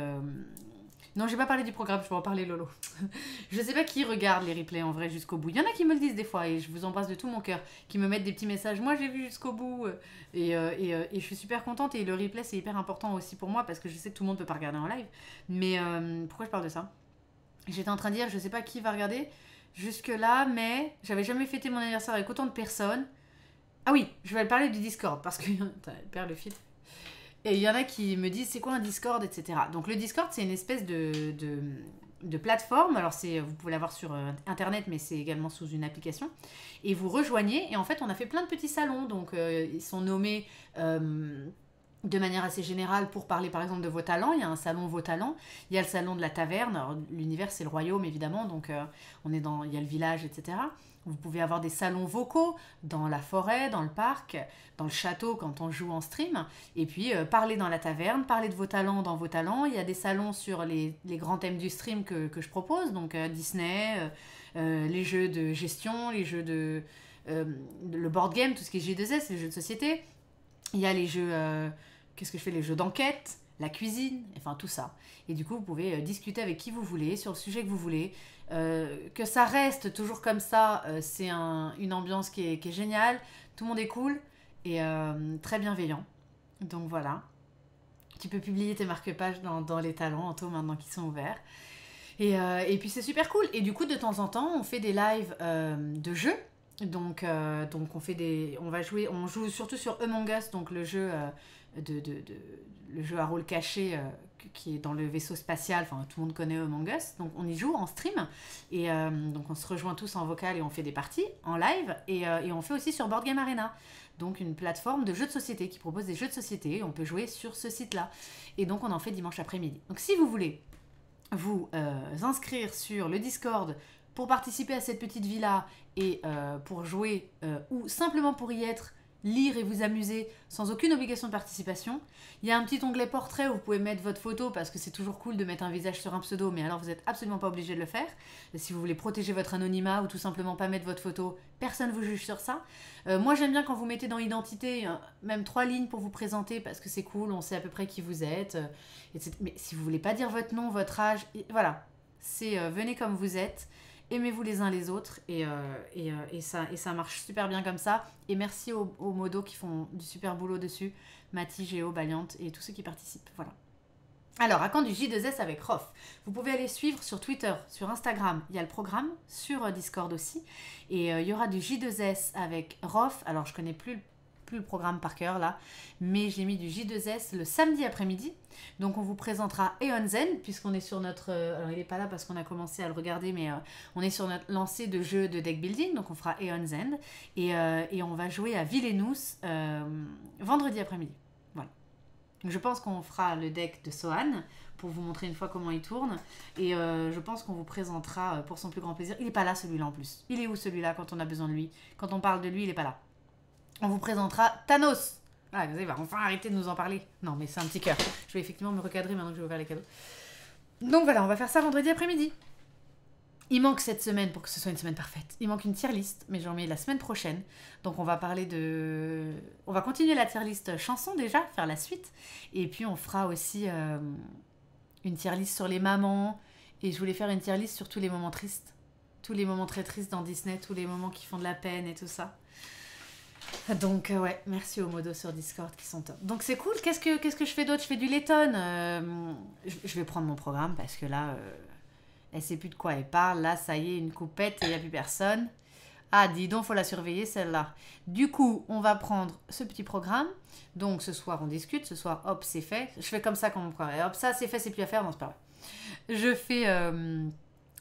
Non, j'ai pas parlé du programme, je vais en parler Lolo. Je sais pas qui regarde les replays en vrai jusqu'au bout. Il y en a qui me le disent des fois et je vous embrasse de tout mon cœur, qui me mettent des petits messages. Moi, j'ai vu jusqu'au bout et je suis super contente. Et le replay, c'est hyper important aussi pour moi parce que je sais que tout le monde peut pas regarder en live. Mais pourquoi je parle de ça? J'étais en train de dire, je sais pas qui va regarder jusque-là, mais j'avais jamais fêté mon anniversaire avec autant de personnes. Ah oui, je vais parler du Discord parce que... Elle perd le fil. Et il y en a qui me disent c'est quoi un Discord, etc. Donc le Discord, c'est une espèce de plateforme. Alors vous pouvez l'avoir sur Internet, mais c'est également sous une application. Et vous rejoignez. Et en fait, on a fait plein de petits salons. Donc ils sont nommés de manière assez générale pour parler par exemple de vos talents. Il y a un salon vos talents. Il y a le salon de la taverne. Alors, l'univers, c'est le royaume, évidemment. Donc il y a le village, etc. Vous pouvez avoir des salons vocaux dans la forêt, dans le parc, dans le château quand on joue en stream. Et puis, parler dans la taverne, parler de vos talents dans vos talents. Il y a des salons sur les grands thèmes du stream que je propose. Donc, Disney, les jeux de gestion, les jeux le board game, tout ce qui est G2S, les jeux de société. Il y a les jeux... qu'est-ce que je fais? Les jeux d'enquête, la cuisine, enfin tout ça. Et du coup, vous pouvez discuter avec qui vous voulez, sur le sujet que vous voulez. Que ça reste toujours comme ça, c'est une ambiance qui est géniale. Tout le monde est cool et très bienveillant. Donc voilà. Tu peux publier tes marque-pages dans les talents Anto maintenant qu'ils sont ouverts. Et puis c'est super cool. Et du coup, de temps en temps, on fait des lives de jeux. Donc on joue surtout sur Among Us, donc le jeu le jeu à rôle caché qui est dans le vaisseau spatial. Enfin, tout le monde connaît Among Us. Donc on y joue en stream. Et donc on se rejoint tous en vocal et on fait des parties en live. Et on fait aussi sur Board Game Arena. Donc une plateforme de jeux de société qui propose des jeux de société. On peut jouer sur ce site-là. Et donc on en fait dimanche après-midi. Donc si vous voulez vous inscrire sur le Discord pour participer à cette petite villa et pour jouer ou simplement pour y être, lire et vous amuser sans aucune obligation de participation. Il y a un petit onglet portrait où vous pouvez mettre votre photo parce que c'est toujours cool de mettre un visage sur un pseudo, mais alors vous n'êtes absolument pas obligé de le faire. Et si vous voulez protéger votre anonymat ou tout simplement pas mettre votre photo, personne ne vous juge sur ça. Moi j'aime bien quand vous mettez dans identité même 3 lignes pour vous présenter parce que c'est cool, on sait à peu près qui vous êtes. Etc. Mais si vous voulez pas dire votre nom, votre âge, voilà, c'est venez comme vous êtes. Aimez-vous les uns les autres et ça marche super bien comme ça. Et merci aux modos qui font du super boulot dessus. Mathie, Géo, Baliant et tous ceux qui participent. Voilà. Alors, à quand du J2S avec Rof? Vous pouvez aller suivre sur Twitter, sur Instagram. Il y a le programme, sur Discord aussi. Et il y aura du J2S avec Rof. Alors, je connais plus le programme par cœur là, mais j'ai mis du J2S le samedi après-midi. Donc on vous présentera Eon Zen, puisqu'on est sur notre... alors il n'est pas là parce qu'on a commencé à le regarder, mais on est sur notre lancée de jeu de deck building, donc on fera Eon Zen, et on va jouer à Vilenus vendredi après-midi. Voilà. Donc je pense qu'on fera le deck de Sohan, pour vous montrer une fois comment il tourne, et je pense qu'on vous présentera pour son plus grand plaisir. Il n'est pas là celui-là en plus. Il est où celui-là quand on a besoin de lui? Quand on parle de lui, il n'est pas là. On vous présentera Thanos. Ah, vous allez enfin arrêter de nous en parler. Non, mais c'est un petit cœur. Je vais effectivement me recadrer maintenant que je vais ouvrir les cadeaux. Donc voilà, on va faire ça vendredi après-midi. Il manque cette semaine pour que ce soit une semaine parfaite. Il manque une tier list, mais j'en mets la semaine prochaine. Donc on va parler de... On va continuer la tier list chanson déjà, faire la suite. Et puis on fera aussi une tier list sur les mamans. Et je voulais faire une tier list sur tous les moments tristes. Tous les moments très tristes dans Disney, tous les moments qui font de la peine et tout ça. Donc ouais, merci aux modos sur Discord qui sont top. Donc c'est cool. Qu'est-ce que je fais d'autre? Je fais du Letton. Je vais prendre mon programme parce que là, elle sait plus de quoi elle parle. Là, ça y est, une coupette et il n'y a plus personne. Ah, dis donc, faut la surveiller celle-là. Du coup, on va prendre ce petit programme. Donc ce soir, on discute. Ce soir, hop, c'est fait. Je fais comme ça quand mon programme. Hop, ça, c'est fait, c'est plus à faire. Non, c'est pas vrai. Je fais...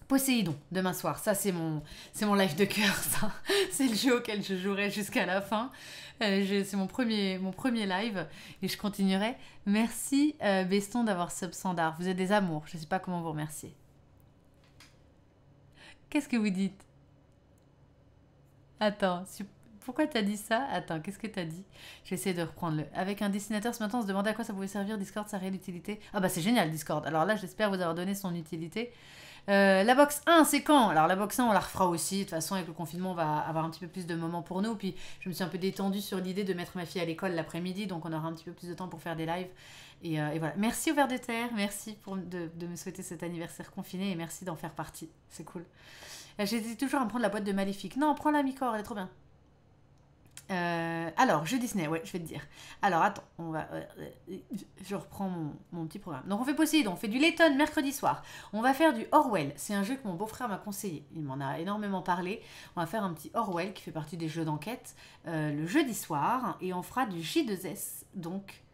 Poséidon, demain soir. Ça, c'est mon live de cœur, ça. C'est le jeu auquel je jouerai jusqu'à la fin. C'est mon premier live et je continuerai. Merci, Beston, d'avoir sub Sandar. Vous êtes des amours. Je ne sais pas comment vous remercier. Qu'est-ce que vous dites? Attends, pourquoi t'as dit ça? Attends, qu'est-ce que t'as dit? Je vais essayer de reprendre le. Avec un dessinateur ce matin, on se demandait à quoi ça pouvait servir Discord, sa réelle utilité. Ah bah c'est génial, Discord. Alors là, j'espère vous avoir donné son utilité. La box 1, c'est quand? Alors la box 1, on la refera aussi. De toute façon, avec le confinement, on va avoir un petit peu plus de moments pour nous. Puis je me suis un peu détendue sur l'idée de mettre ma fille à l'école l'après-midi. Donc on aura un petit peu plus de temps pour faire des lives. Et voilà. Merci au Ver de Terre. Merci de me souhaiter cet anniversaire confiné. Et merci d'en faire partie. C'est cool. J'hésite toujours à me prendre la boîte de Maléfique. Non, prends la Micor, elle est trop bien. Alors, jeu Disney, ouais, je vais te dire. Alors, attends, je reprends mon petit programme. Donc, on fait Poséidon, on fait du Letton mercredi soir. On va faire du Orwell. C'est un jeu que mon beau-frère m'a conseillé. Il m'en a énormément parlé. On va faire un petit Orwell qui fait partie des jeux d'enquête le jeudi soir. Et on fera du J2S, donc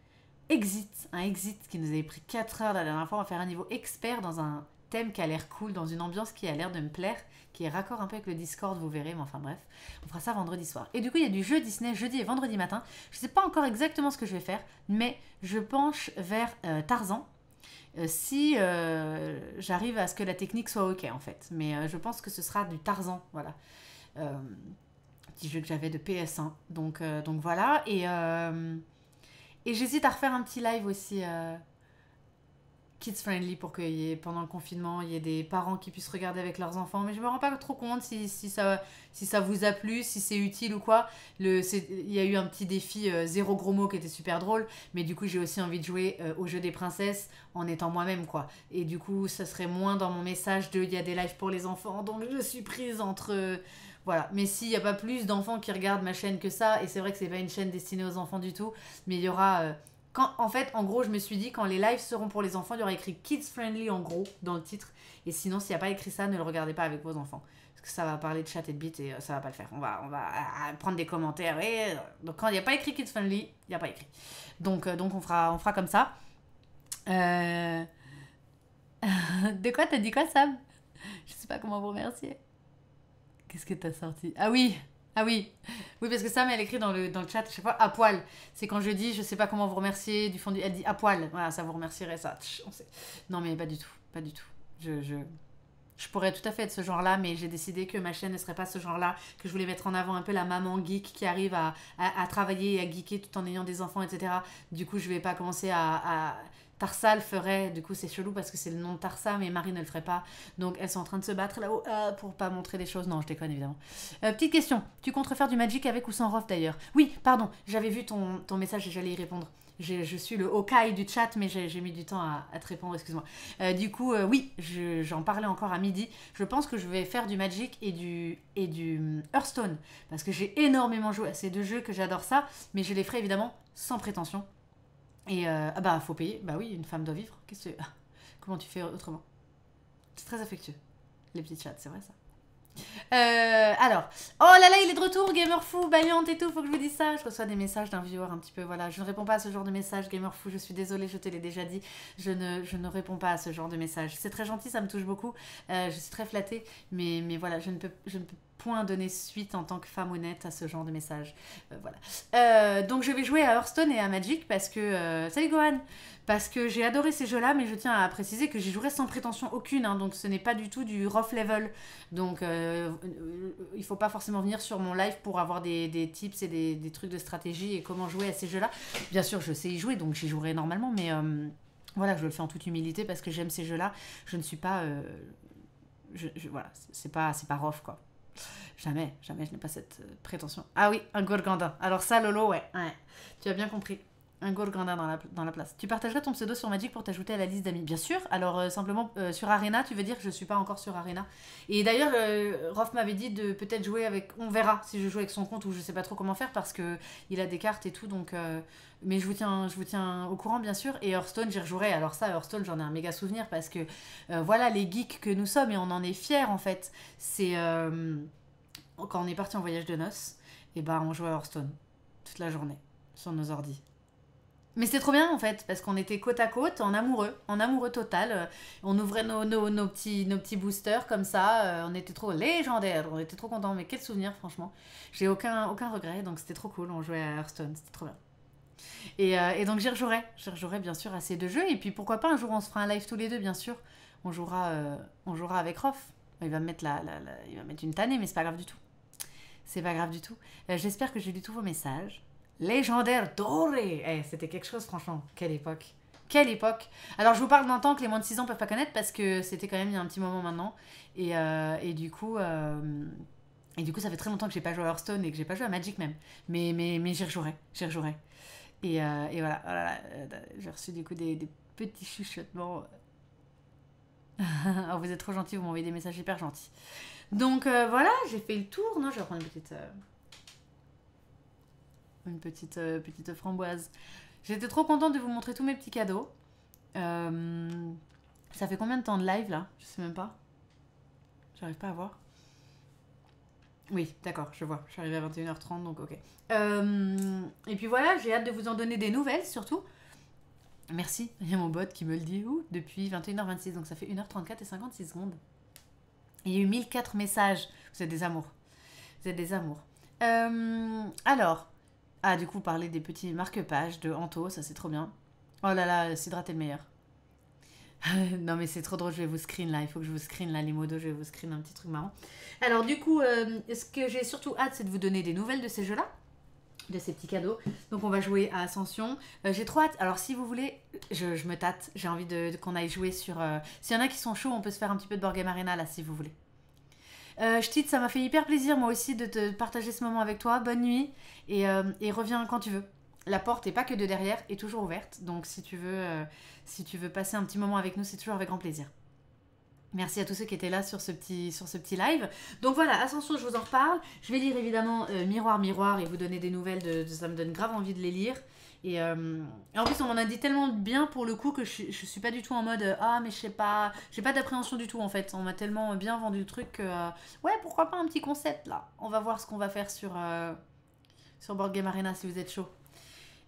Exit. Un Exit qui nous avait pris 4 heures la dernière fois. On va faire un niveau expert dans un thème qui a l'air cool, dans une ambiance qui a l'air de me plaire, qui est raccord un peu avec le Discord, vous verrez, mais enfin bref, on fera ça vendredi soir. Et du coup, il y a du jeu Disney jeudi et vendredi matin. Je sais pas encore exactement ce que je vais faire, mais je penche vers Tarzan, si j'arrive à ce que la technique soit ok en fait. Mais je pense que ce sera du Tarzan, voilà. Petit jeu que j'avais de PS1, donc voilà. Et j'hésite à refaire un petit live aussi... kids friendly pour que pendant le confinement il y ait des parents qui puissent regarder avec leurs enfants, mais je me rends pas trop compte si ça vous a plu, si c'est utile ou quoi. Il y a eu un petit défi zéro gros mot qui était super drôle, mais du coup j'ai aussi envie de jouer au jeu des princesses en étant moi-même quoi, et du coup ça serait moins dans mon message de il y a des lives pour les enfants, donc je suis prise entre voilà. Mais s'il n'y a pas plus d'enfants qui regardent ma chaîne que ça, et c'est vrai que c'est pas une chaîne destinée aux enfants du tout, mais il y aura En fait, en gros, je me suis dit, quand les lives seront pour les enfants, il y aura écrit kids friendly en gros dans le titre. Et sinon, s'il n'y a pas écrit ça, ne le regardez pas avec vos enfants. Parce que ça va parler de chat et de bits et ça va pas le faire. On va prendre des commentaires. Donc quand il n'y a pas écrit kids friendly, il n'y a pas écrit. Donc on fera comme ça. De quoi t'as dit quoi, Sam? Je sais pas comment vous remercier. Qu'est-ce que t'as sorti? Ah oui, oui, parce que Sam, elle écrit dans le chat, je sais pas, à poil. C'est quand je dis, je sais pas comment vous remercier, du fond du... Elle dit à poil. Voilà, ça vous remercierait, ça. On sait. Non, mais pas du tout. Je pourrais tout à fait être ce genre-là, mais j'ai décidé que ma chaîne ne serait pas ce genre-là, que je voulais mettre en avant un peu la maman geek qui arrive à travailler et à geeker tout en ayant des enfants, etc. Du coup, je vais pas commencer à Tarsa le ferait, du coup c'est chelou parce que c'est le nom de Tarsa, mais Marie ne le ferait pas. Donc elles sont en train de se battre là-haut pour pas montrer des choses. Non, je déconne évidemment. Petite question, tu comptes refaire du Magic avec ou sans Rof d'ailleurs? Oui, pardon, j'avais vu ton message et j'allais y répondre. Je suis le Hawkeye du chat, mais j'ai mis du temps à te répondre, excuse-moi. Du coup, oui, j'en parlais encore à midi. Je pense que je vais faire du Magic et du Hearthstone, parce que j'ai énormément joué à ces deux jeux, que j'adore ça, mais je les ferai évidemment sans prétention. Et faut payer. Bah oui, une femme doit vivre. Comment tu fais autrement? C'est très affectueux, les petits chats, c'est vrai ça. Alors, oh là là, il est de retour, Gamer Fou, Baillante et tout, faut que je vous dise ça. Je reçois des messages d'un viewer un petit peu, voilà. Je ne réponds pas à ce genre de messages, Gamer Fou, je suis désolée, je te l'ai déjà dit. Je ne réponds pas à ce genre de messages. C'est très gentil, ça me touche beaucoup. Je suis très flattée, mais voilà, je ne peux point donner suite en tant que femme honnête à ce genre de message. Voilà. Donc je vais jouer à Hearthstone et à Magic parce que... salut Gohan! Parce que j'ai adoré ces jeux-là, mais je tiens à préciser que j'y jouerai sans prétention aucune, hein, donc ce n'est pas du tout du rough level. Donc il faut pas forcément venir sur mon live pour avoir des tips et des trucs de stratégie et comment jouer à ces jeux-là. Bien sûr, je sais y jouer, donc j'y jouerai normalement, mais voilà, je le fais en toute humilité parce que j'aime ces jeux-là. Je ne suis pas... voilà, c'est pas rough, quoi. Jamais, je n'ai pas cette prétention. Ah oui, un Gorgandin. Alors ça, Lolo, ouais. Tu as bien compris. Un Gorgandin dans la place. Tu partagerais ton pseudo sur Magic pour t'ajouter à la liste d'amis? Bien sûr. Alors simplement, sur Arena, tu veux dire? Je suis pas encore sur Arena. Et d'ailleurs, Rof m'avait dit de peut-être jouer avec... On verra si je joue avec son compte ou je sais pas trop comment faire parce que il a des cartes et tout. Donc, mais je vous tiens au courant, bien sûr. Et Hearthstone, j'y rejouerai. Alors ça, Hearthstone, j'en ai un méga souvenir parce que voilà, les geeks que nous sommes, et on en est fiers en fait. C'est... quand on est parti en voyage de noces, et on jouait à Hearthstone toute la journée sur nos ordis. Mais c'était trop bien en fait, parce qu'on était côte à côte, en amoureux total. On ouvrait nos petits boosters comme ça, on était trop légendaires, on était trop contents. Mais quel souvenir, franchement. J'ai aucun regret, donc c'était trop cool, on jouait à Hearthstone, c'était trop bien. Et donc j'y rejouerai bien sûr à ces deux jeux, et puis pourquoi pas un jour on se fera un live tous les deux, bien sûr. On jouera avec Rof. Il va me mettre il va mettre une tannée, mais c'est pas grave du tout. C'est pas grave du tout. J'espère que j'ai lu tous vos messages. Légendaire doré. C'était quelque chose, franchement. Quelle époque. Quelle époque. Alors, je vous parle d'un temps que les moins de 6 ans peuvent pas connaître parce que c'était quand même il y a un petit moment maintenant. Et du coup, ça fait très longtemps que j'ai pas joué à Hearthstone et que j'ai pas joué à Magic même. Mais j'y rejouerai. Et voilà. Oh là là, j'ai reçu du coup des petits chuchotements. Oh, vous êtes trop gentils, vous m'envoyez des messages hyper gentils. Donc voilà, j'ai fait le tour. Non, je vais prendre une petite framboise. J'étais trop contente de vous montrer tous mes petits cadeaux. Ça fait combien de temps de live là? Je sais même pas. J'arrive pas à voir. Oui, d'accord, je vois. Je suis arrivée à 21h30, donc ok. Et puis voilà, j'ai hâte de vous en donner des nouvelles surtout. Merci, il y a mon bot qui me le dit depuis 21h26, donc ça fait 1h34 et 56 secondes. Il y a eu 1004 messages. Vous êtes des amours. Alors, du coup, parler des petits marque-pages de Anto, ça c'est trop bien. Oh là là, Sidra, t'es le meilleur. Non mais c'est trop drôle, je vais vous screen là, il faut que je vous screen là, les modos, je vais vous screen un petit truc marrant. Alors du coup, ce que j'ai surtout hâte, c'est de vous donner des nouvelles de ces jeux-là, de ces petits cadeaux. Donc on va jouer à Ascension. J'ai trop hâte. Alors si vous voulez, je me tâte. J'ai envie qu'on aille jouer sur... S'il y en a qui sont chauds, on peut se faire un petit peu de Board Game Arena là, si vous voulez. Ch'tite, ça m'a fait hyper plaisir moi aussi de te partager ce moment avec toi. Bonne nuit et reviens quand tu veux. La porte est pas que de derrière, est toujours ouverte. Donc si tu veux passer un petit moment avec nous, c'est toujours avec grand plaisir. Merci à tous ceux qui étaient là sur ce petit live. Donc voilà, Ascension, je vous en reparle. Je vais lire évidemment Miroir, Miroir et vous donner des nouvelles. Ça me donne grave envie de les lire. Et en plus, on m'en a dit tellement bien pour le coup que je suis pas du tout en mode ah, mais je sais pas, j'ai pas d'appréhension du tout en fait. On m'a tellement bien vendu le truc que ouais, pourquoi pas un petit concept là. On va voir ce qu'on va faire sur Board Game Arena si vous êtes chaud.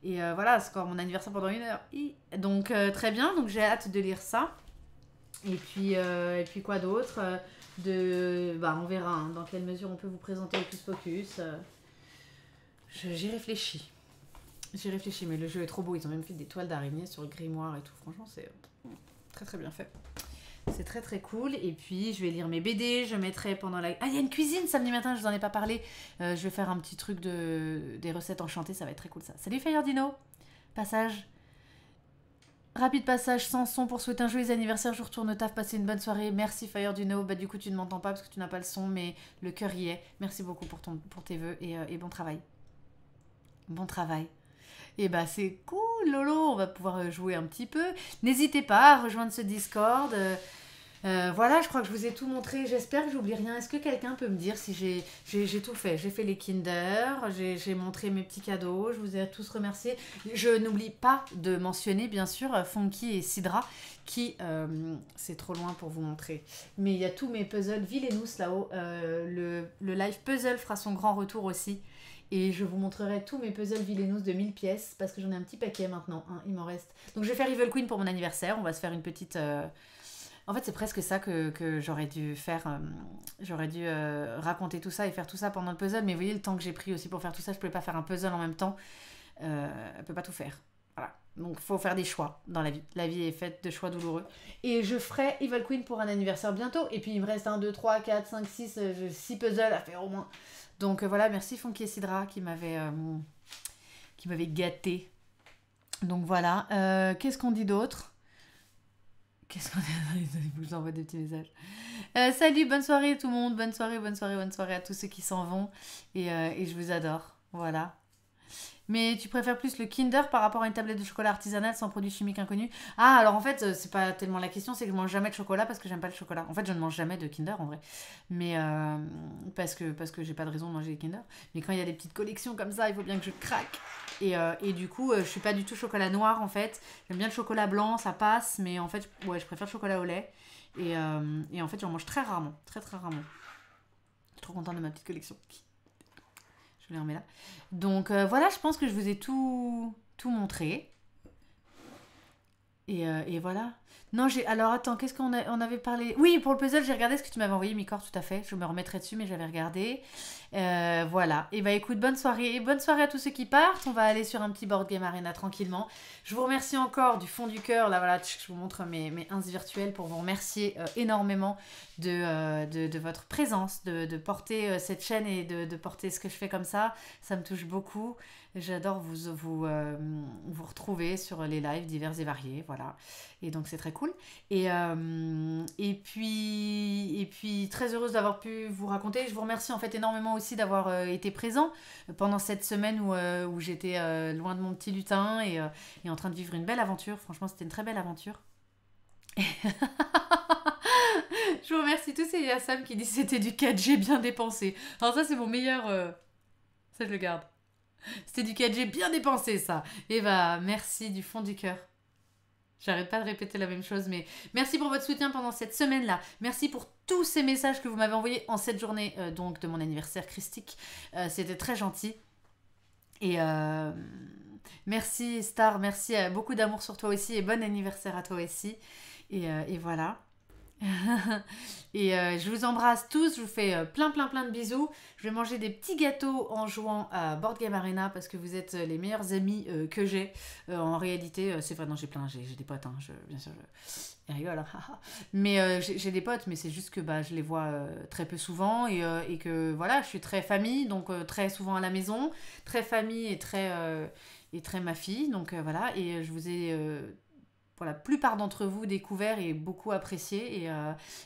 Et voilà, c'est encore mon anniversaire pendant 1 heure. Donc très bien, donc j'ai hâte de lire ça. Et puis quoi d'autre on verra hein, dans quelle mesure on peut vous présenter Hocus Pocus. J'y réfléchis. J'ai réfléchi, mais le jeu est trop beau. Ils ont même fait des toiles d'araignée sur le grimoire et tout. Franchement, c'est très très bien fait. C'est très très cool. Et puis, je vais lire mes BD. Je mettrai pendant la... Ah, il y a une cuisine samedi matin, je vous en ai pas parlé. Je vais faire un petit truc des recettes enchantées. Ça va être très cool ça. Salut Fire Dino. Passage. Rapide passage sans son pour souhaiter un joyeux anniversaire. Je retourne au taf, passer une bonne soirée. Merci Fire Duno. Bah, du coup, tu ne m'entends pas parce que tu n'as pas le son, mais le cœur y est. Merci beaucoup pour tes vœux et bon travail. Bon travail. Et bah c'est cool Lolo, on va pouvoir jouer un petit peu. N'hésitez pas à rejoindre ce Discord. Voilà, je crois que je vous ai tout montré. J'espère que j'oublie rien. Est-ce que quelqu'un peut me dire si j'ai tout fait? J'ai fait les Kinder, j'ai montré mes petits cadeaux, je vous ai tous remerciés. Je n'oublie pas de mentionner, bien sûr, Funky et Sidra, qui, c'est trop loin pour vous montrer. Mais il y a tous mes puzzles Villainous là-haut. Le live puzzle fera son grand retour aussi. Et je vous montrerai tous mes puzzles Villainous de 1000 pièces, parce que j'en ai un petit paquet maintenant, hein, il m'en reste. Donc je vais faire Evil Queen pour mon anniversaire, on va se faire une petite... En fait, c'est presque ça que j'aurais dû faire. J'aurais dû raconter tout ça et faire tout ça pendant le puzzle. Mais vous voyez, le temps que j'ai pris aussi pour faire tout ça, je ne pouvais pas faire un puzzle en même temps. Elle ne peut pas tout faire. Voilà. Donc, il faut faire des choix dans la vie. La vie est faite de choix douloureux. Et je ferai Evil Queen pour un anniversaire bientôt. Et puis, il me reste 1, 2, 3, 4, 5, 6, 6 puzzles à faire au moins. Donc, voilà, merci Funky et Sidra qui m'avait gâté. Donc, voilà. Qu'est-ce qu'on dit d'autre ? Qu'est-ce qu'on dit? Je vous envoie des petits messages. Salut, bonne soirée tout le monde. Bonne soirée à tous ceux qui s'en vont. Et je vous adore. Voilà. Mais tu préfères plus le Kinder par rapport à une tablette de chocolat artisanale sans produits chimiques inconnus? Ah, alors en fait, c'est pas tellement la question, c'est que je mange jamais de chocolat parce que j'aime pas le chocolat. En fait, je ne mange jamais de Kinder en vrai. Mais parce que j'ai pas de raison de manger des Kinder. Mais quand il y a des petites collections comme ça, il faut bien que je craque. Et du coup, je suis pas du tout chocolat noir en fait. J'aime bien le chocolat blanc, ça passe. Mais en fait, ouais, je préfère le chocolat au lait. Et en fait, j'en mange très rarement. Très très rarement. Je suis trop contente de ma petite collection. Je les remets là. Donc voilà, je pense que je vous ai tout montré. Et voilà. Non, alors attends, qu'est-ce qu'on on avait parlé? Oui, pour le puzzle, j'ai regardé ce que tu m'avais envoyé, Micor, tout à fait. Je me remettrai dessus, mais j'avais regardé. Voilà. Et bah écoute, bonne soirée. Et bonne soirée à tous ceux qui partent. On va aller sur un petit board game arena tranquillement. Je vous remercie encore du fond du cœur. Là, voilà, je vous montre mes ins virtuels pour vous remercier énormément de votre présence, de porter cette chaîne et de porter ce que je fais comme ça. Ça me touche beaucoup. J'adore vous retrouver sur les lives divers et variés, voilà. Et donc c'est très cool. Et puis très heureuse d'avoir pu vous raconter. Je vous remercie en fait énormément aussi d'avoir été présent pendant cette semaine où j'étais loin de mon petit lutin et en train de vivre une belle aventure. Franchement, c'était une très belle aventure. Je vous remercie tous et il y a Sam qui dit c'était du 4G bien dépensé. Alors ça c'est mon meilleur... Ça je le garde. C'était du 4G bien dépensé, ça. Et bah, merci du fond du cœur. J'arrête pas de répéter la même chose, mais merci pour votre soutien pendant cette semaine-là. Merci pour tous ces messages que vous m'avez envoyés en cette journée donc de mon anniversaire christique. C'était très gentil. Et merci Star, merci, beaucoup d'amour sur toi aussi et bon anniversaire à toi aussi. Et voilà. Et je vous embrasse tous, je vous fais plein de bisous. Je vais manger des petits gâteaux en jouant à Board Game Arena parce que vous êtes les meilleurs amis que j'ai. En réalité, c'est vrai, non, j'ai des potes, hein, bien sûr, ils rigolent, hein. Mais j'ai des potes, mais c'est juste que je les vois très peu souvent et que voilà, je suis très famille, donc très souvent à la maison, très famille et très ma fille, donc voilà, et je vous ai... pour la plupart d'entre vous découvert et beaucoup apprécié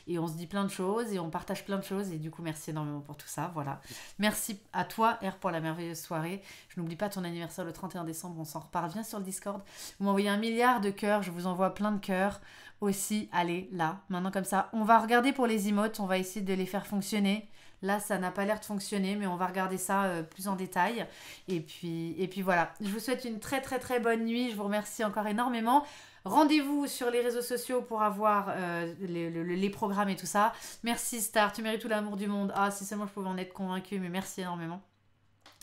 et on se dit plein de choses et on partage plein de choses et du coup merci énormément pour tout ça, voilà. Merci à toi R pour la merveilleuse soirée. Je n'oublie pas ton anniversaire le 31 décembre, on s'en reparle, viens sur le Discord, vous m'envoyez 1 milliard de cœurs, je vous envoie plein de cœurs aussi. Allez là, maintenant comme ça, on va regarder pour les emotes, on va essayer de les faire fonctionner. Là, ça n'a pas l'air de fonctionner, mais on va regarder ça plus en détail. Et puis voilà. Je vous souhaite une très très très bonne nuit. Je vous remercie encore énormément. Rendez-vous sur les réseaux sociaux pour avoir les programmes et tout ça. Merci Star, tu mérites tout l'amour du monde. Ah, si seulement je pouvais en être convaincue, mais merci énormément.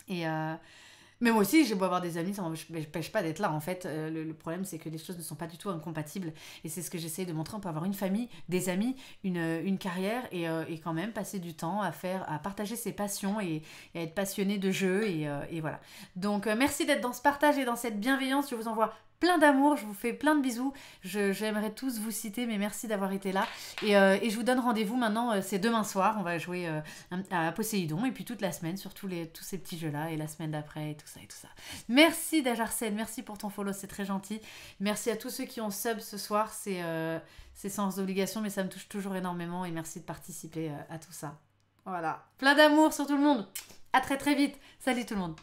Mais moi aussi, j'ai beau avoir des amis, ça m'empêche pas d'être là en fait. Le problème, c'est que les choses ne sont pas du tout incompatibles. Et c'est ce que j'essaye de montrer. On peut avoir une famille, des amis, une carrière et quand même passer du temps à partager ses passions et à être passionné de jeux. Et voilà. Donc, merci d'être dans ce partage et dans cette bienveillance. Je vous envoie plein d'amour, je vous fais plein de bisous. J'aimerais tous vous citer, mais merci d'avoir été là. Et je vous donne rendez-vous maintenant, c'est demain soir. On va jouer à Poséidon et puis toute la semaine sur tous ces petits jeux-là et la semaine d'après et tout ça et tout ça. Merci Dajarsen, merci pour ton follow, c'est très gentil. Merci à tous ceux qui ont sub ce soir, c'est sans obligation, mais ça me touche toujours énormément et merci de participer à tout ça. Voilà, plein d'amour sur tout le monde. À très très vite. Salut tout le monde.